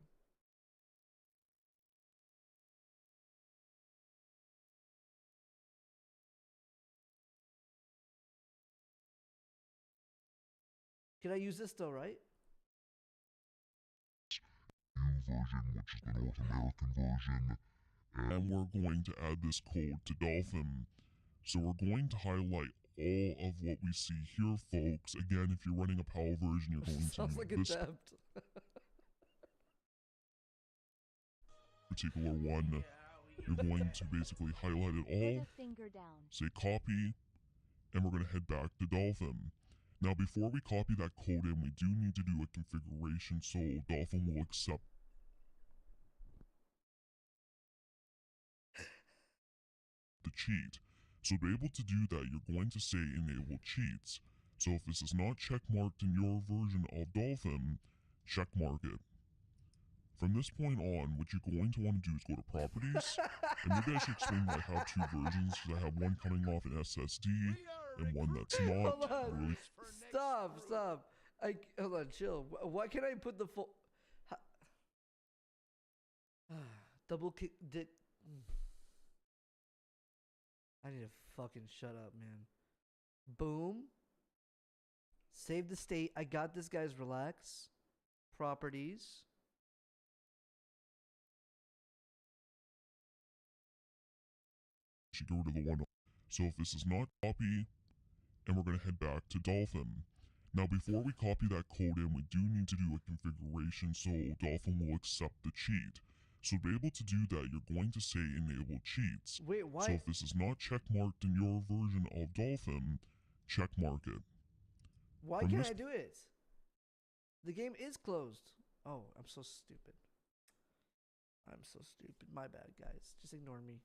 Can I use this though, right? Version, which is the North American version. And we're going to add this code to Dolphin. So we're going to highlight all of what we see here, folks. Again, if you're running a PAL version, you're going to Sounds like a this theft. particular one. You're going to basically highlight it all, say copy, and we're going to head back to Dolphin. Now, before we copy that code in, we do need to do a configuration so Dolphin will accept the cheat. So to be able to do that, you're going to say enable cheats. So if this is not checkmarked in your version of Dolphin, checkmark it. From this point on, what you're going to want to do is go to properties, and maybe I should explain that I have two versions, because I have one coming off an SSD, and one that's not. Hold on. Stop. Hold on, chill. Why can't I put the full... Double kick... I need to fucking shut up, man. Boom. Save the state. I got this, guys. Relax. Properties. Should go to the one. So if this is not copy, and we're going to head back to Dolphin. Now before we copy that code in, we do need to do a configuration so Dolphin will accept the cheat. So to be able to do that, you're going to say enable cheats. Wait, why? So if this is not checkmarked in your version of Dolphin, checkmark it. Why can't I do it? The game is closed. Oh, I'm so stupid. I'm so stupid. My bad, guys. Just ignore me.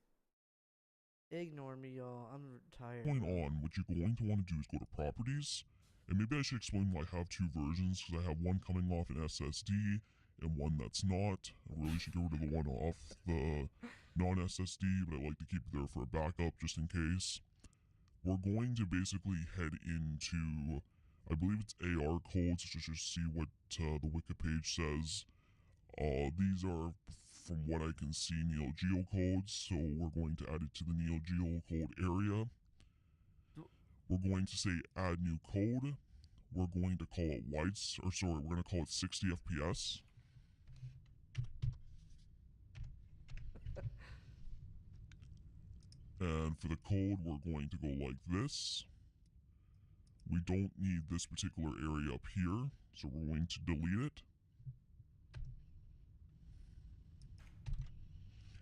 Ignore me, y'all. I'm tired. Point on, what you're going to want to do is go to properties. And maybe I should explain why I have two versions, because I have one coming off an SSD and one that's not. I really should get rid of the one off the non-SSD, but I like to keep it there for a backup just in case. We're going to basically head into, I believe it's AR codes, to just see what the Wiki page says. These are, from what I can see, Neo Geo codes, so we're going to add it to the Neo Geo code area. We're going to say add new code. We're going to call it we're going to call it 60 FPS. And for the code, we're going to go like this. We don't need this particular area up here, so we're going to delete it.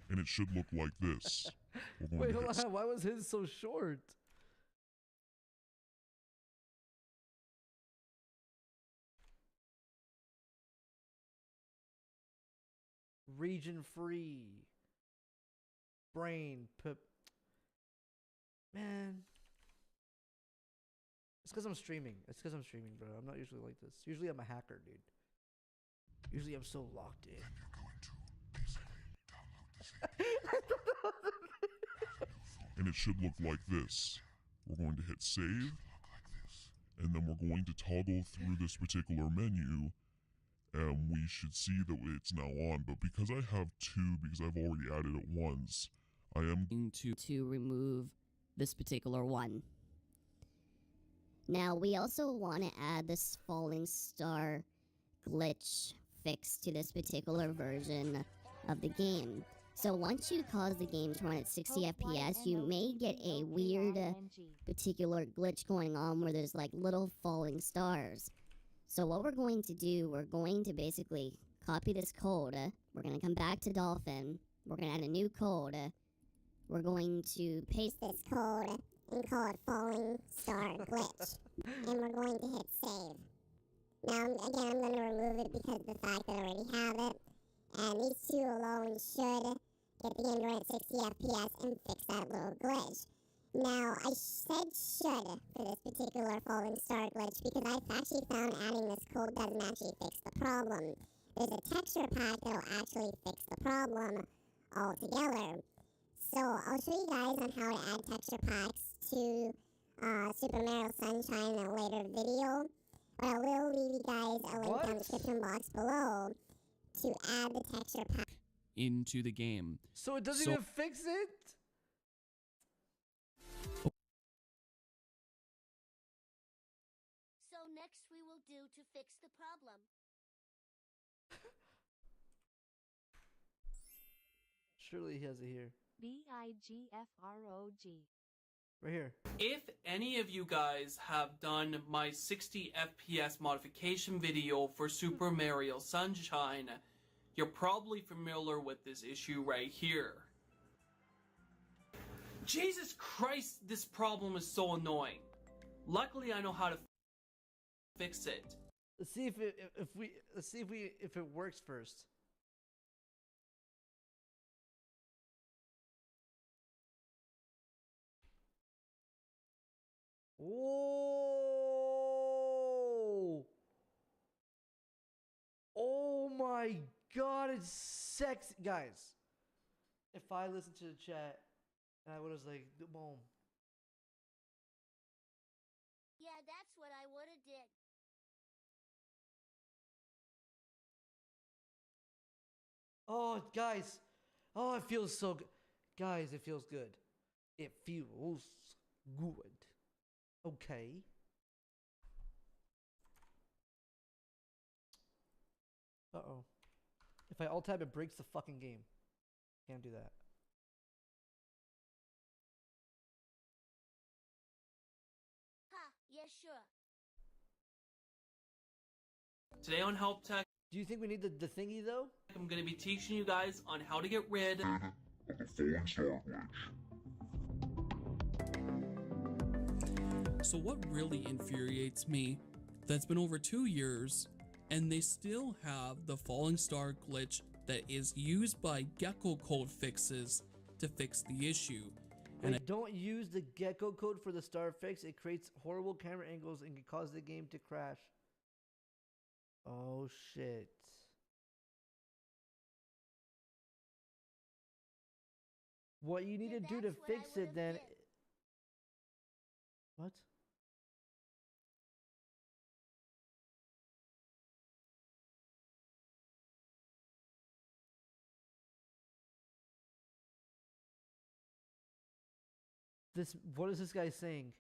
And it should look like this. Wait, hold on. Why was his so short? Region free. Brain. Man. It's because I'm streaming. Bro. I'm not usually like this. Usually I'm a hacker, dude. Usually I'm so locked in. And it should look like this. We're going to hit save, and then we're going to toggle through this particular menu, and we should see that it's now on. But because I have two, because I've already added it once, I am to remove this particular one. Now we also want to add this falling star glitch fix to this particular version of the game. So once you cause the game to run at 60 FPS, you may get a weird particular glitch going on where there's like little falling stars. So what we're going to do, we're going to basically copy this code. We're going to come back to Dolphin. We're going to add a new code. We're going to paste this code and call it falling star glitch. And we're going to hit save. Now, again, I'm going to remove it because of the fact that I already have it. And these two alone should get the game to run at 60 FPS and fix that little glitch. Now, I said should for this particular falling star glitch because I've actually found adding this code doesn't actually fix the problem. There's a texture pack that will actually fix the problem altogether. So, I'll show you guys on how to add texture packs to Super Mario Sunshine in a later video. But I will leave you guys a link down the description box below to add the texture pack into the game. So it doesn't even fix it? So next we will do to fix the problem. Surely he has it here. BIGFROG. Right here. If any of you guys have done my 60 FPS modification video for Super Mario Sunshine, you're probably familiar with this issue right here. Jesus Christ, this problem is so annoying. Luckily, I know how to fix it. Let's see if it works first. Oh! Oh my God, it's sexy, guys. If I listened to the chat and I would have like, boom. Yeah, that's what I would have did. Oh, guys. Oh, it feels so good. Guys, it feels good. It feels good. Okay. Uh-oh. If I alt-tab, it breaks the fucking game. Can't do that. Ha, yeah, sure. Today on Help Tech, do you think we need the thingy though? I'm going to be teaching you guys on how to get rid of the falling star glitch. So what really infuriates me, that's been over 2 years, and they still have the falling star glitch that is used by Gecko Code fixes to fix the issue. And don't use the Gecko code for the star fix. It creates horrible camera angles and can cause the game to crash. Oh shit. What you need to do to fix it then... What? What is this guy saying?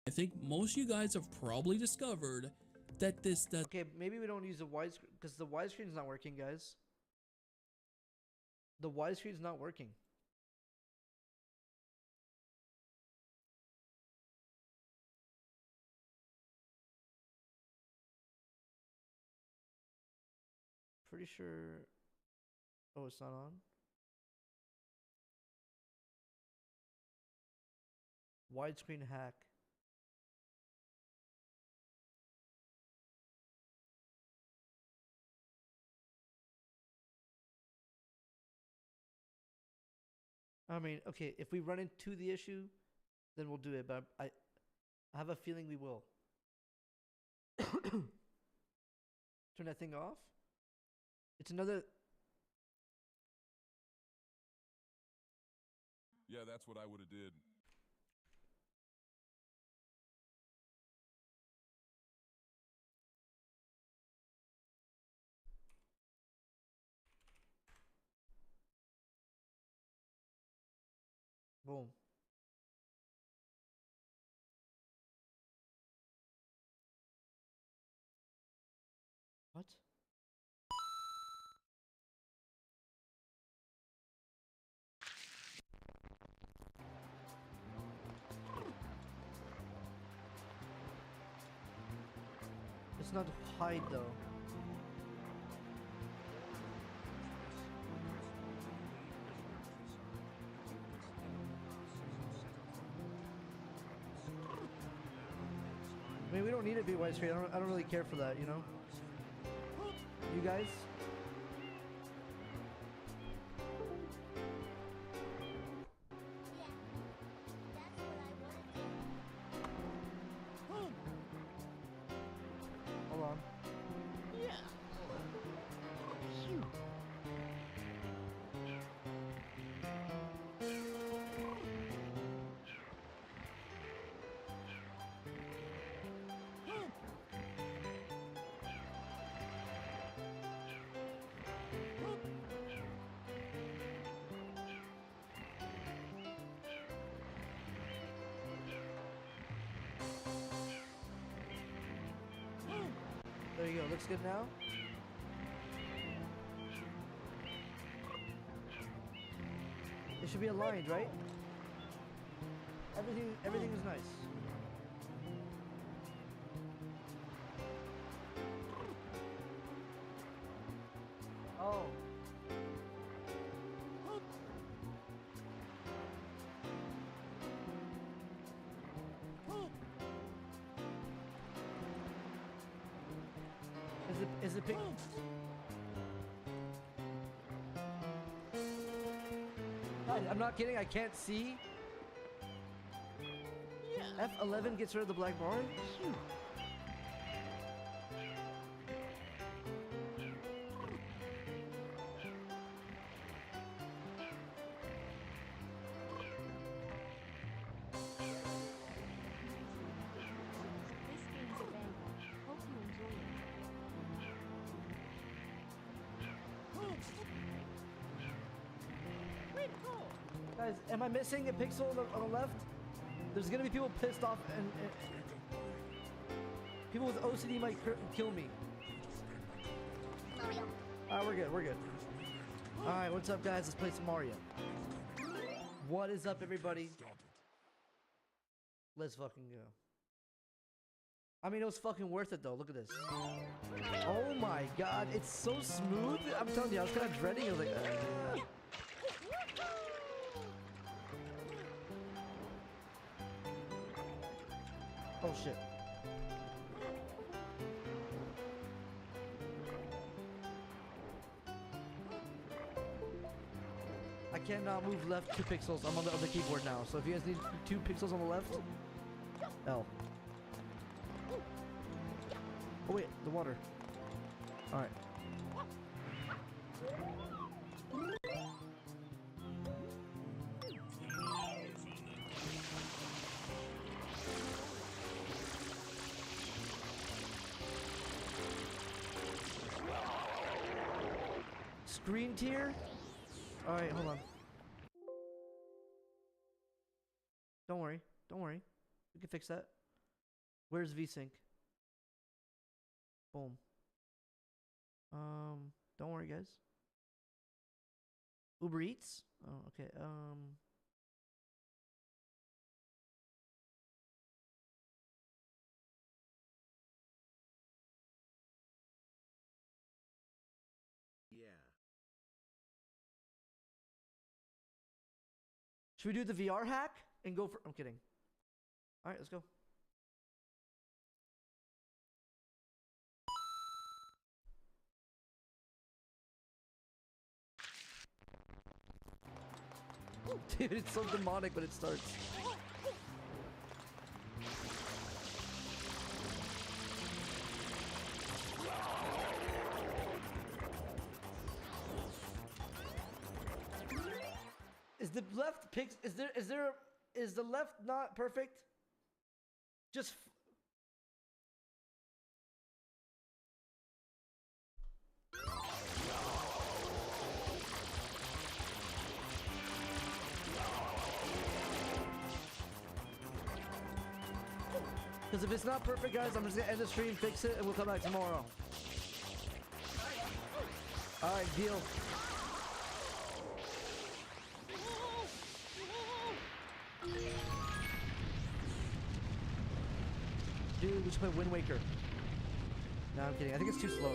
I think most of you guys have probably discovered that this does. Okay, maybe we don't use the widescreen because the widescreen's not working, guys. The widescreen's not working. Pretty sure. Oh, it's not on. Widescreen hack. I mean, okay, if we run into the issue, then we'll do it. But I have a feeling we will. Turn that thing off. It's another. Yeah, that's what I would have did. Boom. What? It's not hide though. I mean, we don't need it to be widescreen. I don't really care for that, you know? You guys? Hold on. There you go. Looks good now. It should be aligned, right? Everything is nice. Oh. Is it big? Guys, I'm not kidding. I can't see. F11 gets rid of the black bar. This game's a banger. Hope you enjoy it. Guys, am I missing a pixel on the left? There's gonna be people pissed off and people with OCD might kill me. Alright, we're good, we're good. Alright, what's up guys? Let's play some Mario. What is up everybody? Let's fucking go. I mean, it was fucking worth it though. Look at this. Oh my god, it's so smooth. I'm telling you, I was kind of dreading it. I was like, ah. Oh shit. I cannot move left 2 pixels. I'm on the other keyboard now. So if you guys need 2 pixels on the left, L. Oh wait, the water. Alright. Screen tier? Alright, hold on. Don't worry. Don't worry. We can fix that. Where's VSync? Boom. Don't worry, guys. Uber Eats? Oh, okay. Yeah. Should we do the VR hack and go for... I'm kidding. Alright, let's go. Dude, it's so demonic when it starts. Is the left pix? Is the left not perfect? Just. Because if it's not perfect, guys, I'm just gonna end the stream, fix it, and we'll come back tomorrow. Alright, deal. Dude, we should play Wind Waker. No, I'm kidding. I think it's too slow.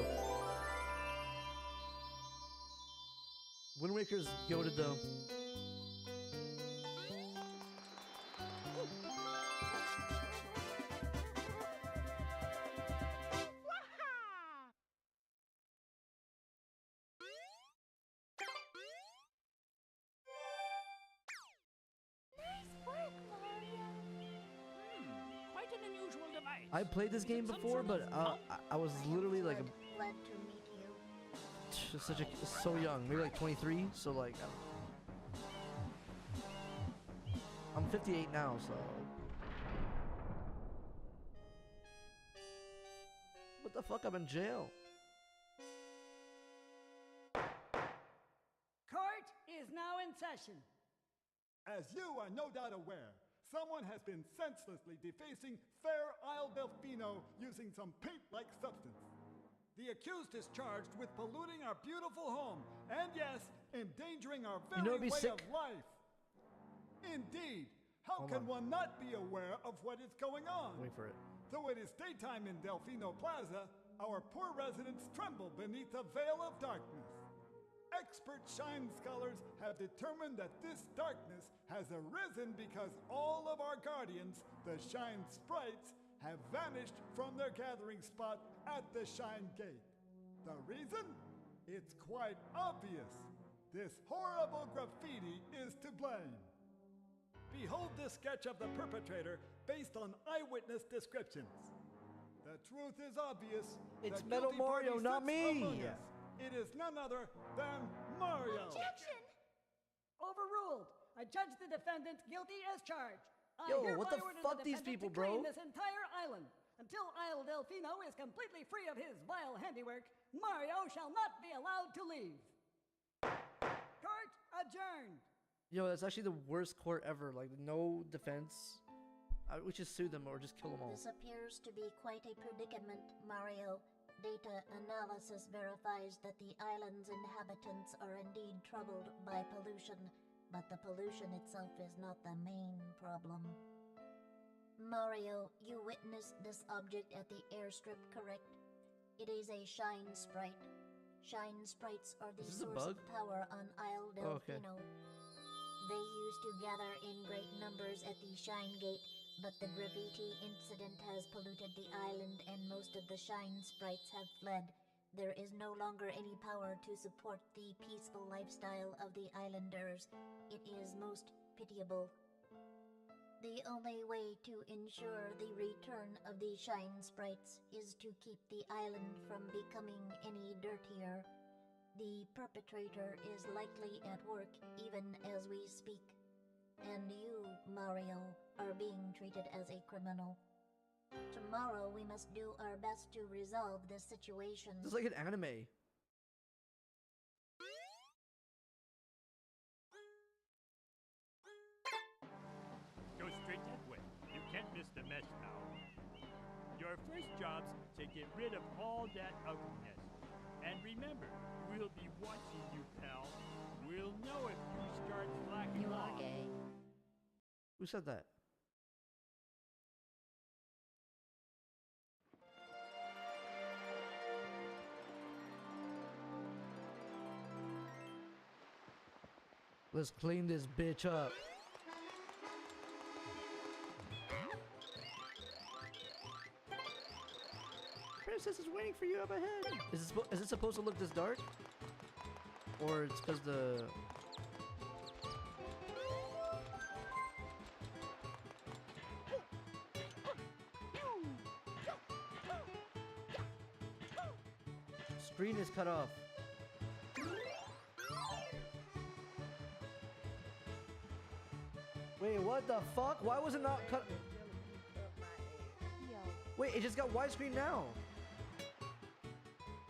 Wind Waker's goated though. Quite an unusual device. I played this game before, but I was literally like Glad to meet you. so young, maybe like 23. So like, I'm 58 now, so. What the fuck? I'm in jail. Court is now in session. As you are no doubt aware, someone has been senselessly defacing fair Isle Delfino using some paint-like substance. The accused is charged with polluting our beautiful home, and yes, endangering our very way of life. Indeed, how can one not be aware of what is going on? Wait for it. Though it is daytime in Delfino Plaza, our poor residents tremble beneath a veil of darkness. Expert shine scholars have determined that this darkness has arisen because all of our guardians, the shine sprites, have vanished from their gathering spot at the shine gate. The reason? It's quite obvious. This horrible graffiti is to blame. Behold this sketch of the perpetrator based on eyewitness descriptions. The truth is obvious. It's The Metal guilty Mario, party not sits me. among us. It is none other than Mario. Objection! Overruled. I judge the defendant guilty as charged. I Yo, hereby what the order fuck these defendant people, to clean bro? this entire island. Until Isle Delfino is completely free of his vile handiwork, Mario shall not be allowed to leave. Court adjourned. Yo, that's actually the worst court ever. Like, no defense. We should sue them or just kill them all. This appears to be quite a predicament, Mario. Data analysis verifies that the island's inhabitants are indeed troubled by pollution, but the pollution itself is not the main problem. Mario, you witnessed this object at the airstrip, correct? It is a shine sprite. Shine sprites are the source of power on Isle Delfino. They used to gather in great numbers at the Shine Gate, but the graffiti incident has polluted the island and most of the Shine sprites have fled. There is no longer any power to support the peaceful lifestyle of the islanders. It is most pitiable. The only way to ensure the return of the Shine sprites is to keep the island from becoming any dirtier. The perpetrator is likely at work even as we speak. And you, Mario, are being treated as a criminal. Tomorrow we must do our best to resolve this situation. It's like an anime. Go straight that way. You can't miss the mess now. Your first job's to get rid of all that ugliness. And remember, we'll be watching you, pal. We'll know if you start slacking off. Who said that? Let's clean this bitch up. Princess is waiting for you up ahead. Is it supposed to look this dark? Or it's because the... screen is cut off. Wait, what the fuck? Why was it not cut? Wait, it just got widescreen now.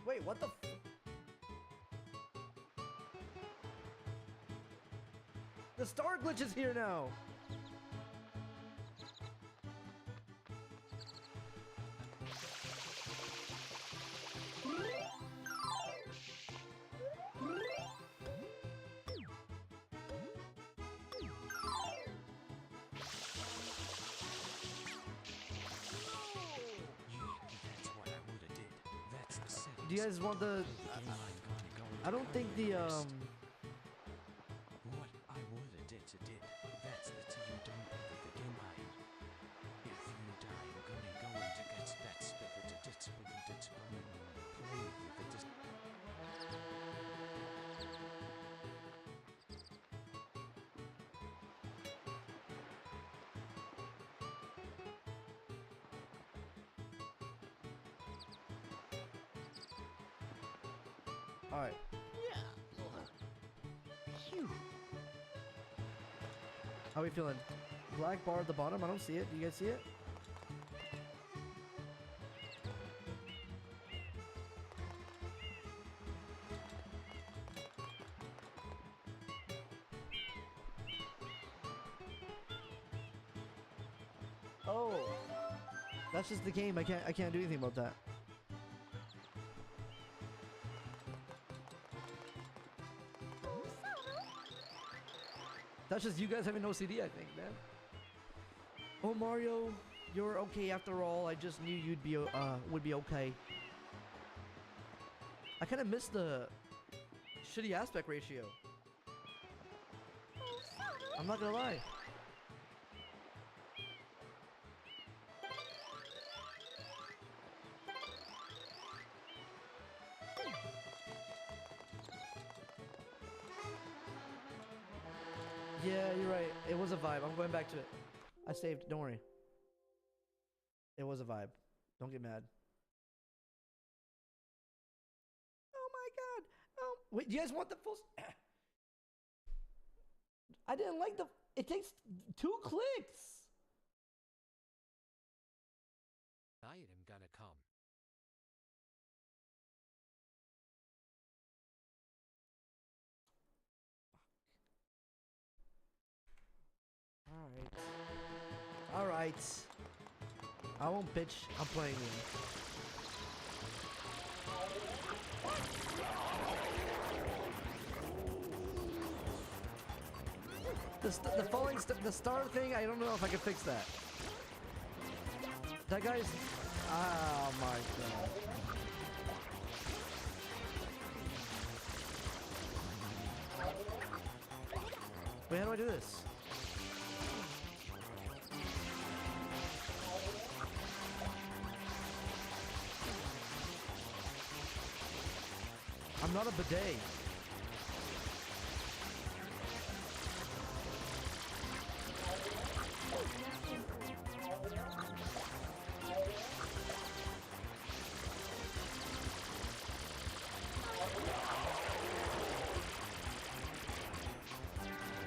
Wait, what the? The star glitch is here now. Do you guys want the? I don't think the What I woulda did to did. That's the two you don't ever forget mine. If you die, you're gonna go into get that spirit to play with it. All right. Phew. How are we feeling? Black bar at the bottom. I don't see it. Do you guys see it? Oh, that's just the game. I can't do anything about that. That's just you guys having OCD, I think, man. Oh, Mario, you're okay after all. I just knew you'd be would be okay. I kind of missed the shitty aspect ratio. I'm not gonna lie. Yeah, you're right. It was a vibe. I'm going back to it. I saved. Don't worry. It was a vibe. Don't get mad. Oh my god. Oh, wait, do you guys want the full... I didn't like the... It takes 2 clicks. I am gonna come. Alright. I won't bitch. I'm playing you. The falling the star thing, I don't know if I can fix that. That guy's... Oh my god. Wait, how do I do this? I'm not a bidet.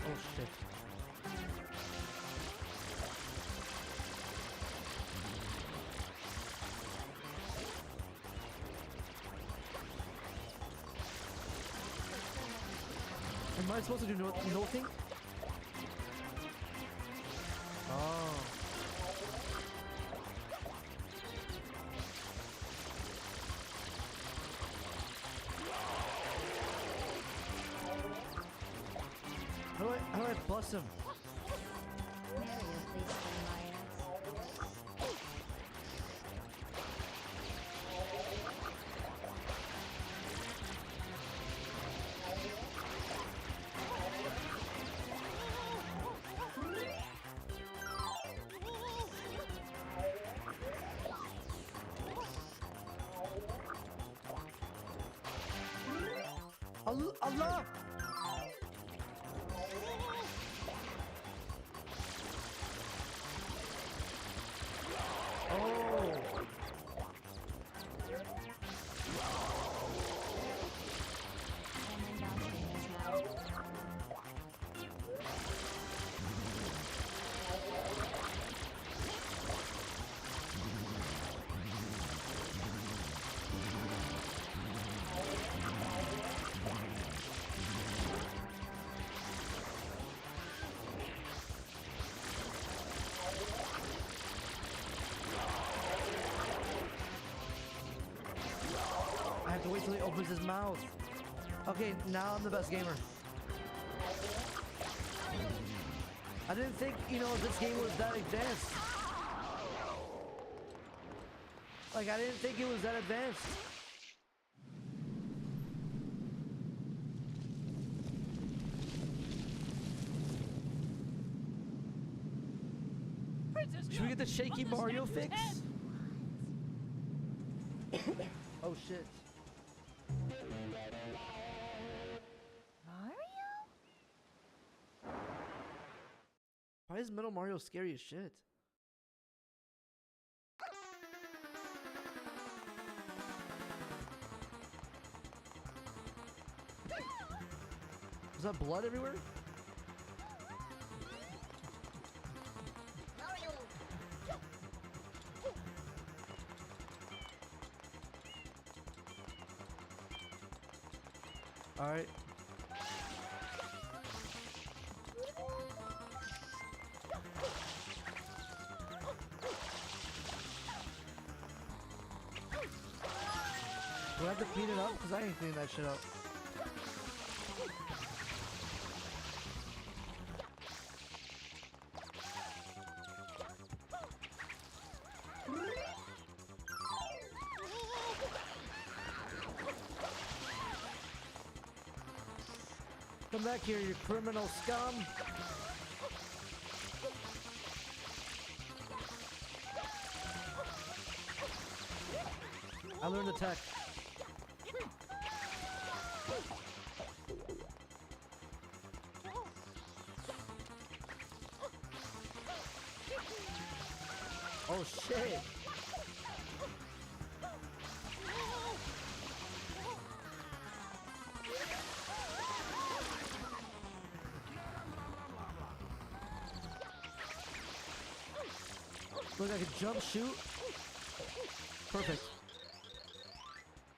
Oh shit. Am I supposed to do nothing? Oh. How do I bust him? Allah! Oh! until he opens his mouth. Okay, now I'm the best gamer. I didn't think, you know, this game was that advanced. Like, I didn't think it was that advanced. Should we get the shaky Mario fix? Oh shit. Mario? Why is Middle Mario scary as shit? Is that blood everywhere? All right. Do I have to clean it up? Because I ain't cleaning that shit up. Come back here, you criminal scum! I learned the tech. Oh shit! Look, I can jump, shoot. Perfect.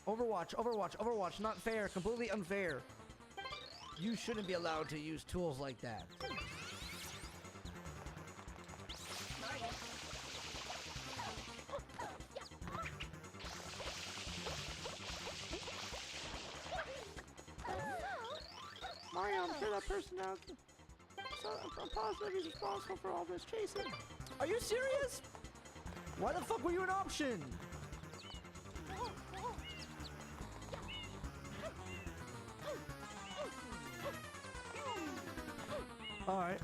Overwatch, Overwatch, Overwatch. Not fair. Completely unfair. You shouldn't be allowed to use tools like that. Mario, I'm sure that person out. So I'm positive he's responsible for all this chasing. Are you serious? Why the fuck were you an option? Alright.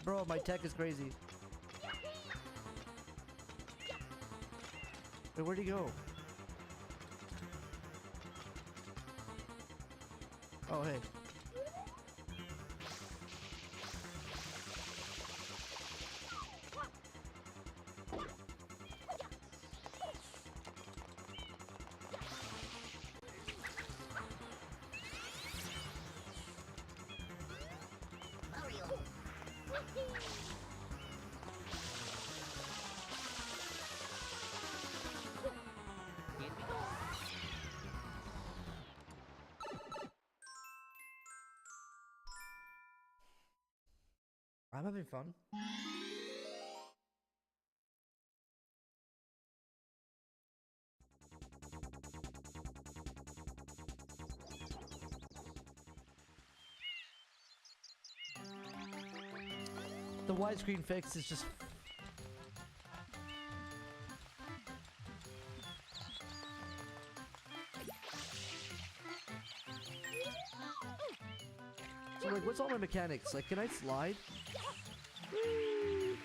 Bro, my tech is crazy. Wait, where'd he go? Oh, hey. I'm having fun. The widescreen fix is just... So like, what's all my mechanics? Like, can I slide?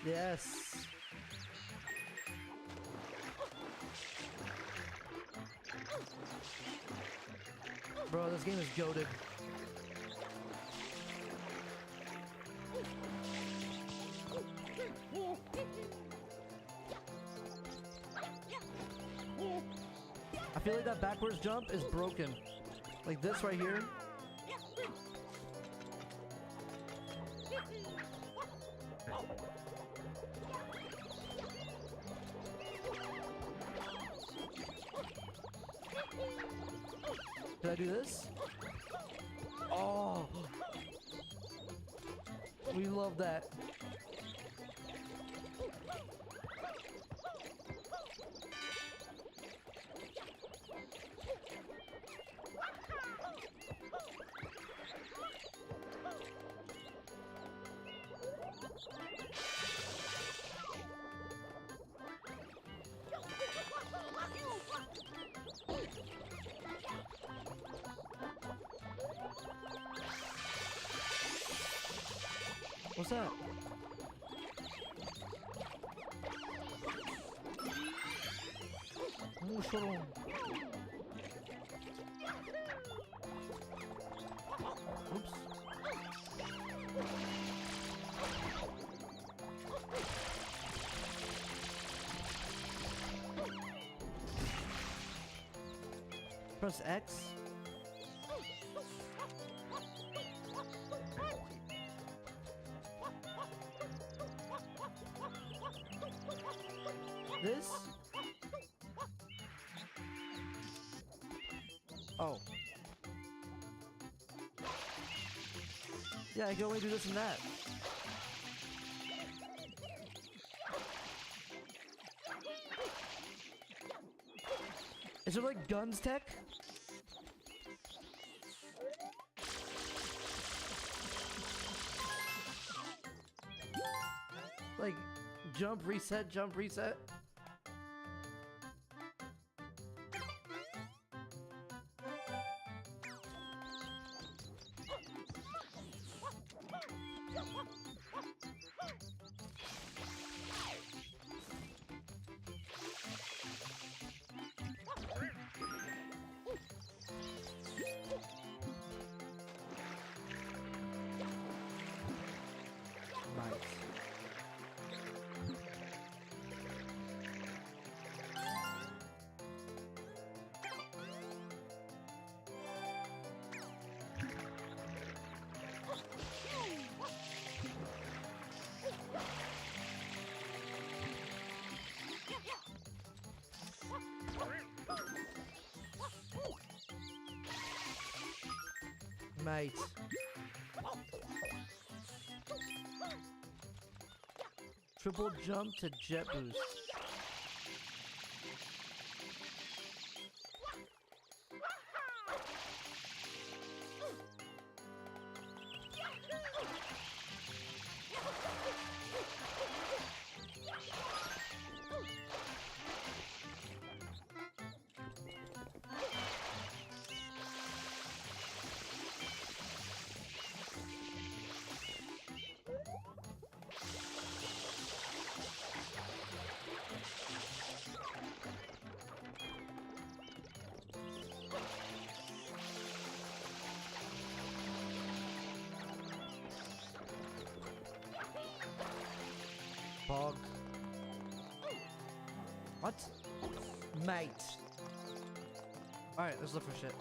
Yes. Bro, this game is goated. I feel like that backwards jump is broken. Like this right here. Did I do this? Oh. We love that. What's that? Oh, shut on. Oops. Press X. This? Oh. Yeah, I can only do this and that. Is there like guns tech? Like jump, reset, jump, reset? Mate. Triple jump to jet boost. Pog. What? Mate. Alright, let's look for shit.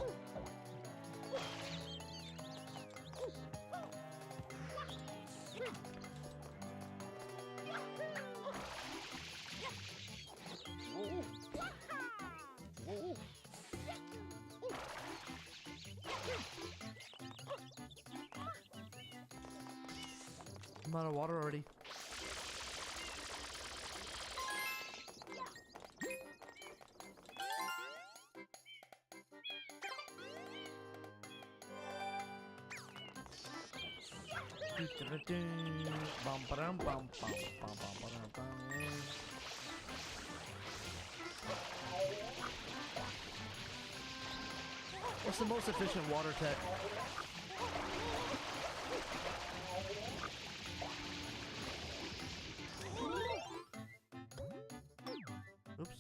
I'm out of water already. What's the most efficient water tech? Oops.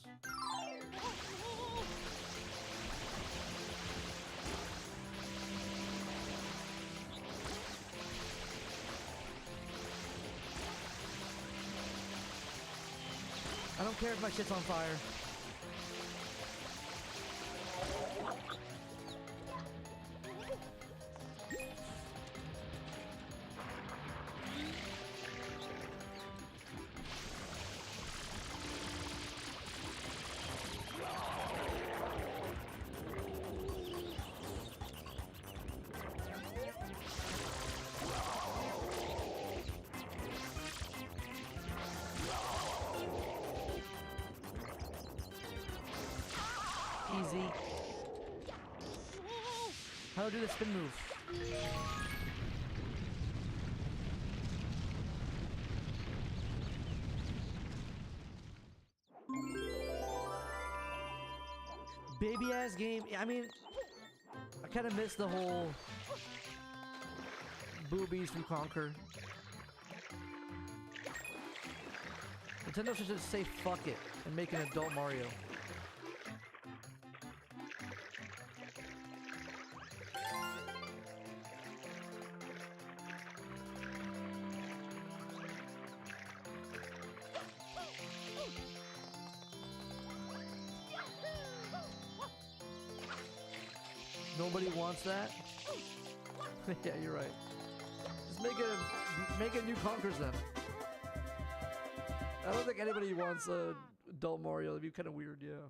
I don't care if my shit's on fire. Now do the spin move. Baby ass game. I mean, I kind of miss the whole boobies from Conquer. Nintendo should just say fuck it and make an adult Mario. Nobody wants that? Yeah, you're right. Just make a new Conkers then. I don't think anybody wants a adult Mario. That'd be kind of weird, yeah.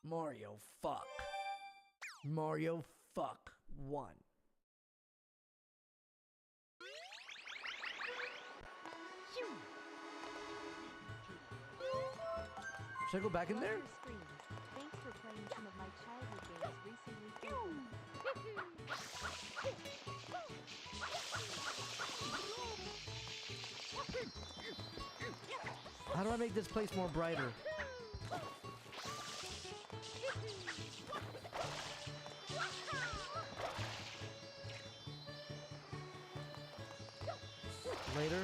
Mario fuck. Mario fuck 1. Should I go back in there? Thanks for playing some of my childhood games recently. How do I make this place more brighter? Later.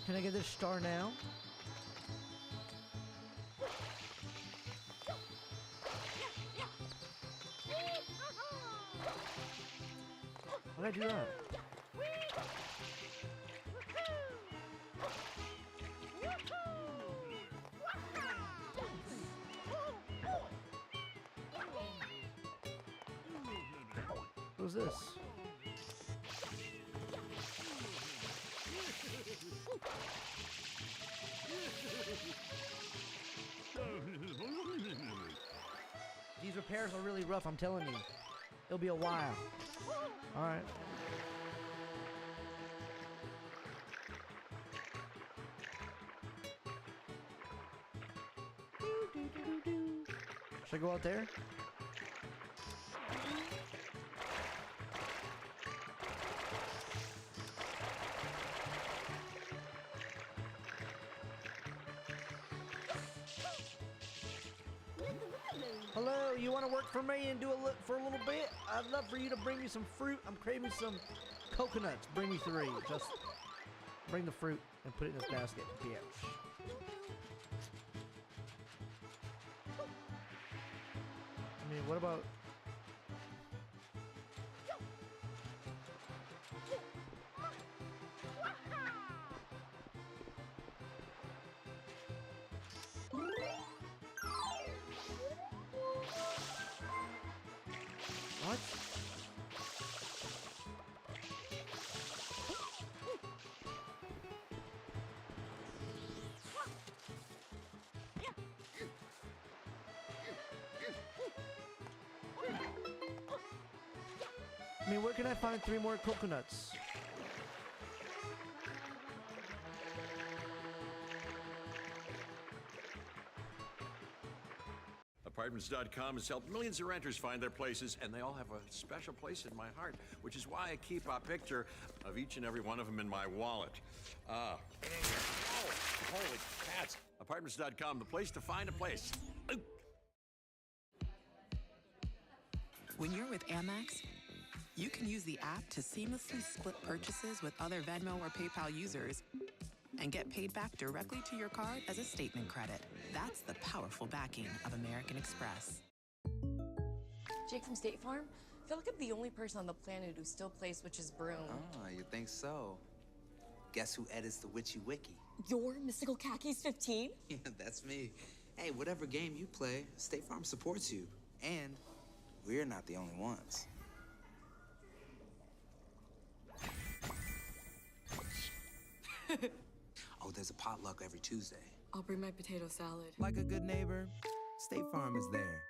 Can I get this star now? Why did I do that? Who's this? These repairs are really rough, I'm telling you. It'll be a while. Alright. Should I go out there? Hello, you want to work for me and do for a little bit? I'd love for you to bring me some fruit. I'm craving some coconuts. Bring me 3. Just bring the fruit and put it in this basket, bitch. I mean, what about... What? I mean, where can I find 3 more coconuts? Apartments.com has helped millions of renters find their places, and they all have a special place in my heart, which is why I keep a picture of each and every one of them in my wallet. Oh, holy cats. Apartments.com, the place to find a place. Ooh. When you're with Amex, you can use the app to seamlessly split purchases with other Venmo or PayPal users and get paid back directly to your card as a statement credit. That's the powerful backing of American Express. Jake from State Farm? I feel like I'm the only person on the planet who still plays Witch's Broom. Oh, you think so? Guess who edits the Witchy Wiki? Your Mystical Khakis 15? Yeah, that's me. Hey, whatever game you play, State Farm supports you. And we're not the only ones. Oh, there's a potluck every Tuesday. I'll bring my potato salad. Like a good neighbor, State Farm is there.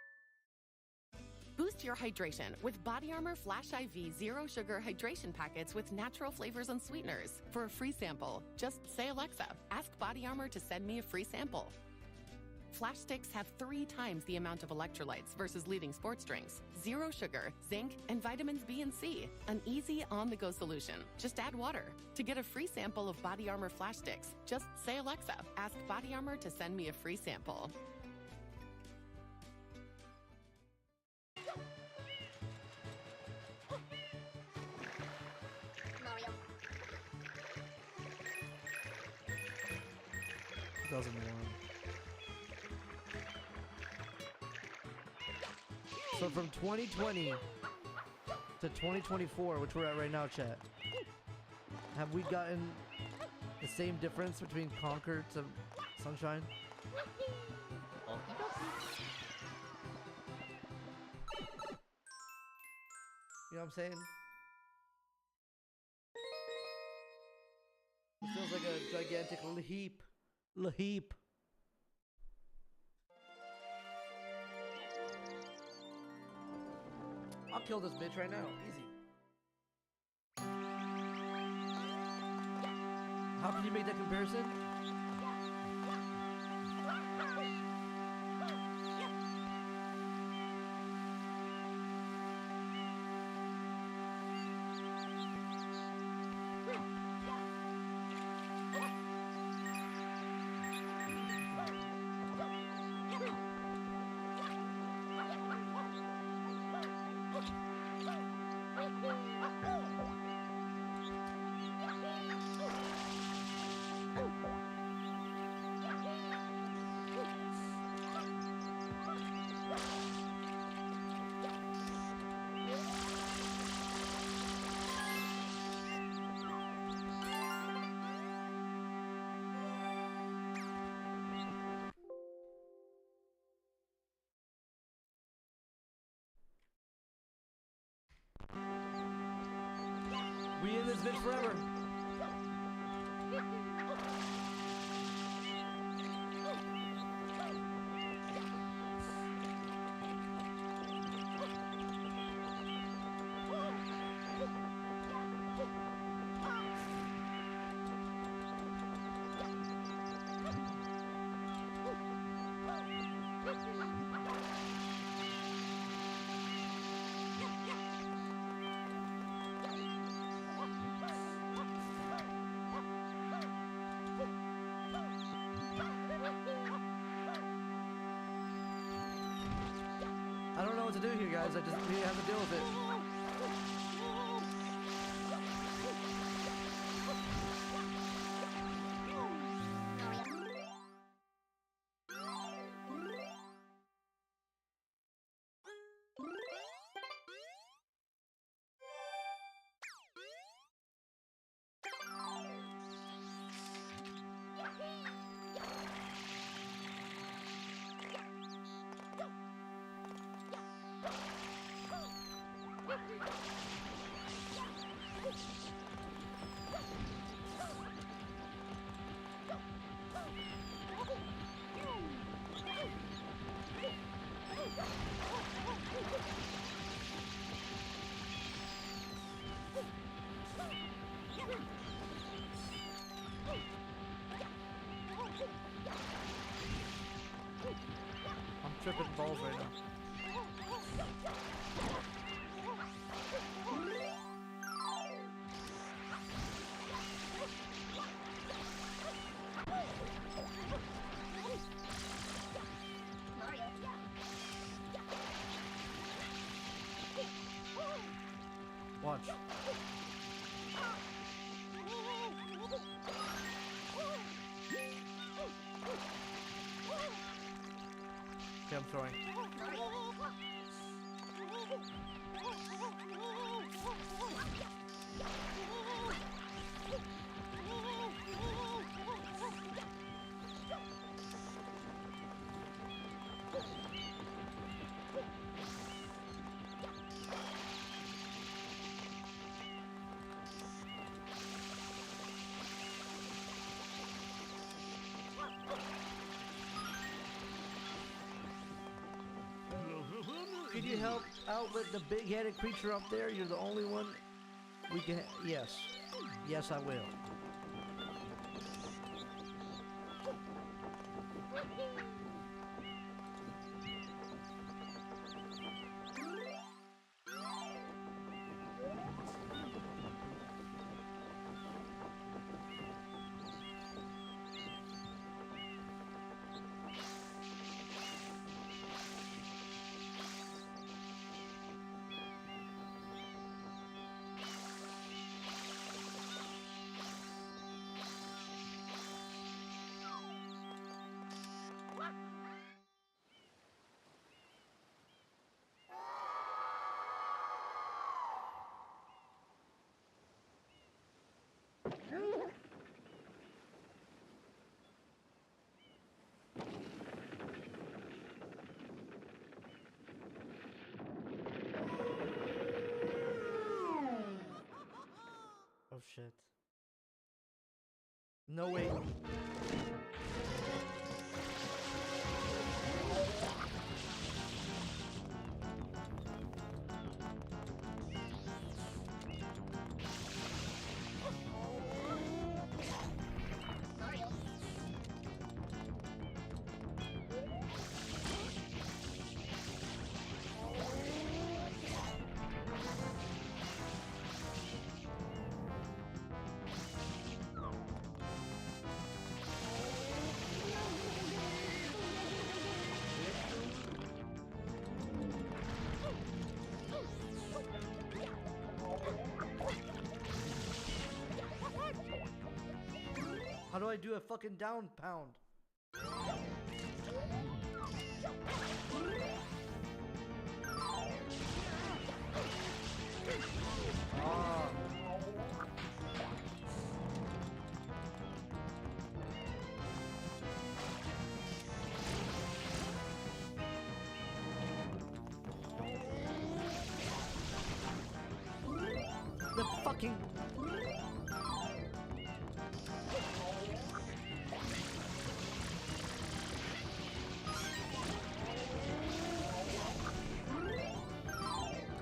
Boost your hydration with Body Armor Flash IV Zero Sugar Hydration Packets with natural flavors and sweeteners. For a free sample, just say, Alexa, ask Body Armor to send me a free sample. Flash sticks have 3 times the amount of electrolytes versus leading sports drinks, zero sugar, zinc, and vitamins B and C. An easy on-the-go solution. Just add water. To get a free sample of Body Armor Flash sticks, just say, Alexa, ask Body Armor to send me a free sample. Mario. 2001. So from 2020 to 2024, which we're at right now, chat, have we gotten the same difference between Conquer to Sunshine? You know what I'm saying? It feels like a gigantic leap. Leap. I'll kill this bitch right now. Easy. How can you make that comparison? We in this bitch forever. I don't know what to do here, guys. I just we have to deal with it. I'm tripping balls right now. Watch. Okay, I'm throwing. Could you help outlet the big-headed creature up there? You're the only one we can... Yes. Yes, I will. Oh shit. No way. How do I do a fucking down pound? Ah. The fucking...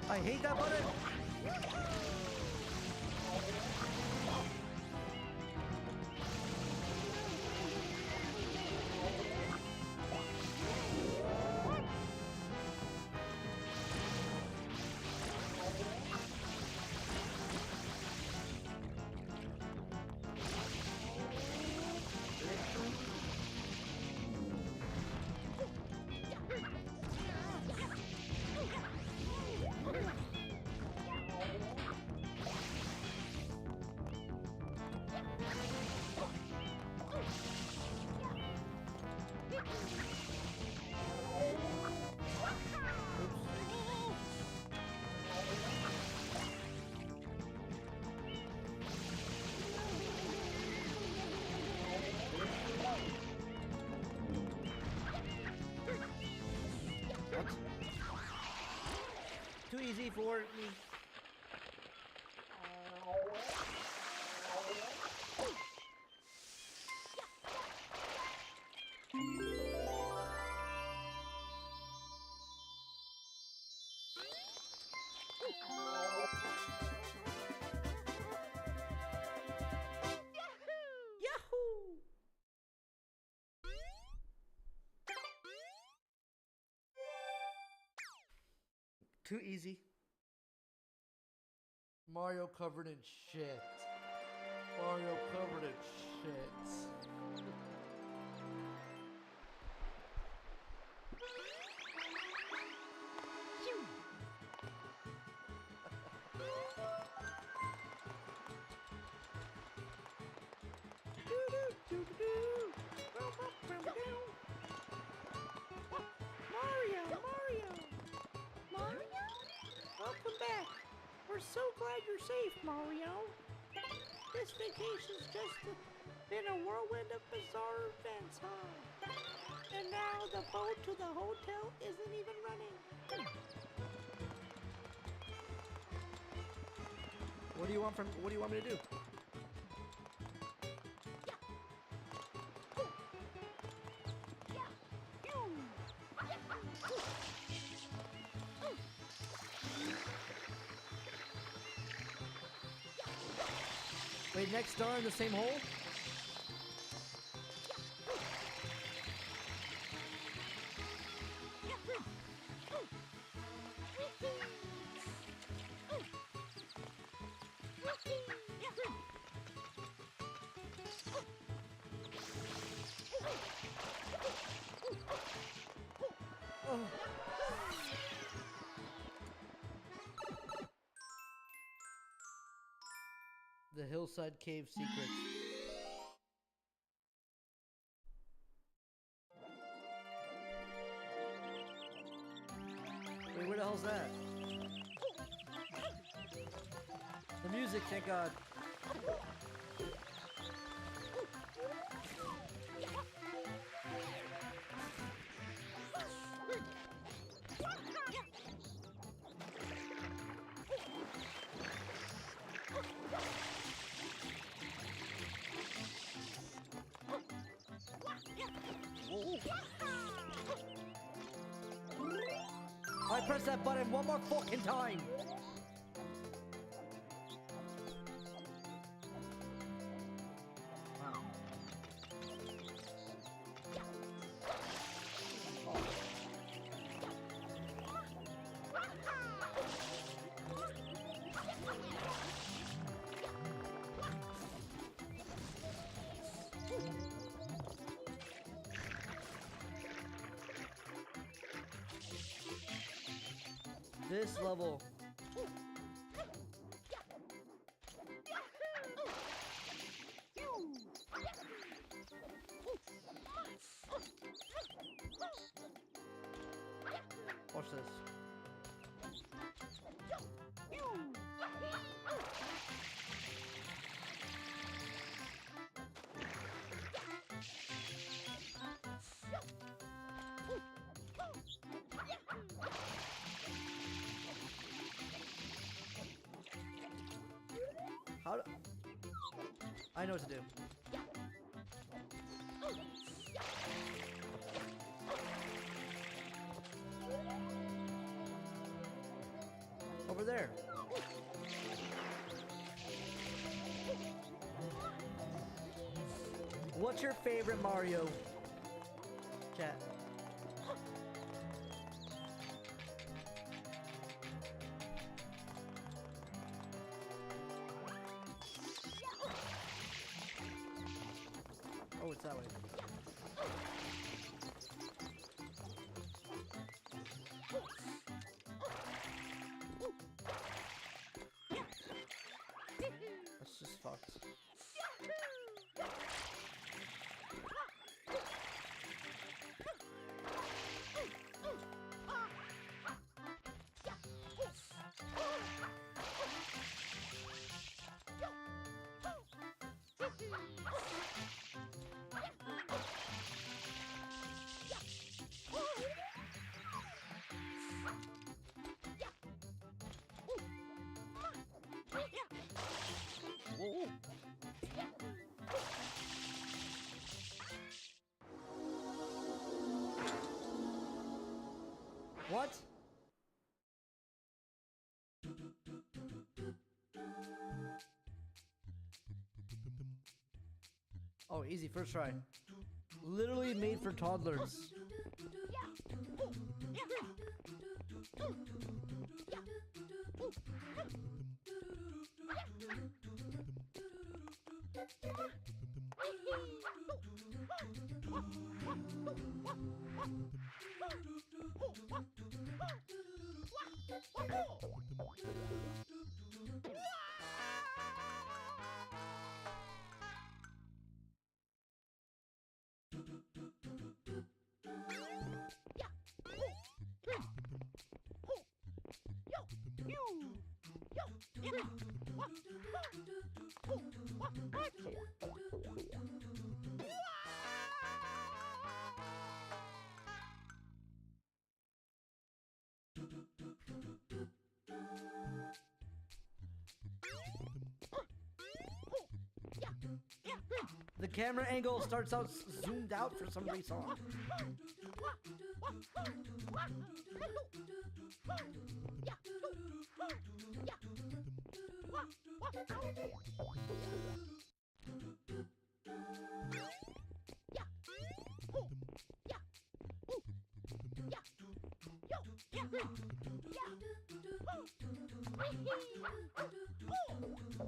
I hate that button! Too easy for me. Yahoo! Too easy. Mario covered in shit. Mario covered in shit. Mario? Welcome back. We're so glad you're safe, Mario. This vacation's just been a whirlwind of bizarre events, huh? And now the boat to the hotel isn't even running. What do you want me to do? Wait, next star in the same hole? Oh. The hillside cave secrets. Wait, where the hell's that? The music, thank God. I pressed that button one more fucking time. This level. Watch this. How do... I know what to do. Over there. What's your favorite Mario? Chat. Oh, it's that way. That's just fucked. Whoa. What? Oh, easy, first try. Literally made for toddlers. The camera angle starts out zoomed out for some reason.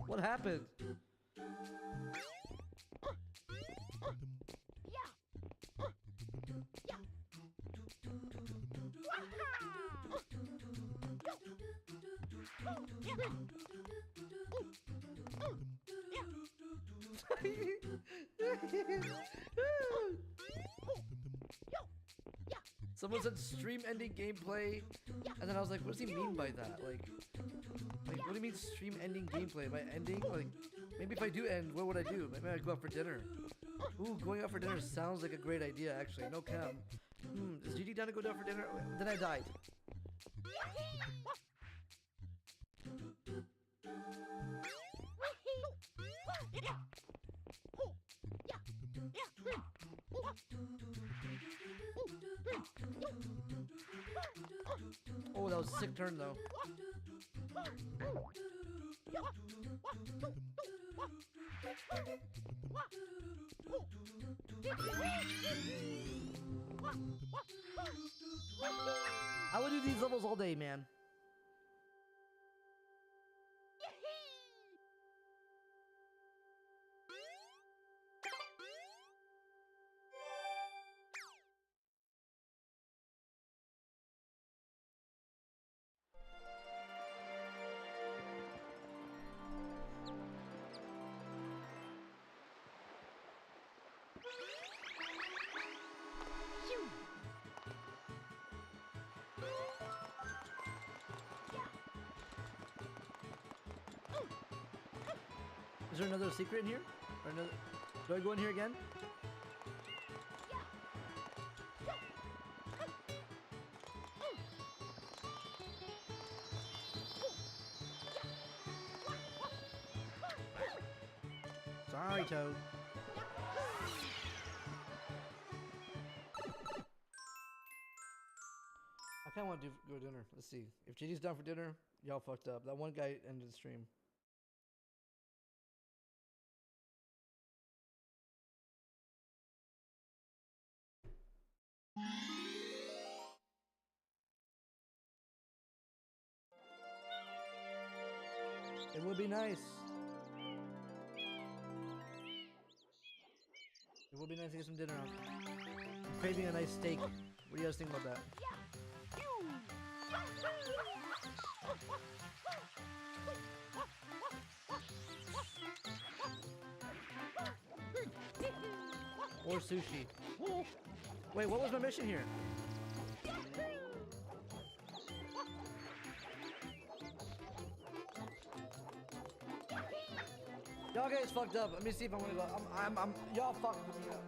What happened? Someone said stream ending gameplay, and then I was like, what does he mean by that? Like what do you mean stream ending gameplay? Am I ending? Like, maybe if I do end, what would I do? Maybe I'd go out for dinner. Ooh, going out for dinner sounds like a great idea, actually. No cap. Is GD down to go down for dinner? Then I died. Oh, that was a sick turn, though. I would do these levels all day, man. Is there another secret in here? Or another? Do I go in here again? Sorry, Toad. I kind of want to go to dinner. Let's see. If JD's down for dinner, y'all fucked up. That one guy ended the stream. It would be nice. It would be nice to get some dinner out. I'm craving a nice steak. What do you guys think about that? Or sushi. Wait, what was my mission here? Y'all guys fucked up. Let me see if I'm gonna go. Y'all fucked me up.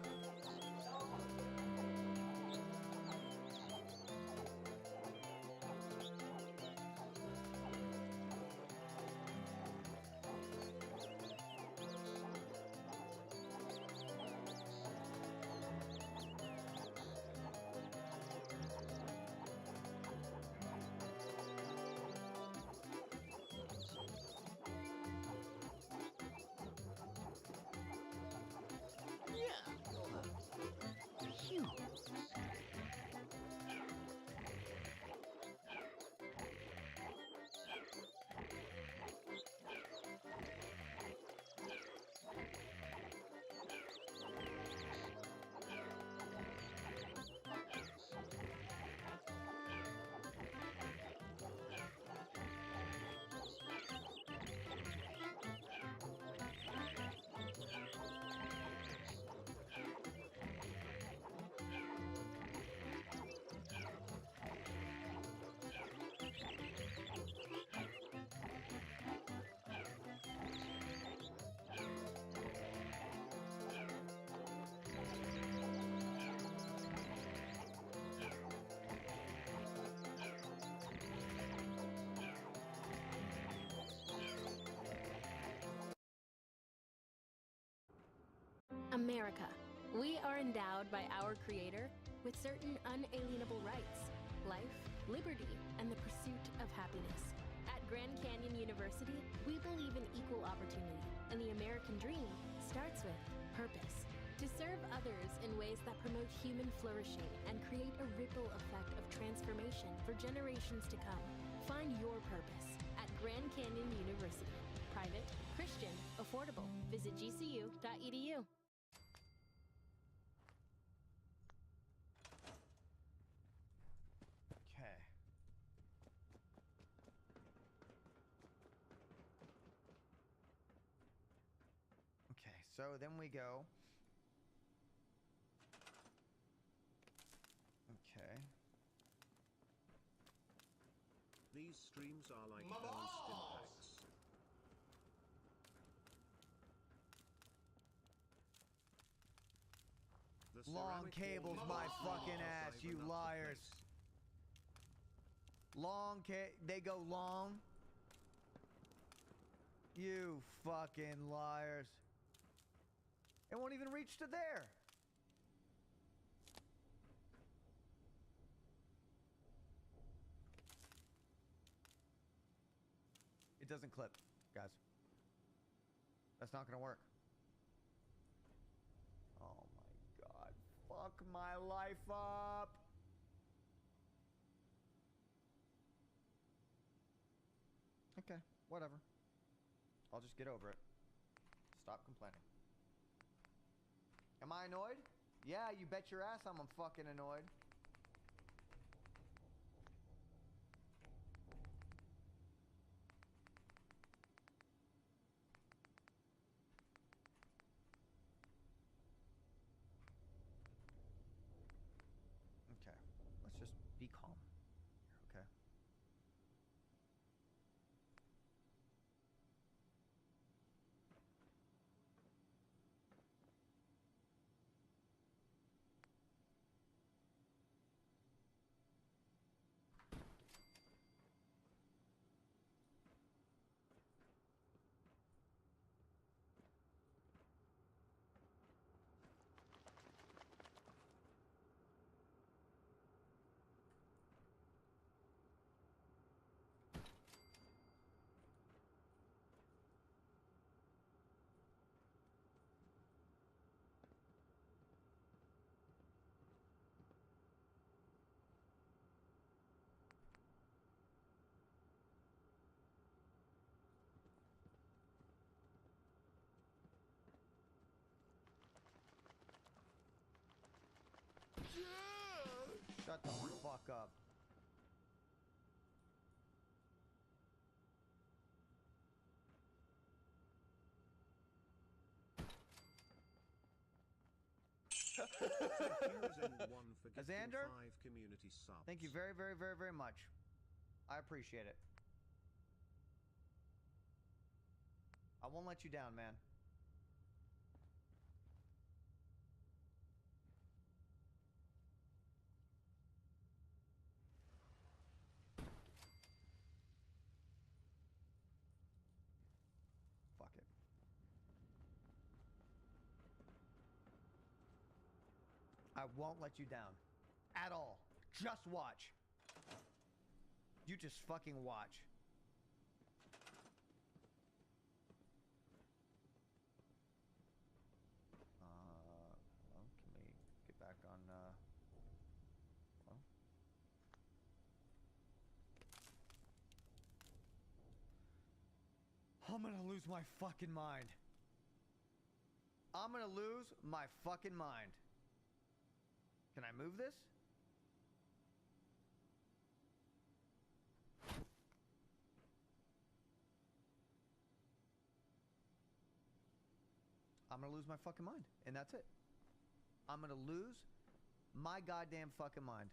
America. We are endowed by our Creator with certain unalienable rights: life, liberty, and the pursuit of happiness. At Grand Canyon University, we believe in equal opportunity, and the American dream starts with purpose. To serve others in ways that promote human flourishing and create a ripple effect of transformation for generations to come. Find your purpose at Grand Canyon University. Private, Christian, affordable. Visit gcu.edu. Okay. Okay, so then we go. Okay. These streams are like balanced impacts. The Long ceramic cables, wall my is fucking not ass, drive you enough to liars. place. They go long. You fucking liars. It won't even reach to there. It doesn't clip, guys. That's not gonna work. Oh my god. Fuck my life up. Okay, whatever. I'll just get over it. Stop complaining. Am I annoyed? Yeah, you bet your ass I'm fucking annoyed. Okay, let's just be calm. Okay. Shut the fuck up. Xander, thank you very, very, very, very much. I appreciate it. I won't let you down, man. Fuck it. I won't let you down. At all. Just watch. You just fucking watch. Well, can we get back on, well. I'm gonna lose my fucking mind. I'm gonna lose my fucking mind. Can I move this? I'm gonna lose my fucking mind, and that's it. I'm gonna lose my goddamn fucking mind.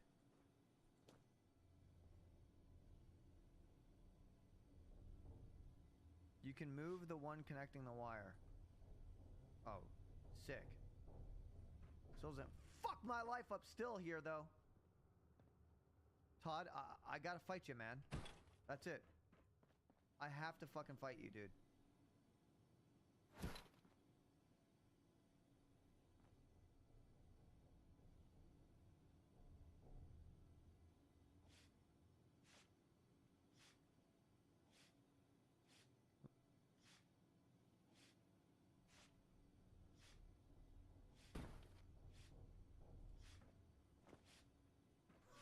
You can move the one connecting the wire. Oh, sick. So doesn't fuck my life up still here, though. Todd, I gotta fight you, man. That's it. I have to fucking fight you, dude.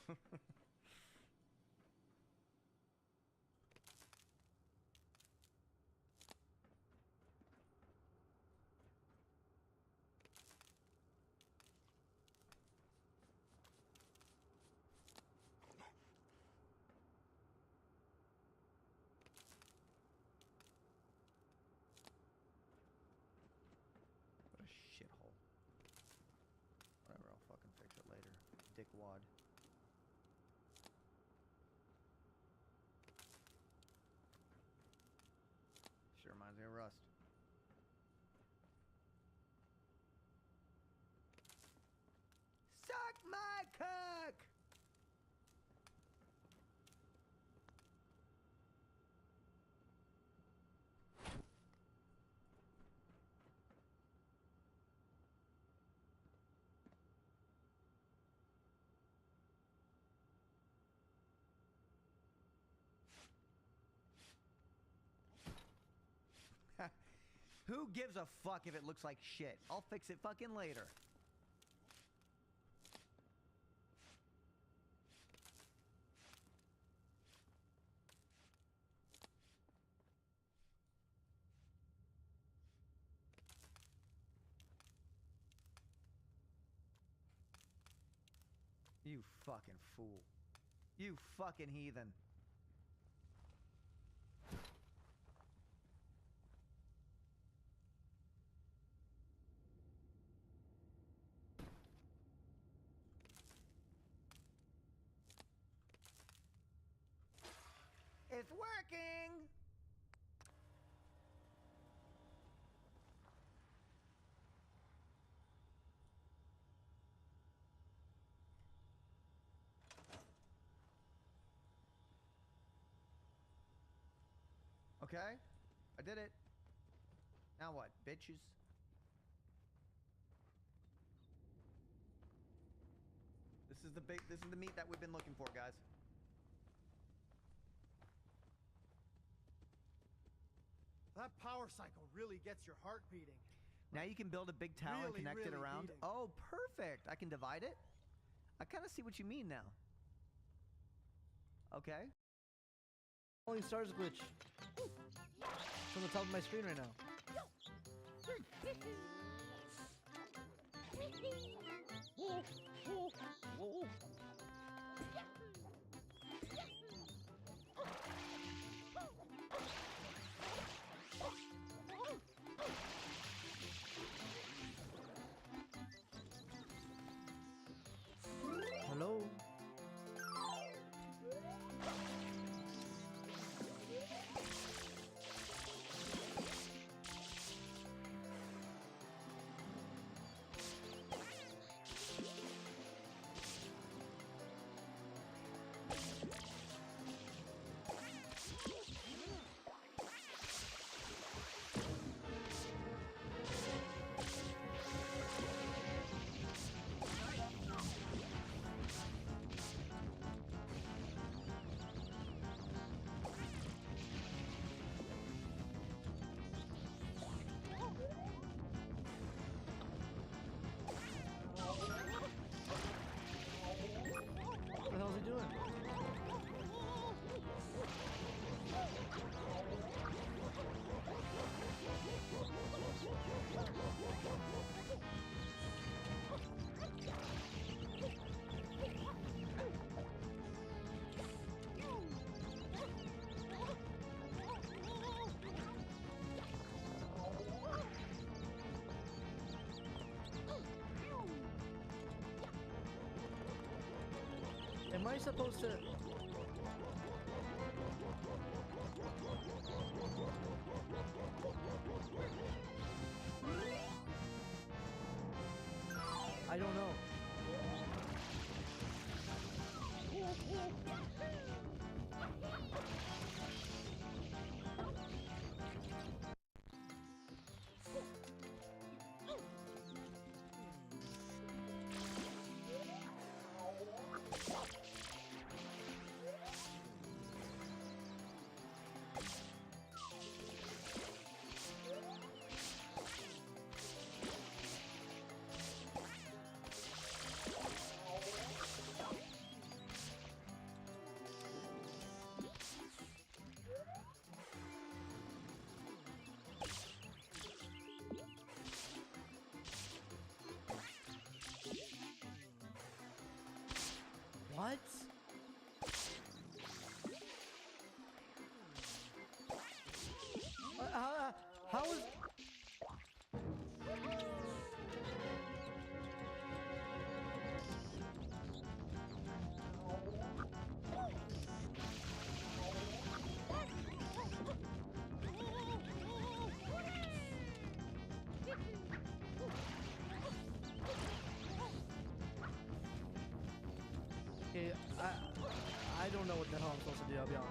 What a shithole. Whatever, I'll fucking fix it later. Dickwad. Sure reminds me of Rust. Suck my cock! Who gives a fuck if it looks like shit? I'll fix it fucking later. You fucking fool. You fucking heathen. It's working! Okay, I did it. Now what, bitches? This is the meat that we've been looking for, guys. That power cycle really gets your heart beating. Now you can build a big tower and Really, connect it really around. beating. Oh, perfect. I can divide it. I kind of see what you mean now. Okay. Falling stars glitch. It's on the top of my screen right now. Hello? What the hell is he doing? Am I supposed to... I don't know. I don't know what the hell I'm supposed to do, I'll be honest.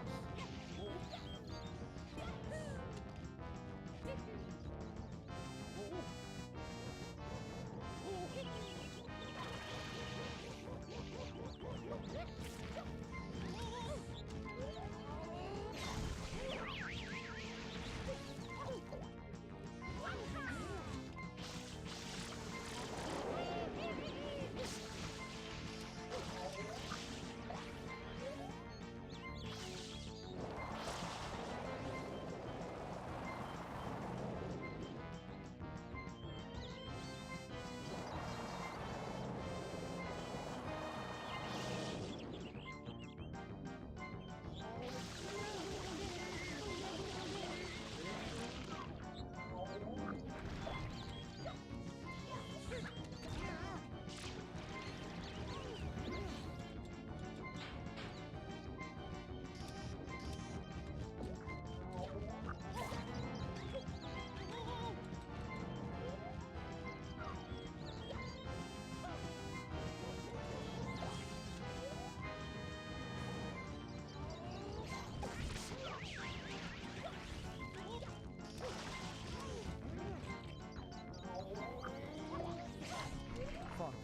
Fuck.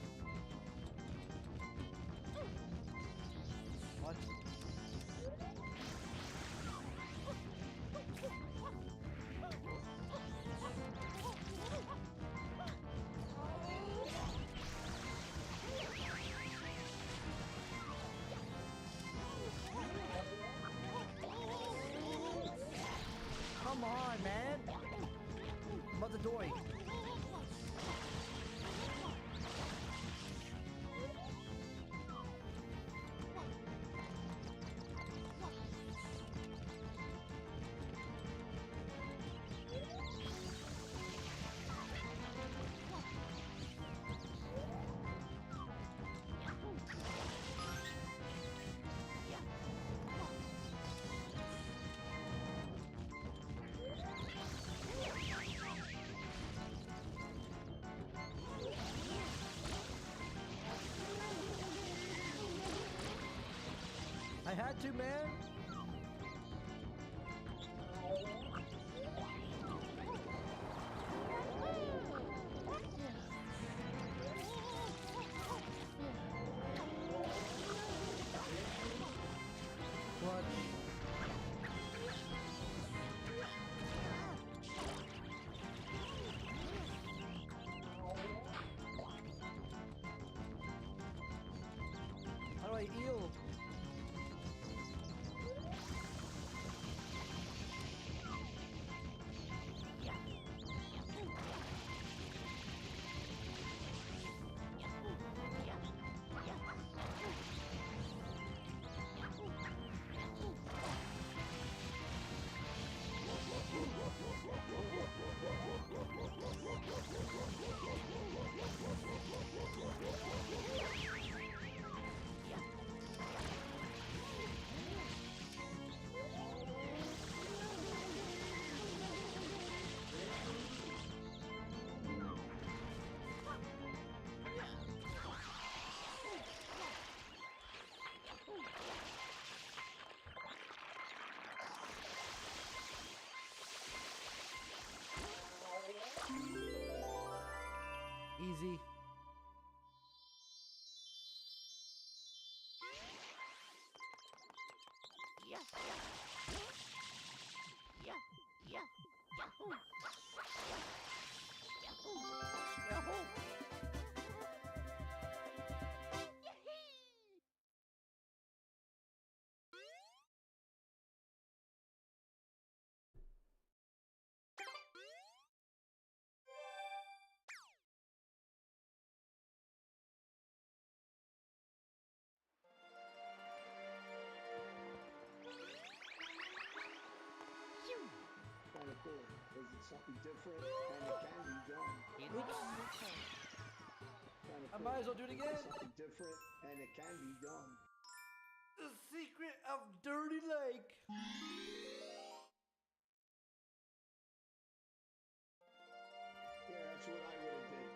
What? Come on, man! Mother Doy. I had to, man. Clutch. How do I eel? Easy. Kind of cool, because it's something different and it can be done. I might as well do it again. Something different and it can be done. The secret of Dirty Lake. Yeah, that's what I would have did.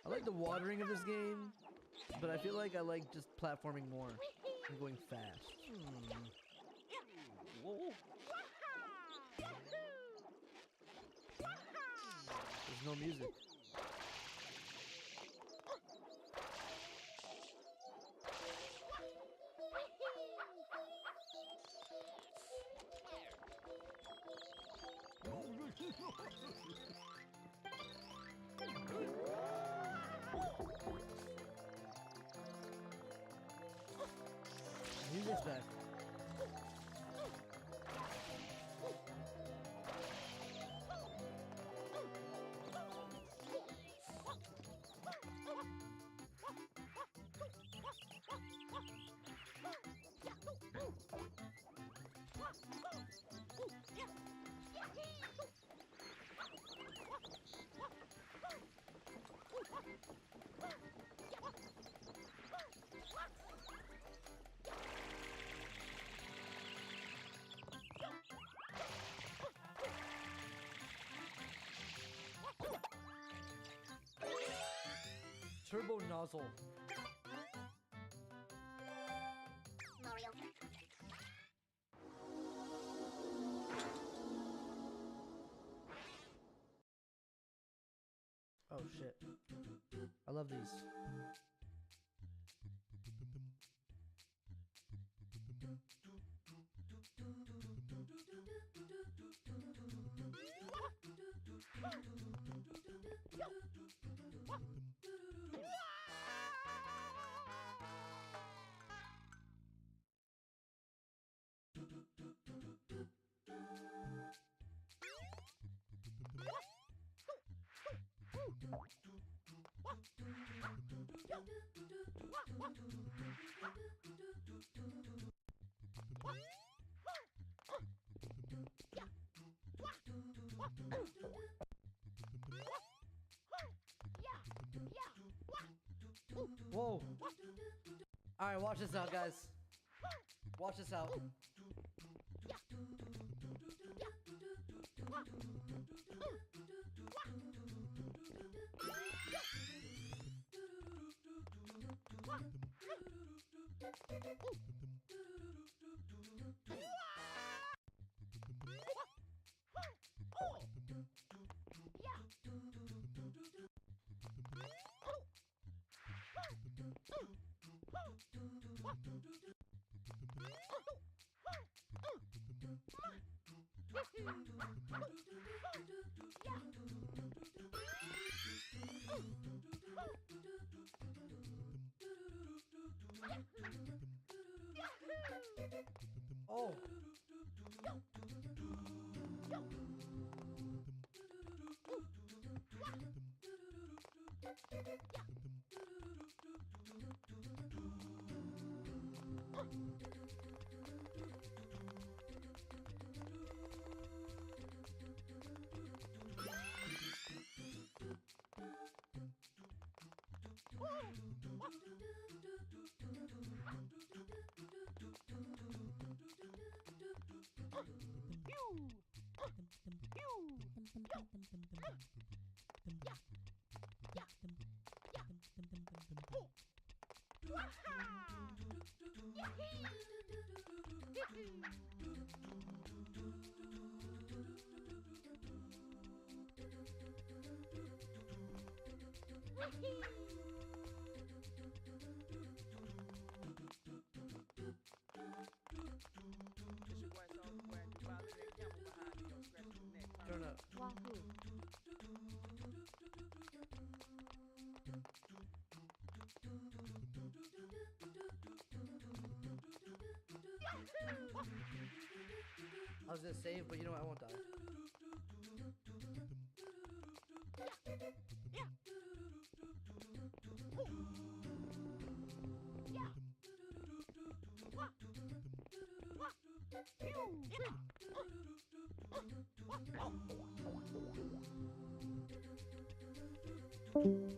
I like the watering of this game, but I feel like I like just platforming more and going fast. Whoa. There's no music. Music's back. Turbo nozzle. Mario. Oh shit. I love these. Whoa. Alright, watch this out, guys. Watch this out. Oh. Turn up. Wahoo. I was gonna save, but you know what? I won't die. Yeah.